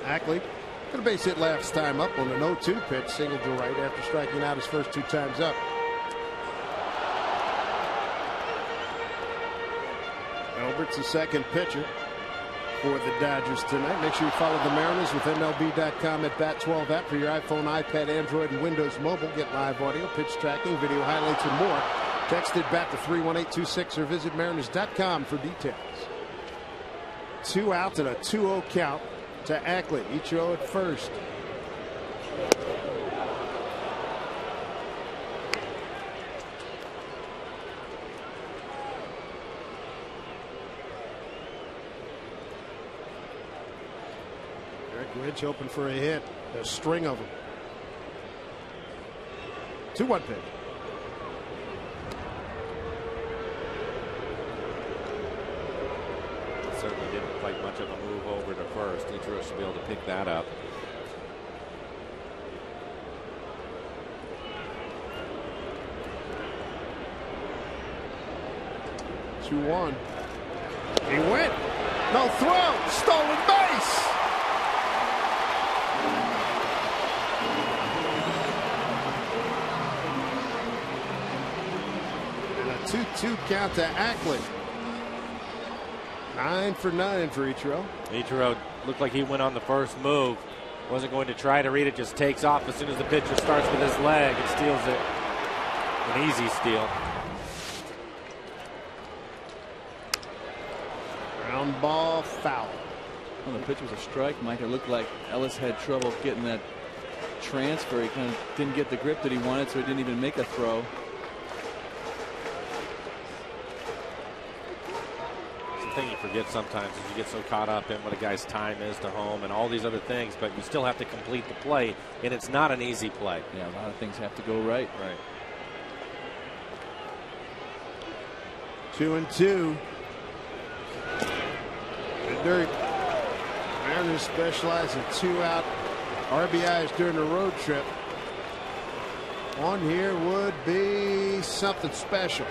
Ackley got a base hit last time up on an 0-2 pitch, singled to right after striking out his first 2 times up. Albert's the second pitcher for the Dodgers tonight. Make sure you follow the Mariners with MLB.com at Bat12 app for your iPhone, iPad, Android, and Windows Mobile. Get live audio, pitch tracking, video highlights, and more. Text it back to 31826 or visit Mariners.com for details. 2 out and a 2-0 count to Ackley. Ichiro at first. Eric Ridge open for a hit. A string of them. 2-1 pitch. Certainly didn't quite much of a move over to first. Ichiro should be able to pick that up. Two one. He went. No throw. Stolen base. And a 2-2 count to Ackley. 9 for 9 for Ichiro. Ichiro looked like he went on the first move. Wasn't going to try to read it, just takes off as soon as the pitcher starts with his leg and steals it. An easy steal. Ground ball, foul. Well, the pitch was a strike, Mike. It looked like Ellis had trouble getting that transfer. He kind of didn't get the grip that he wanted, so he didn't even make a throw. Thing you forget sometimes is you get so caught up in what a guy's time is to home and all these other things, but you still have to complete the play, and it's not an easy play. Yeah, a lot of things have to go right. Right. 2-2. And Mariners specialize in 2-out RBIs during the road trip. One here would be something special.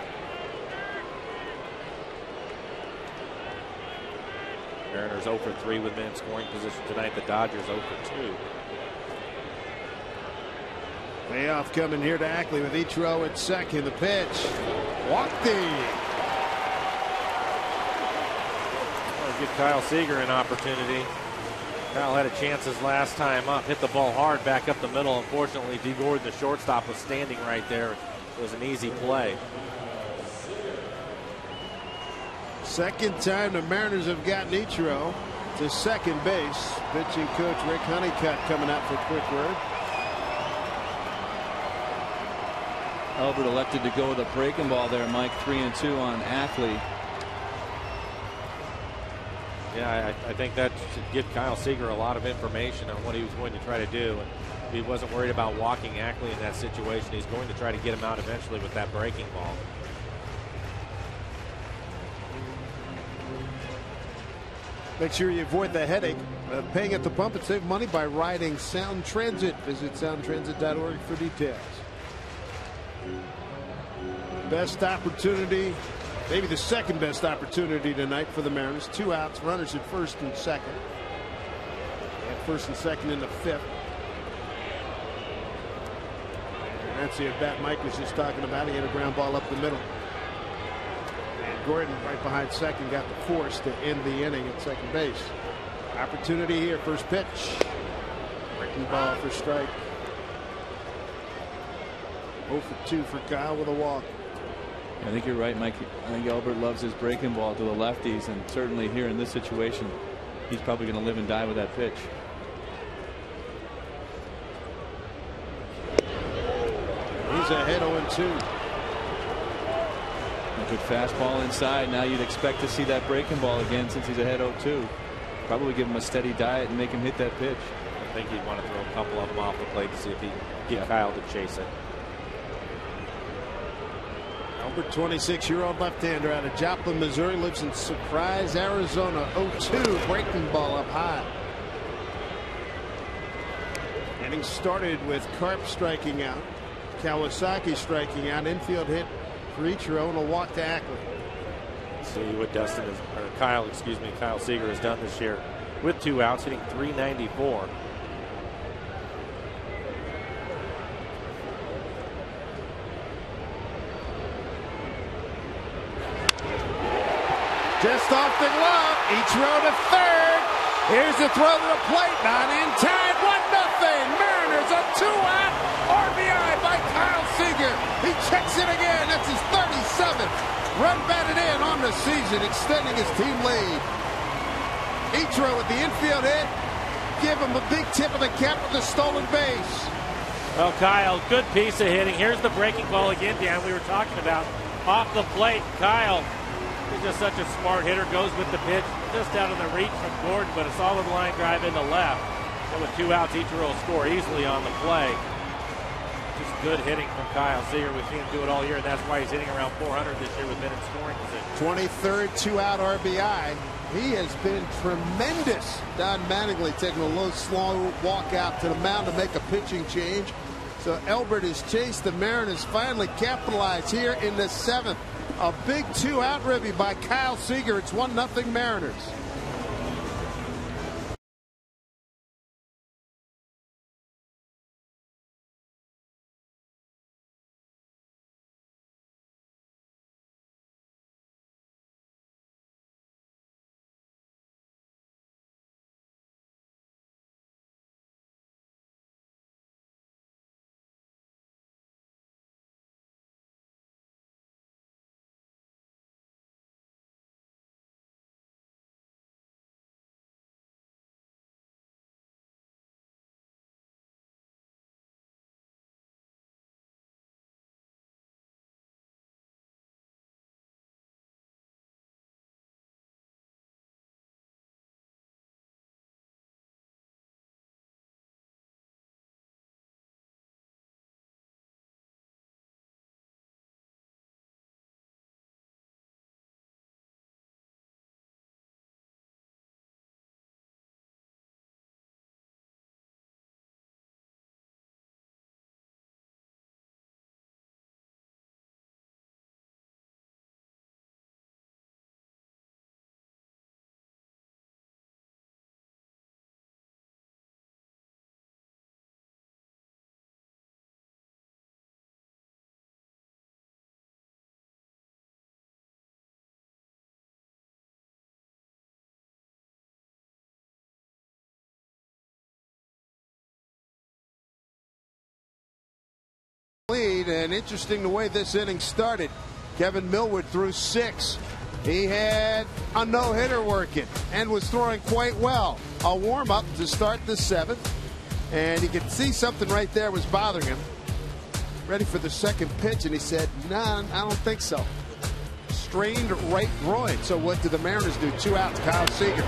Mariners 0 for 3 with men in scoring position tonight. The Dodgers 0 for 2. Payoff coming here to Ackley with Ichiro at second. The pitch. Walked in. Well, give Kyle Seager an opportunity. Kyle had a chance his last time up. Hit the ball hard back up the middle. Unfortunately, D. Gordon, the shortstop, was standing right there. It was an easy play. Second time the Mariners have gotten Ichiro to second base. Pitching coach Rick Honeycutt coming out for a quick word. Albert elected to go with a breaking ball there, Mike. 3-2 on Ackley. Yeah, I think that should give Kyle Seager a lot of information on what he was going to try to do. And he wasn't worried about walking Ackley in that situation. He's going to try to get him out eventually with that breaking ball. Make sure you avoid the headache of paying at the pump and save money by riding Sound Transit. Visit soundtransit.org for details. Best opportunity, maybe the second best opportunity tonight for the Mariners. 2 outs, runners at first and second. And first and second in the 5th. And that's the at bat Mike was just talking about. He had a ground ball up the middle. And Gordon right behind second got the force to end the inning at second base. Opportunity here, first pitch. Breaking ball for strike. 0 for 2 for Kyle with a walk. I think you're right, Mike. I think Albert loves his breaking ball to the lefties, and certainly here in this situation, he's probably going to live and die with that pitch. He's ahead 0-2. A good fastball inside. Now you'd expect to see that breaking ball again since he's ahead 0-2. Probably give him a steady diet and make him hit that pitch. I think he'd want to throw a couple of them off the plate to see if he can get Kyle to chase it. Albert, 26-year-old left-hander out of Joplin, Missouri, lives in Surprise, Arizona. 0-2, breaking ball up high. Inning started with Karp striking out, Kawasaki striking out, infield hit for Ichiro and a walk to Ackley. See what Kyle Seager has done this year with 2 outs, hitting .394. Just off the glove, Ichiro to third. Here's the throw to the plate, not in time. 1-0. Mariners a 2-out RBI by Kyle Seager. He checks it again. That's his 37th run batted in on the season, extending his team lead. Ichiro with the infield hit. Give him a big tip of the cap with the stolen base. Well, Kyle, good piece of hitting. Here's the breaking ball again, Dan, we were talking about. Off the plate, Kyle. He's just such a smart hitter. Goes with the pitch just out of the reach from Gordon, but a solid line drive into left. And with 2 outs, Ichiro will score easily on the play. Just good hitting from Kyle Seager. We've seen him do it all year, and that's why he's hitting around 400 this year with men in scoring position. 23rd 2-out RBI. He has been tremendous. Don Mattingly taking a low, slow walk out to the mound to make a pitching change. So Albert has chased the Mariners, finally capitalized here in the 7th. A big 2-out ribby by Kyle Seager. It's 1-0 Mariners. Lead, and interesting the way this inning started. Kevin Millwood threw 6. He had a no-hitter working and was throwing quite well. A warm-up to start the 7th, and you could see something right there was bothering him. Ready for the second pitch, and he said, "Nah, I don't think so." strained right groin. So what do the Mariners do? 2 outs. Kyle Seager.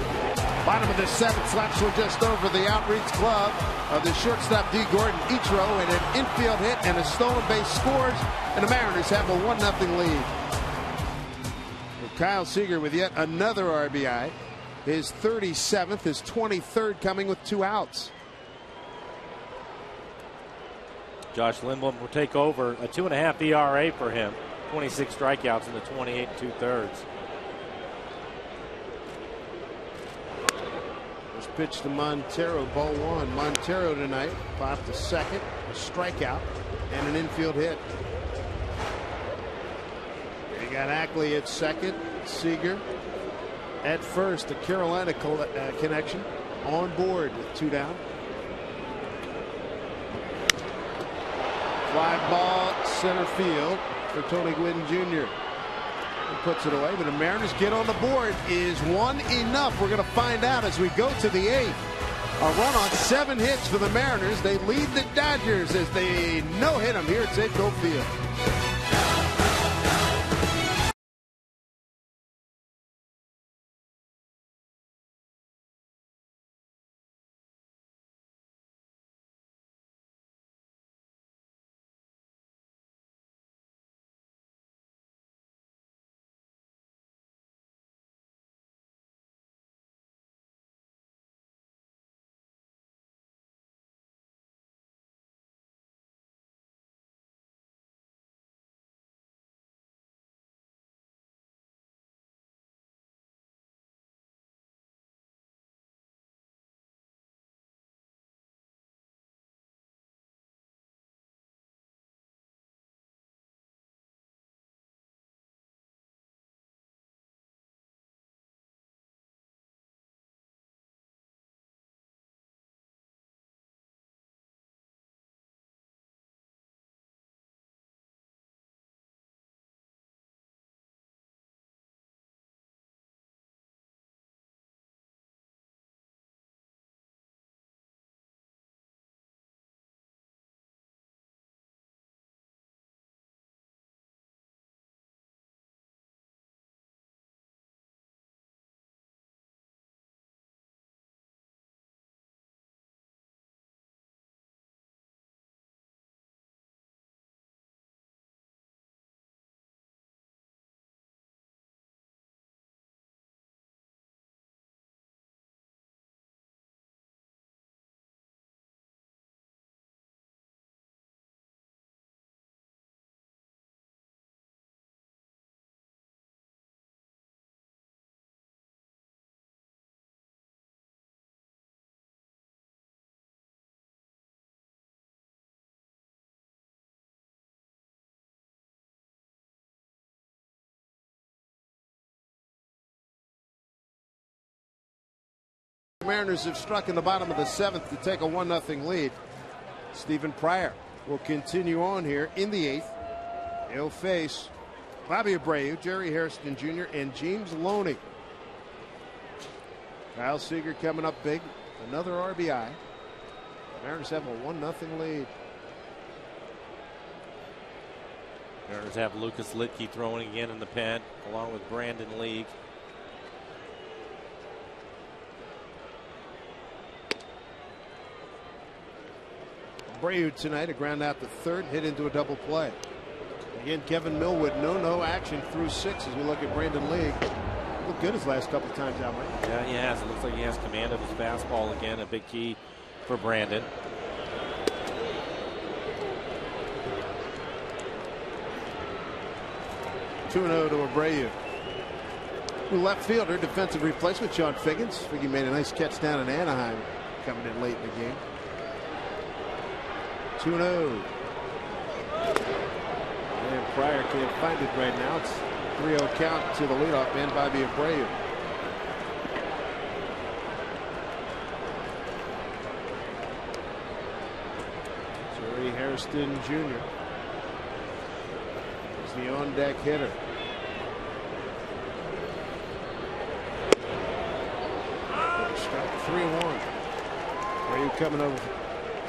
Bottom of the 7th, slaps one just over the outreach glove of the shortstop D. Gordon Ichiro, and an infield hit and a stolen base scores, and the Mariners have a 1-0 lead. Kyle Seager with yet another RBI, his 37th, his 23rd, coming with 2 outs. Josh Lindblom will take over, a 2.5 ERA for him, 26 strikeouts in the 28 2/3. First pitch to Montero, ball 1. Montero tonight popped a second, a strikeout, and an infield hit. You got Ackley at second, Seager at first. The Carolina connection on board with 2 down. Fly ball center field for Tony Gwynn Jr. He puts it away, but the Mariners get on the board. Is 1 enough? We're going to find out as we go to the 8th. A run on 7 hits for the Mariners. They lead the Dodgers as they no-hit them here at Safeco Field. Mariners have struck in the bottom of the 7th to take a 1-0 lead. Stephen Pryor will continue on here in the 8th. He'll face Bobby Abreu, Jerry Hairston Jr., and James Loney. Kyle Seager coming up big. Another RBI. Mariners have a 1-0 lead. Mariners have Lucas Litke throwing again in the pen, along with Brandon League. Abreu tonight, a ground out to third, hit into a double play. Again, Kevin Millwood, no action through 6 as we look at Brandon League. Looked good his last couple of times out, Mike. Yeah, he has. It looks like he has command of his fastball again, a big key for Brandon. (2-0) to Abreu. Left fielder, defensive replacement, Sean Figgins. Figgy made a nice catch down in Anaheim, coming in late in the game. 2-0. And Pryor can't find it right now. It's 3-0 count to the leadoff man, Bobby Abreu. Jerry Hairston Jr. is the on-deck hitter. Strike 3-1. Abreu coming over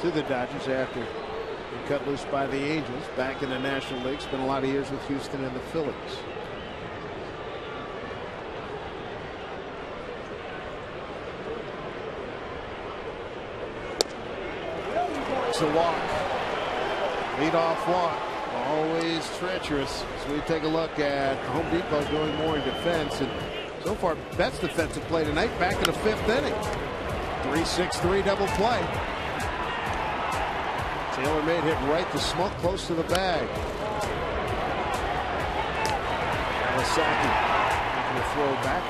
to the Dodgers after he cut loose by the Angels back in the National League. Spent a lot of years with Houston and the Phillies. takes a walk. Leadoff walk. Always treacherous. So we take a look at Home Depot doing more in defense. And so far, best defensive play tonight back in the 5th inning. 3-6-3 double play. TaylorMade hit right to smoke close to the bag. Kawasaki making a throw back.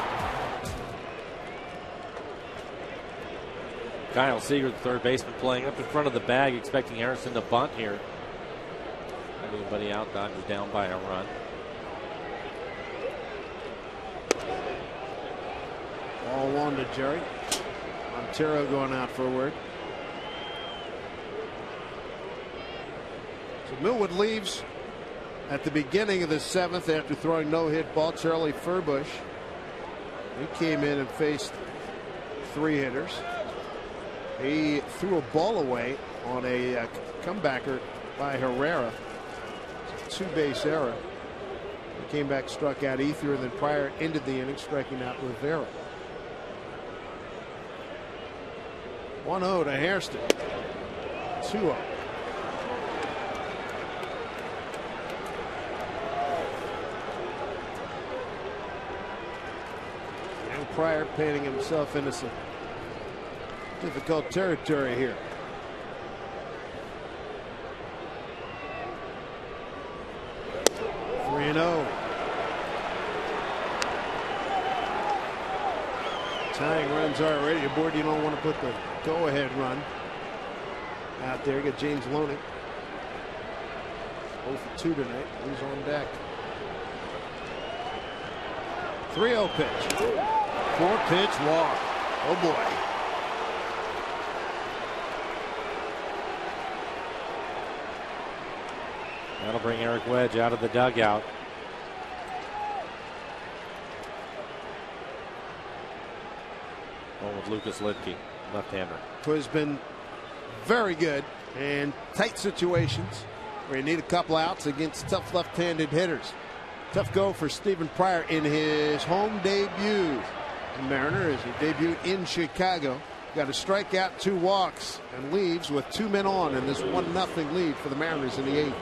Kyle Seager, the third baseman, playing up in front of the bag, expecting Harrison to bunt here. Anybody out, Dodgers down by a run. Ball one to Jerry. Montero going out for a word. So Millwood leaves at the beginning of the 7th after throwing no-hit ball. Charlie Furbush. He came in and faced 3 hitters. He threw a ball away on a comebacker by Herrera. It's a 2-base error. He came back, struck out Ether, and then Pryor ended the inning, striking out Rivera. 1-0 to Hairston. 2-0. And Pryor painting himself into some difficult territory here. Three 3-0. Tying runs already aboard. You don't want to put the go-ahead run out there. Get James Loney. 0 for 2 tonight. He's on deck. 3-0 pitch. 4-pitch walk. Oh boy. That'll bring Eric Wedge out of the dugout. Going with Lucas Lidke, left-hander. Who has been very good in tight situations where you need a couple outs against tough left-handed hitters. Tough go for Stephen Pryor in his home debut. The Mariner, as he debuted in Chicago, got a strikeout, 2 walks, and leaves with 2 men on in this 1-0 lead for the Mariners in the 8th.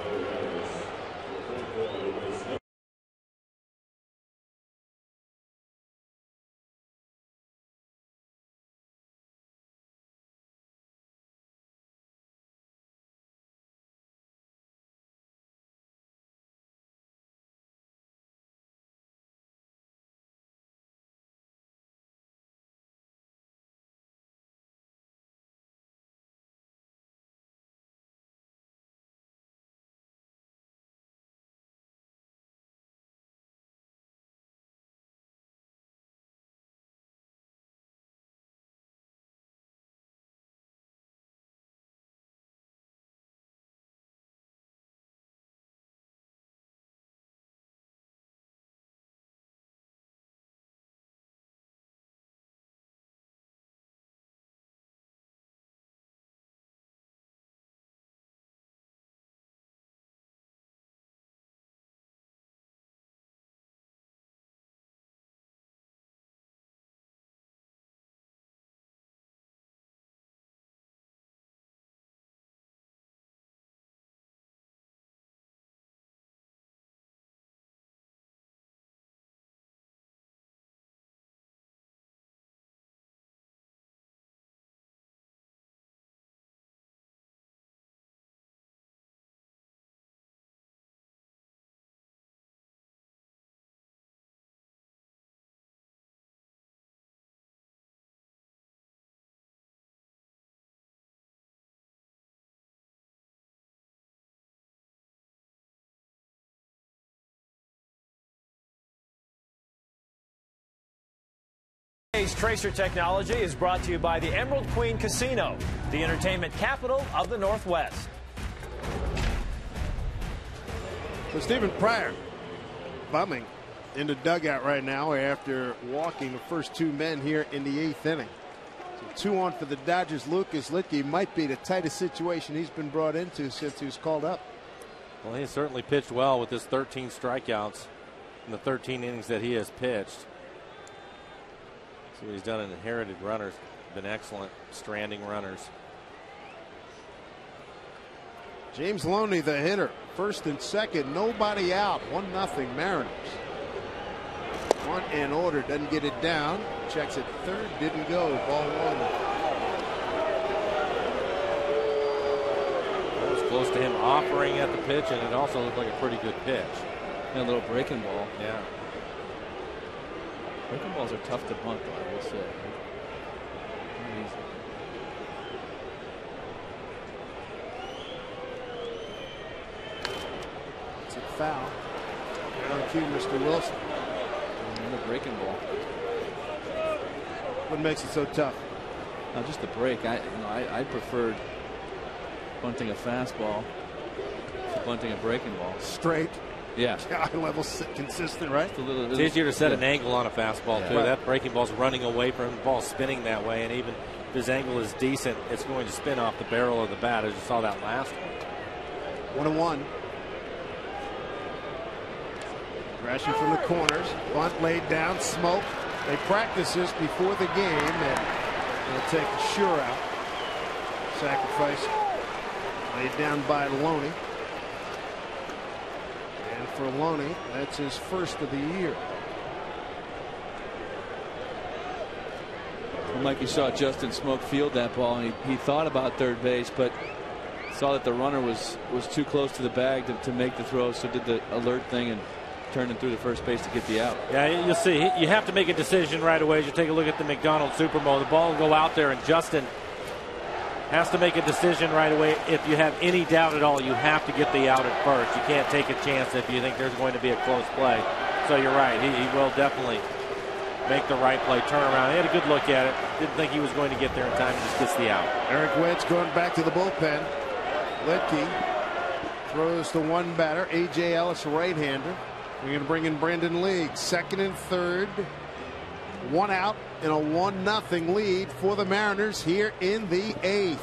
Today's Tracer Technology is brought to you by the Emerald Queen Casino, the entertainment capital of the Northwest. So Stephen Pryor bumming in the dugout right now after walking the first 2 men here in the 8th inning. So 2 on for the Dodgers. Lucas Lidke might be the tightest situation he's been brought into since he was called up. Well, he certainly pitched well with his 13 strikeouts in the 13 innings that he has pitched. So he's done in inherited runners, been excellent stranding runners. James Loney, the hitter. First and second, nobody out. 1-0 Mariners. One in order, doesn't get it down. Checks at third, didn't go. Ball one. That was close to him offering at the pitch, and it also looked like a pretty good pitch. And a little breaking ball. Yeah. Breaking balls are tough to bunt, though, I will say. Not easy. It's a foul. Down cue, Mr. Wilson. Another breaking ball. What makes it so tough? Just the break. I preferred bunting a fastball to bunting a breaking ball. Straight. Yeah. High level, consistent, right? It's easier to set an angle on a fastball, too. Right. That breaking ball's running away from him, the ball's spinning that way, and even if his angle is decent, it's going to spin off the barrel of the bat, as you saw that last one. 1-1. Crashing from the corners. Bunt laid down. Smoke. They practice this before the game, and they'll take the sure out. Sacrifice laid down by Loney. And for Loney, that's his first of the year. And like you saw Justin Smoke field that ball, and he thought about third base, but saw that the runner was too close to the bag to make the throw, so did the alert thing and turned it through to first base to get the out. Yeah, you'll see. You have to make a decision right away as you take a look at the McDonald's Supermo. The ball will go out there, and Justin has to make a decision right away. If you have any doubt at all, you have to get the out at first. You can't take a chance if you think there's going to be a close play. So you're right. He will definitely make the right play, turn around. He had a good look at it. Didn't think he was going to get there in time. Just gets the out. Eric Wedge going back to the bullpen. Litke throws to one batter. A.J. Ellis, right-hander. We're going to bring in Brandon League. Second and third. One out and a 1-0 lead for the Mariners here in the 8th.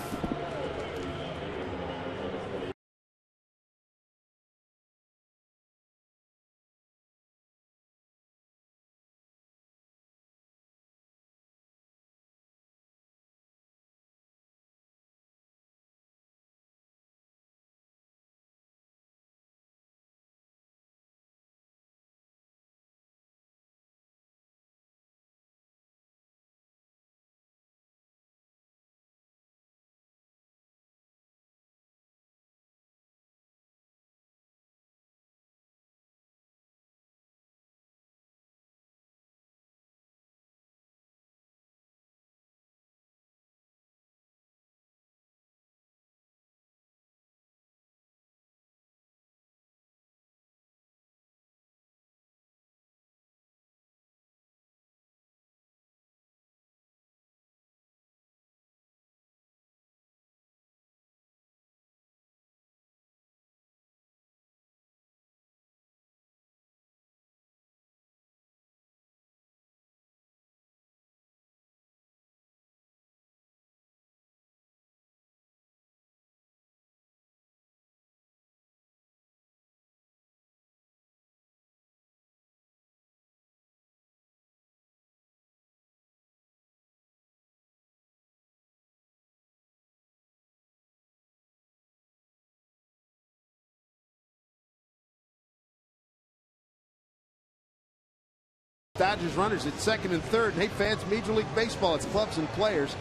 Dodgers runners at second and third. And hey, fans, Major League Baseball, it's clubs and players,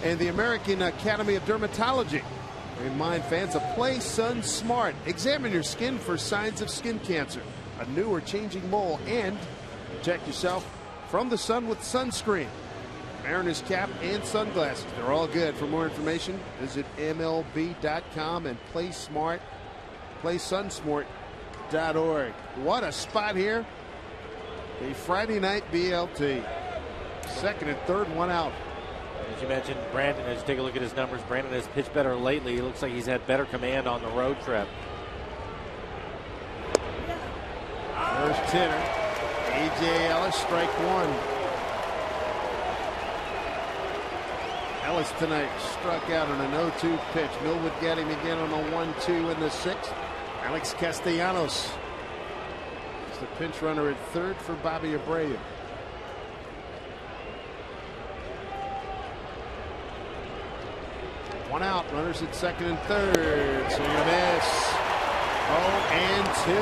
and the American Academy of Dermatology. Remind fans to play Sun Smart. Examine your skin for signs of skin cancer, a new or changing mole, and protect yourself from the sun with sunscreen. Mariners cap and sunglasses. They're all good. For more information, visit MLB.com and play smart. PlaySunsmart.org. What a spot here. A Friday night BLT. Second and third, one out. As you mentioned, Brandon, as you take a look at his numbers, Brandon has pitched better lately. He looks like he's had better command on the road trip. First hitter, A.J. Ellis, strike one. Ellis tonight struck out on an 0-2 pitch. Millwood got him again on a 1-2 in the sixth. Alex Castellanos is the pinch runner at third for Bobby Abreu. One out, runners at second and third. Swing and a miss. 0-2.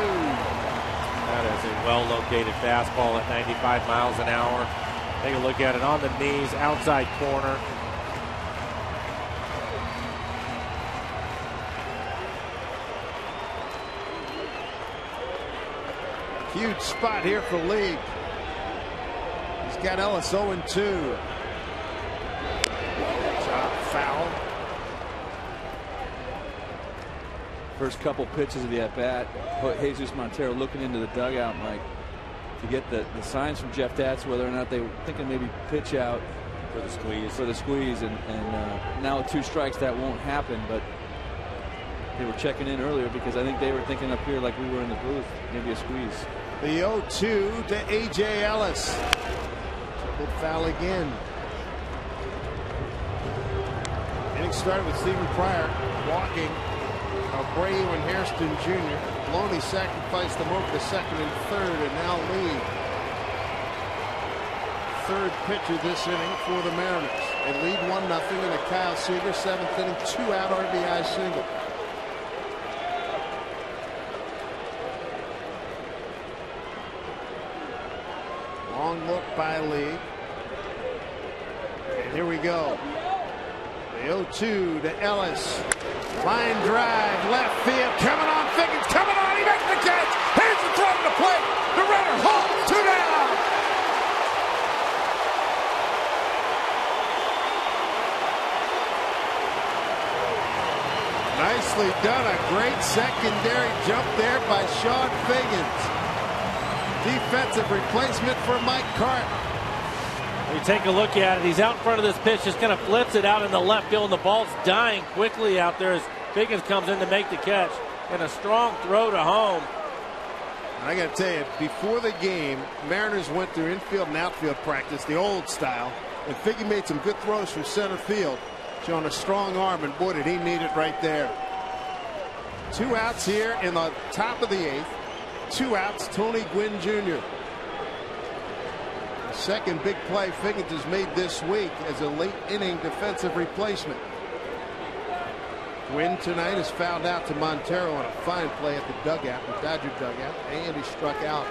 That is a well-located fastball at 95 miles an hour. Take a look at it on the knees, outside corner. Huge spot here for League. He's got Ellis 0-2. Chop foul. First couple pitches of the at-bat, Jesus Montero looking into the dugout, Mike, to get the signs from Jeff Datz whether or not they were thinking maybe pitch out for the squeeze. And now with 2 strikes that won't happen, but they were checking in earlier because I think they were thinking up here like we were in the booth, maybe a squeeze. The 0-2 to A.J. Ellis. Triple foul again. Inning started with Stephen Pryor walking Abreu and Hairston Jr. Loney sacrificed them over to second and third, and now Lee. Third pitcher this inning for the Mariners. They lead 1-0 in a Kyle Seager 7th inning 2-out RBI single. Long look by Lee. And here we go. The 0-2 to Ellis. Line drive, left field, coming on, Figgins, coming on, he makes the catch. Here's the throw to the plate. The runner holds 2 down. Nicely done. A great secondary jump there by Sean Figgins. Defensive replacement for Mike Cart. You take a look at it. He's out in front of this pitch, just kind of flips it out in the left field, and the ball's dying quickly out there as Figgins comes in to make the catch. And a strong throw to home. I got to tell you, before the game, Mariners went through infield and outfield practice, the old style, and Figgy made some good throws from center field, showing a strong arm, and boy, did he need it right there. 2 outs here in the top of the 8th. 2 outs, Tony Gwynn Jr. The second big play Figgins has made this week as a late inning defensive replacement. Gwynn tonight has fouled out to Montero on a fine play at the dugout, the Dodger dugout, and he struck out.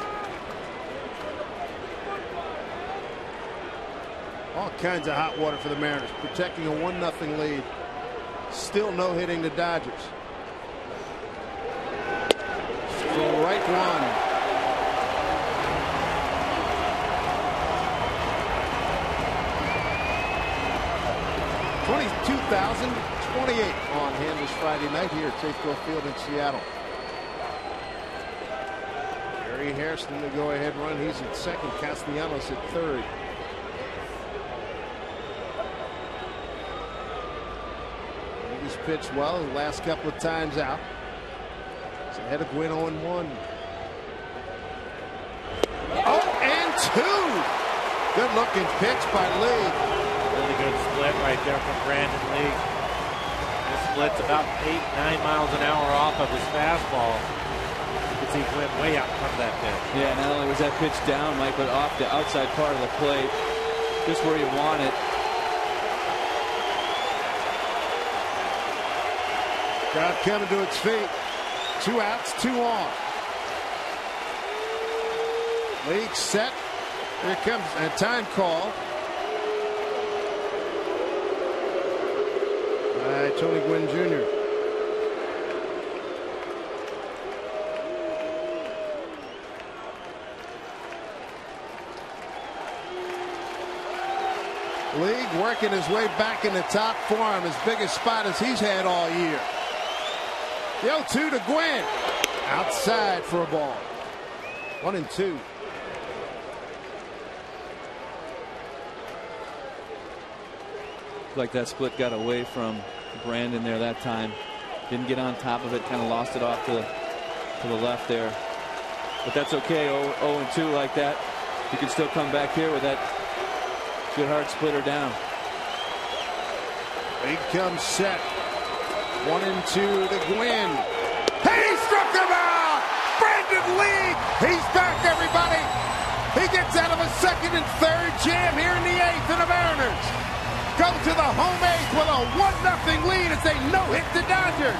All kinds of hot water for the Mariners, protecting a 1-0 lead. Still no hitting the Dodgers. Right one. $22,028 on hand this Friday night here at Safeco Field in Seattle. Gary Hairston the go-ahead run. He's at second. Castellanos at third. He's pitched well the last couple of times out. Ahead of Gwynn 0-1. 0-2. Good looking pitch by Lee. Really good split right there from Brandon Lee. This split's about 8-9 miles an hour off of his fastball. You can see Gwynn way out in front of that pitch. Yeah, not only was that pitch down, Mike, but off the outside part of the plate, just where you want it. Crowd coming to its feet. 2 outs, 2 on. League set. Here comes a time call by Tony Gwynn Jr. League working his way back in the top form, his biggest spot as he's had all year. The 0-2 to Gwynn. Outside for a ball. 1-2. Like that split got away from Brandon there that time. Didn't get on top of it. Kind of lost it off to the left there. But that's okay. 0-2 like that. You can still come back here with that good hard splitter down. League comes set. 1-2 to Gwynn. He struck him out! Brandon Lee! He's back, everybody! He gets out of a second and third jam here in the 8th, and the Mariners go to the home eighth with a 1-0 lead as they no-hit the Dodgers.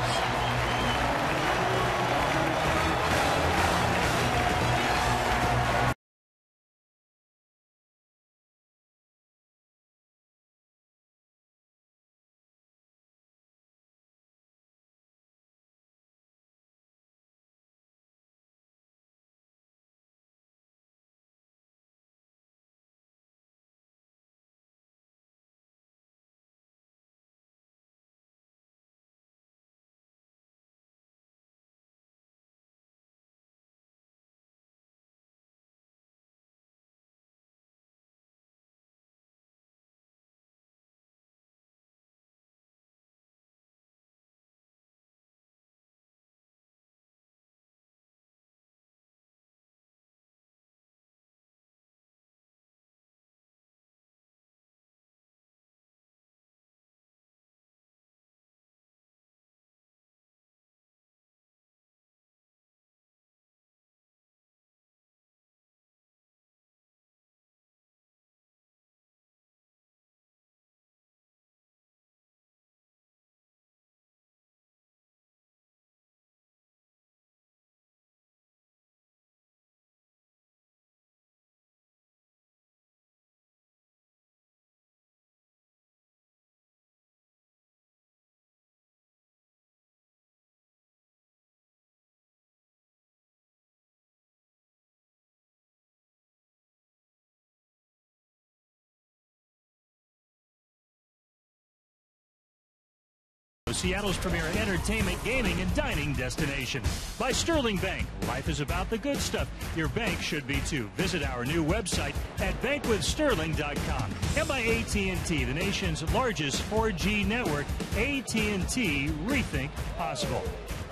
Seattle's premier entertainment, gaming, and dining destination. By Sterling Bank, life is about the good stuff. Your bank should be too. Visit our new website at bankwithsterling.com. And by AT&T, the nation's largest 4G network. AT&T, rethink possible.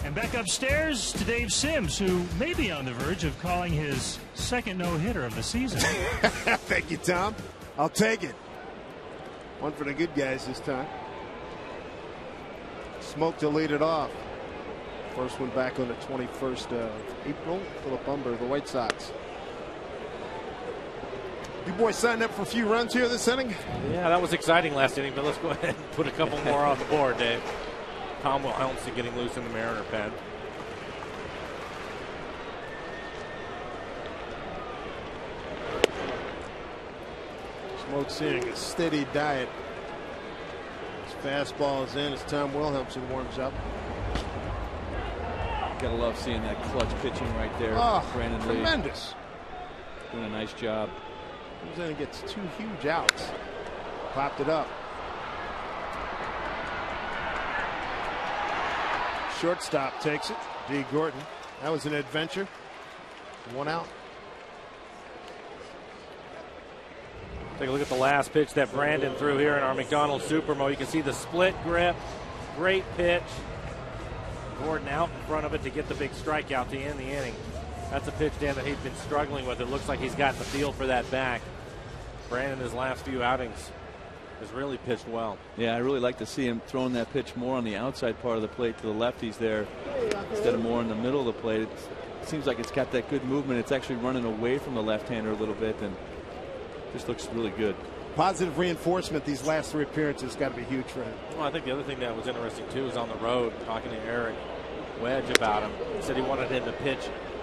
And back upstairs to Dave Sims, who may be on the verge of calling his second no-hitter of the season. Thank you, Tom. I'll take it. One for the good guys this time. Smoke to lead it off. First one back on the 21st of April. Philip Humber, the White Sox. You boys signed up for a few runs here this inning? Yeah, that was exciting last inning, but let's go ahead and put a couple more on the board, Dave. Tom Wilhelmsen getting loose in the Mariner pen. Smoke seeing a steady diet. Fastball is in as Tom Wilhelmsen warms up. Gotta love seeing that clutch pitching right there. Oh, Brandon Lee. Tremendous. Doing a nice job. Comes in and gets 2 huge outs. Popped it up. Shortstop takes it. D. Gordon. That was an adventure. 1 out. Take a look at the last pitch that Brandon threw here in our McDonald's Supermo. You can see the split grip. Great pitch. Gordon out in front of it to get the big strikeout to end the inning. That's a pitch, Dan, that he's been struggling with. It looks like he's got the feel for that back. Brandon, his last few outings, has really pitched well. Yeah, I really like to see him throwing that pitch more on the outside part of the plate to the lefties there instead of more in the middle of the plate. It seems like it's got that good movement. It's actually running away from the left-hander a little bit, and just looks really good. Positive reinforcement these last 3 appearances got to be huge for him. Well, I think the other thing that was interesting too is on the road, talking to Eric Wedge about him. He said he wanted him to pitch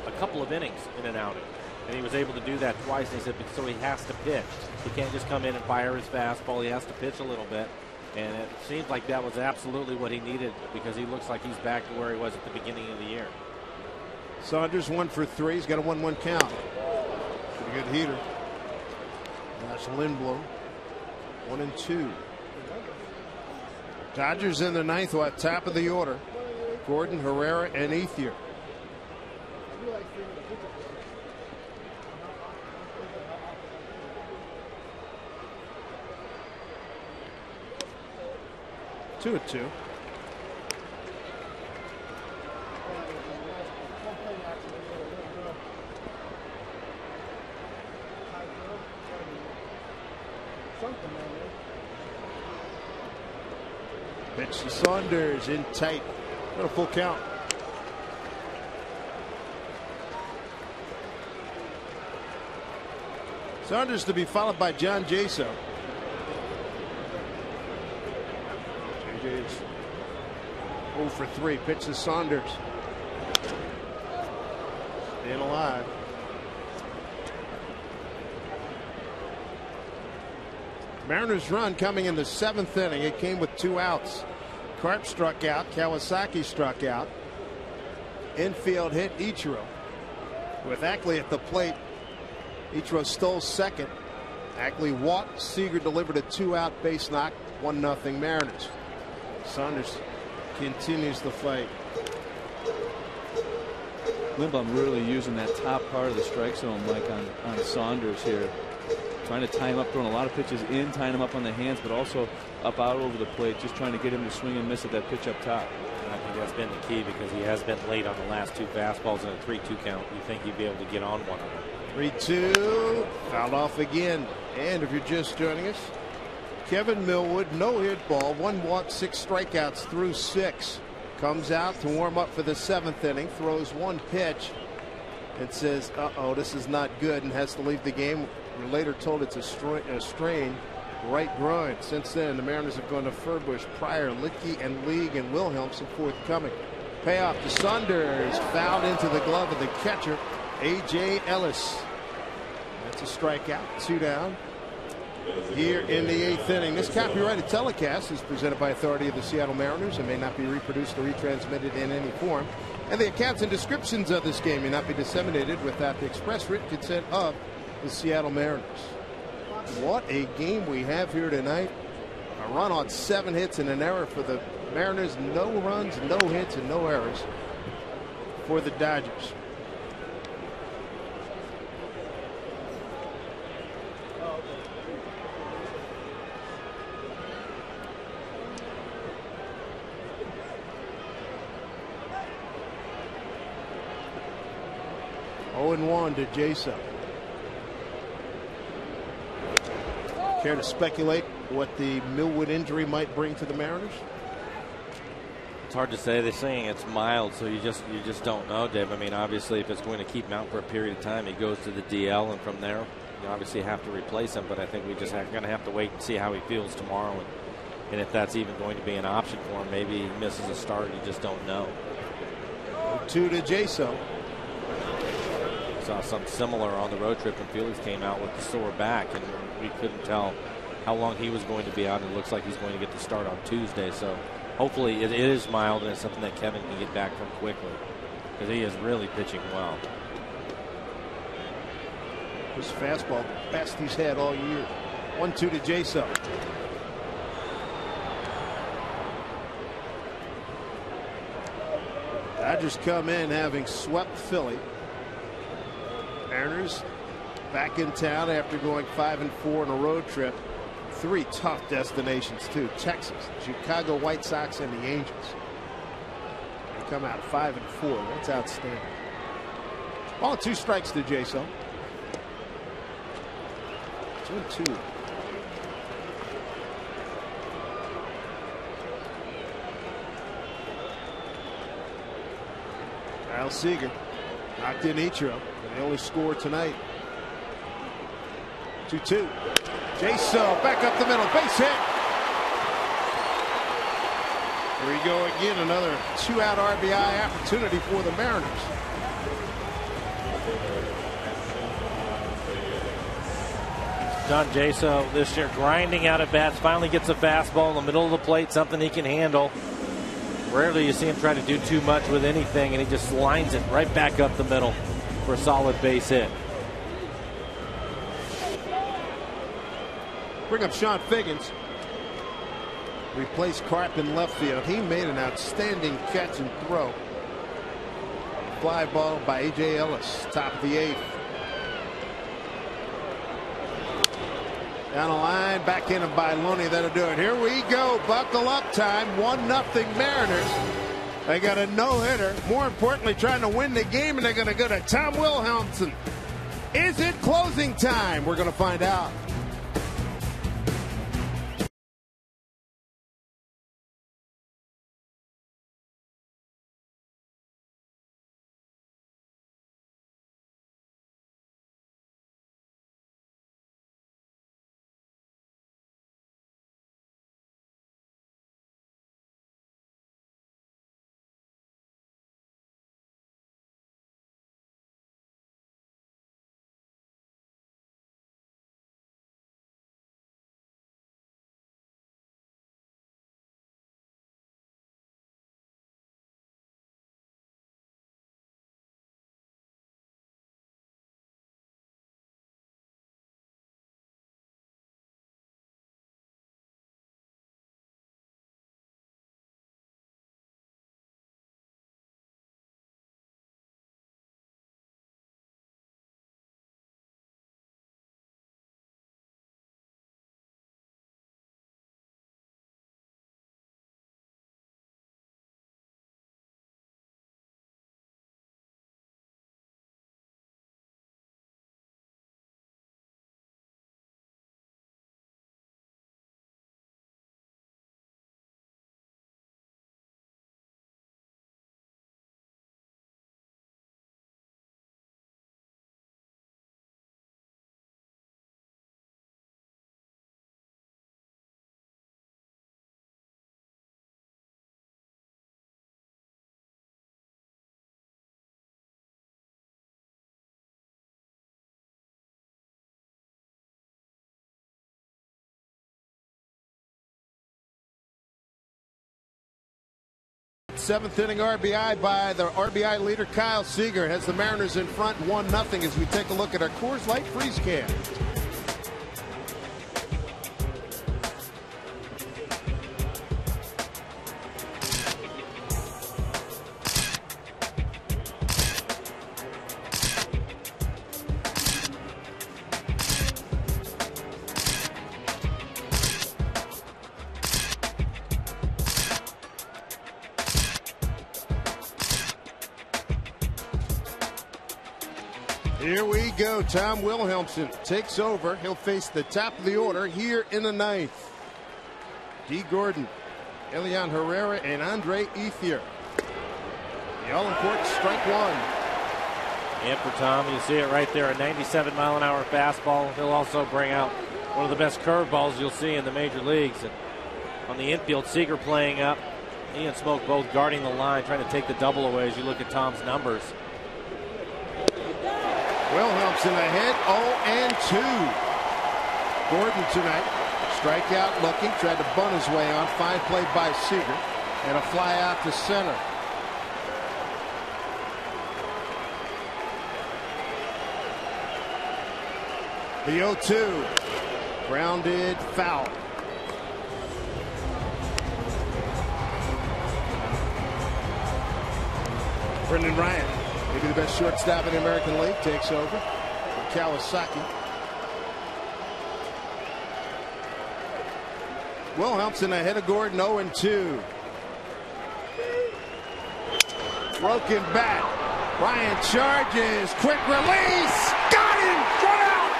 a couple of innings in an outing, and he was able to do that twice. And he said so he has to pitch. He can't just come in and fire his fastball. He has to pitch a little bit, and it seems like that was absolutely what he needed because he looks like he's back to where he was at the beginning of the year. Saunders 1 for 3. He's got a 1-1 count. Pretty good heater. That's Lindblom. 1-2. Dodgers in the 9th at top of the order. Gordon, Herrera, and Ethier. Two at 2. Pitch to Saunders in tight. Got a full count. Saunders to be followed by John Jaso. AJ's 0 for 3. Pitch to Saunders. Staying alive. Mariners run coming in the 7th inning. It came with 2 outs. Karp struck out. Kawasaki struck out. Infield hit Ichiro. With Ackley at the plate, Ichiro stole second. Ackley walked. Seager delivered a 2-out base knock. 1-0 Mariners. Saunders continues the fight. Lindblom really using that top part of the strike zone, Mike, on Saunders here. Trying to tie him up, throwing a lot of pitches in, tying him up on the hands, but also up out over the plate, just trying to get him to swing and miss at that pitch up top. I think that's been the key because he has been late on the last 2 fastballs in a 3-2 count. You think he'd be able to get on one of them. 3-2. Fouled off again. And if you're just joining us, Kevin Millwood, no-hit ball, 1 walk, 6 strikeouts through 6. Comes out to warm up for the 7th inning, throws 1 pitch and says, uh-oh, this is not good, and has to leave the game. We're later told it's a strain right groin. Since then, the Mariners have gone to Furbush, Pryor, Littke, and League, and Wilhelmsen forthcoming. Payoff to Saunders, fouled into the glove of the catcher, A.J. Ellis. That's a strikeout, 2 down. Here in the 8th inning. This copyrighted telecast is presented by authority of the Seattle Mariners and may not be reproduced or retransmitted in any form. And the accounts and descriptions of this game may not be disseminated without the express written consent of the Seattle Mariners. What a game we have here tonight. A run on 7 hits and an error for the Mariners. No runs, no hits, and no errors for the Dodgers. And 1 to Jason. Care to speculate what the Millwood injury might bring to the Mariners? It's hard to say. They're saying it's mild, so you just don't know, Dave. I mean, obviously, if it's going to keep him out for a period of time, he goes to the DL, and from there, you obviously have to replace him. But I think we just going to have to wait and see how he feels tomorrow, and if that's even going to be an option for him. Maybe he misses a start, and you just don't know. 2 to Jason. Saw something similar on the road trip when Felix came out with the sore back, and we couldn't tell how long he was going to be out. It looks like he's going to get the start on Tuesday, so hopefully it is mild and it's something that Kevin can get back from quickly, because he is really pitching well. His fastball, best he's had all year. 1-2 to Jason. Dodgers come in having swept Philly. Mariners back in town after going 5-4 on a road trip. 3 tough destinations too: Texas, Chicago White Sox, and the Angels. They come out 5-4. That's outstanding. Ball 2 strikes to Jason. 2-2. Kyle Seager knocked in Ichiro. They only scored tonight. 2-2. Jason back up the middle. Base hit. Here we go again. Another 2-out RBI opportunity for the Mariners. John Jaso this year grinding out at bats. Finally gets a fastball in the middle of the plate. Something he can handle. Rarely you see him try to do too much with anything, and he just lines it right back up the middle for a solid base hit. Bring up Sean Figgins. Replace Karp in left field. He made an outstanding catch and throw. Fly ball by A.J. Ellis, top of the 8th. Down the line, back in by Loney. That'll do it. Here we go. Buckle up time. 1-0 Mariners. They got a no-hitter. More importantly, trying to win the game, and they're going to go to Tom Wilhelmsen. Is it closing time? We're going to find out. seventh inning RBI by the RBI leader Kyle Seager. Has the Mariners in front 1-0 as we take a look at our Coors Light freeze can. Here we go. Tom Wilhelmsen takes over. He'll face the top of the order here in the ninth. D. Gordon, Elian Herrera, and Andre Ethier. The all-important strike one. And for Tom, you see it right there, a 97-mile-an-hour fastball. He'll also bring out one of the best curveballs you'll see in the major leagues. And on the infield, Seager playing up. He and Smoke both guarding the line, trying to take the double away as you look at Tom's numbers. Wilhelmsen ahead, 0-2. Gordon tonight, strikeout looking, tried to bunt his way on. Fine play by Seager, and a fly out to center. The 0-2, grounded foul. Brendan Ryan, maybe the best shortstop in the American League, takes over for Kawasaki. Wilhelmsen ahead of Gordon, 0-2. Broken bat. Ryan charges. Quick release. Got him. One out.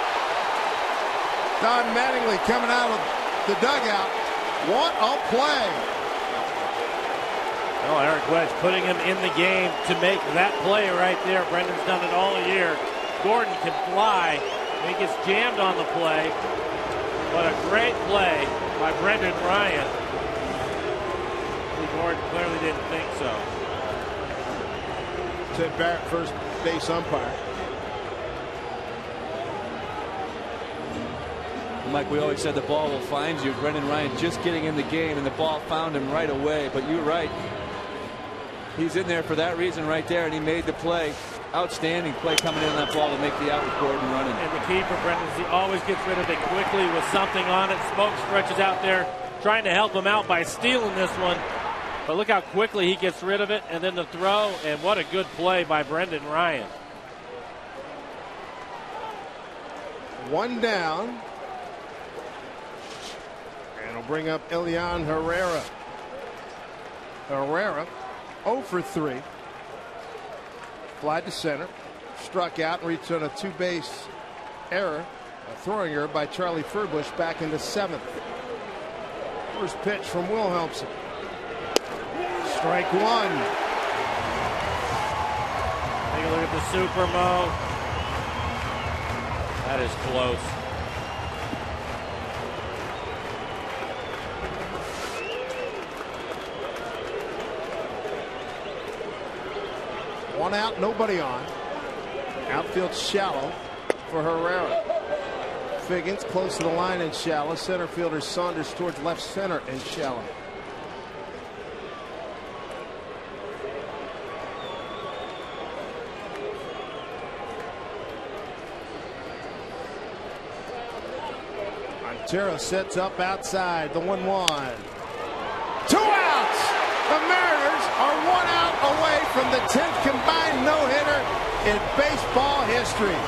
Don Mattingly coming out of the dugout. What a play. Well, Eric Wedge putting him in the game to make that play right there. Brendan's done it all year. Gordon can fly. He gets jammed on the play. What a great play by Brendan Ryan. Gordon clearly didn't think so. Ted Barrett, first base umpire. Mike, we always said the ball will find you. Brendan Ryan just getting in the game, and the ball found him right away. But you're right. He's in there for that reason right there, and he made the play. Outstanding play coming in on that ball to make the out with Gordon running. And the key for Brendan is he always gets rid of it quickly with something on it. Smoke stretches out there trying to help him out by stealing this one. But look how quickly he gets rid of it, and then the throw, and what a good play by Brendan Ryan. One down. And it'll bring up Elian Herrera. Herrera 0 for 3. Fly to center. Struck out and reached on a two-base error. A throwing error by Charlie Furbush back into seventh. First pitch from Wilhelmsen. Strike one. Take a look at the super mo. That is close. One out, nobody on. Outfield shallow for Herrera. Figgins close to the line and shallow. Center fielder Saunders towards left center and shallow. Montero sets up outside. The 1-1. 2 outs. The Mariners are 1 out away from the 10th combined no-hitter in baseball history.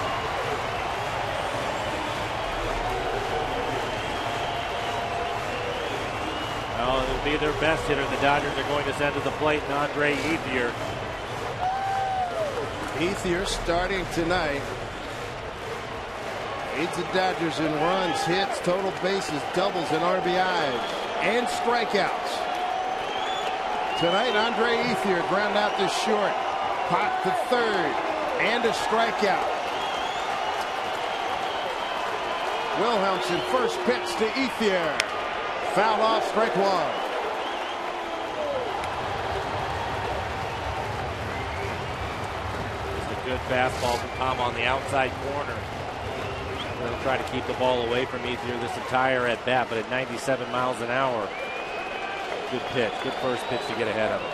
Well, it'll be their best hitter. The Dodgers are going to send to the plate, and Andre Ethier. Ethier starting tonight. Leads the Dodgers in runs, hits, total bases, doubles, and RBIs, and strikeouts. Tonight, Andre Ethier ground out to short, pop to third, and a strikeout. Wilhelmsen first pitch to Ethier. Fouled off, strike one. Just a good fastball from Tom on the outside corner. They'll try to keep the ball away from Ethier this entire at bat, but at 97 miles an hour. Good pitch, good first pitch to get ahead of him.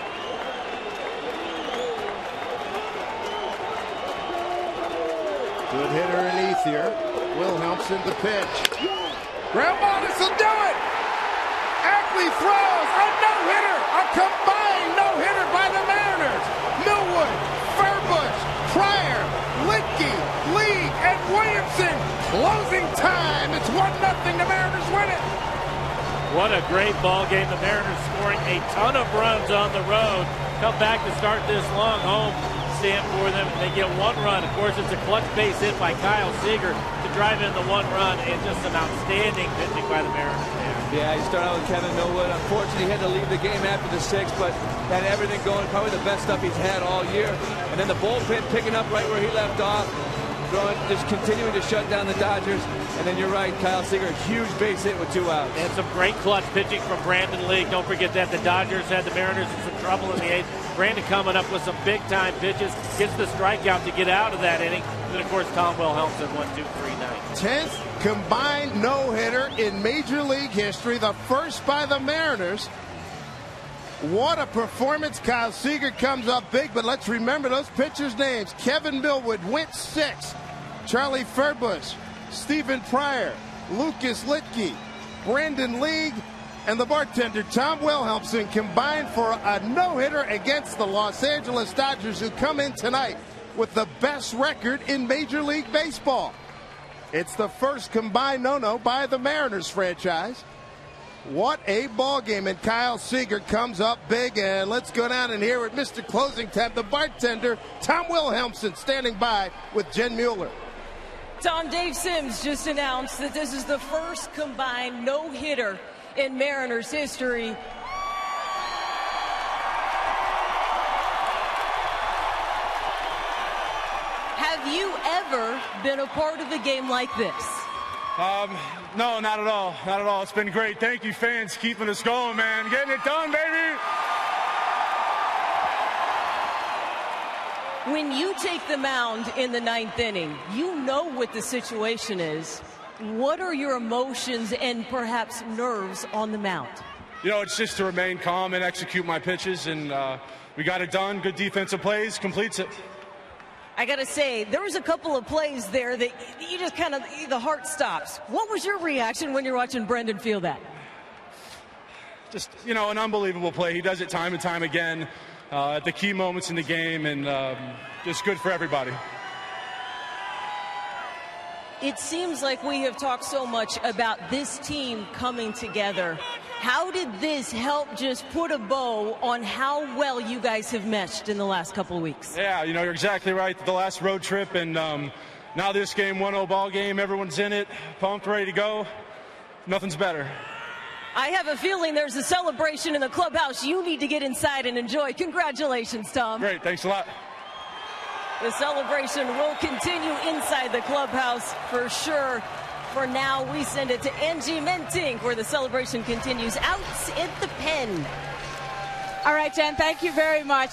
Good hitter in Ethier. Wilhelmsen the pitch. Ground ball, this will do it. Ackley throws a no-hitter, a combined no-hitter by the Mariners. Millwood, Furbush, Pryor, Litke, League, and Williamson. Closing time. It's 1-0. The Mariners win it. What a great ball game. The Mariners scoring a ton of runs on the road. Come back to start this long home stand for them. They get 1 run. Of course, it's a clutch base hit by Kyle Seager to drive in the 1 run, and just some outstanding pitching by the Mariners there. Yeah, he started out with Kevin Millwood. Unfortunately, he had to leave the game after the 6th, but had everything going. Probably the best stuff he's had all year. And then the bullpen picking up right where he left off. Just continuing to shut down the Dodgers. And then you're right, Kyle Seager, huge base hit with 2 outs. And some great clutch pitching from Brandon League. Don't forget that the Dodgers had the Mariners in some trouble in the 8th. Brandon coming up with some big-time pitches, gets the strikeout to get out of that inning. And then, of course, Tom Wilhelmsen, 1-2-3-9. 10th combined no-hitter in Major League history, the first by the Mariners. What a performance. Kyle Seager comes up big, but let's remember those pitchers' names. Kevin Millwood went 6. Charlie Furbush, Stephen Pryor, Lucas Litke, Brandon League, and the bartender Tom Wilhelmsen combined for a no-hitter against the Los Angeles Dodgers, who come in tonight with the best record in Major League Baseball. It's the first combined no-no by the Mariners franchise. What a ball game, and Kyle Seager comes up big, and let's go down and hear it. Mr. Closing Time, the bartender Tom Wilhelmsen standing by with Jen Mueller. Tom, Dave Sims just announced that this is the first combined no-hitter in Mariners history. Have you ever been a part of a game like this? No, not at all. Not at all. It's been great. Thank you, fans, keeping us going, man. Getting it done, baby. When you take the mound in the 9th inning, you know what the situation is. What are your emotions and perhaps nerves on the mound? You know, it's just to remain calm and execute my pitches, and we got it done. Good defensive plays, completes it. I got to say, there was a couple of plays there that you just kind of, the heart stops. What was your reaction when you're watching Brendan field that? Just, you know, an unbelievable play. He does it time and time again at the key moments in the game, and just good for everybody. It seems like we have talked so much about this team coming together. How did this help just put a bow on how well you guys have meshed in the last couple of weeks? Yeah, you know, you're exactly right. The last road trip, and now this game, 1-0 ball game. Everyone's in it, pumped, ready to go. Nothing's better. I have a feeling there's a celebration in the clubhouse you need to get inside and enjoy. Congratulations, Tom. Great, thanks a lot. The celebration will continue inside the clubhouse for sure. For now, we send it to Angie Mentink, where the celebration continues out at the pen. All right, Jen, thank you very much.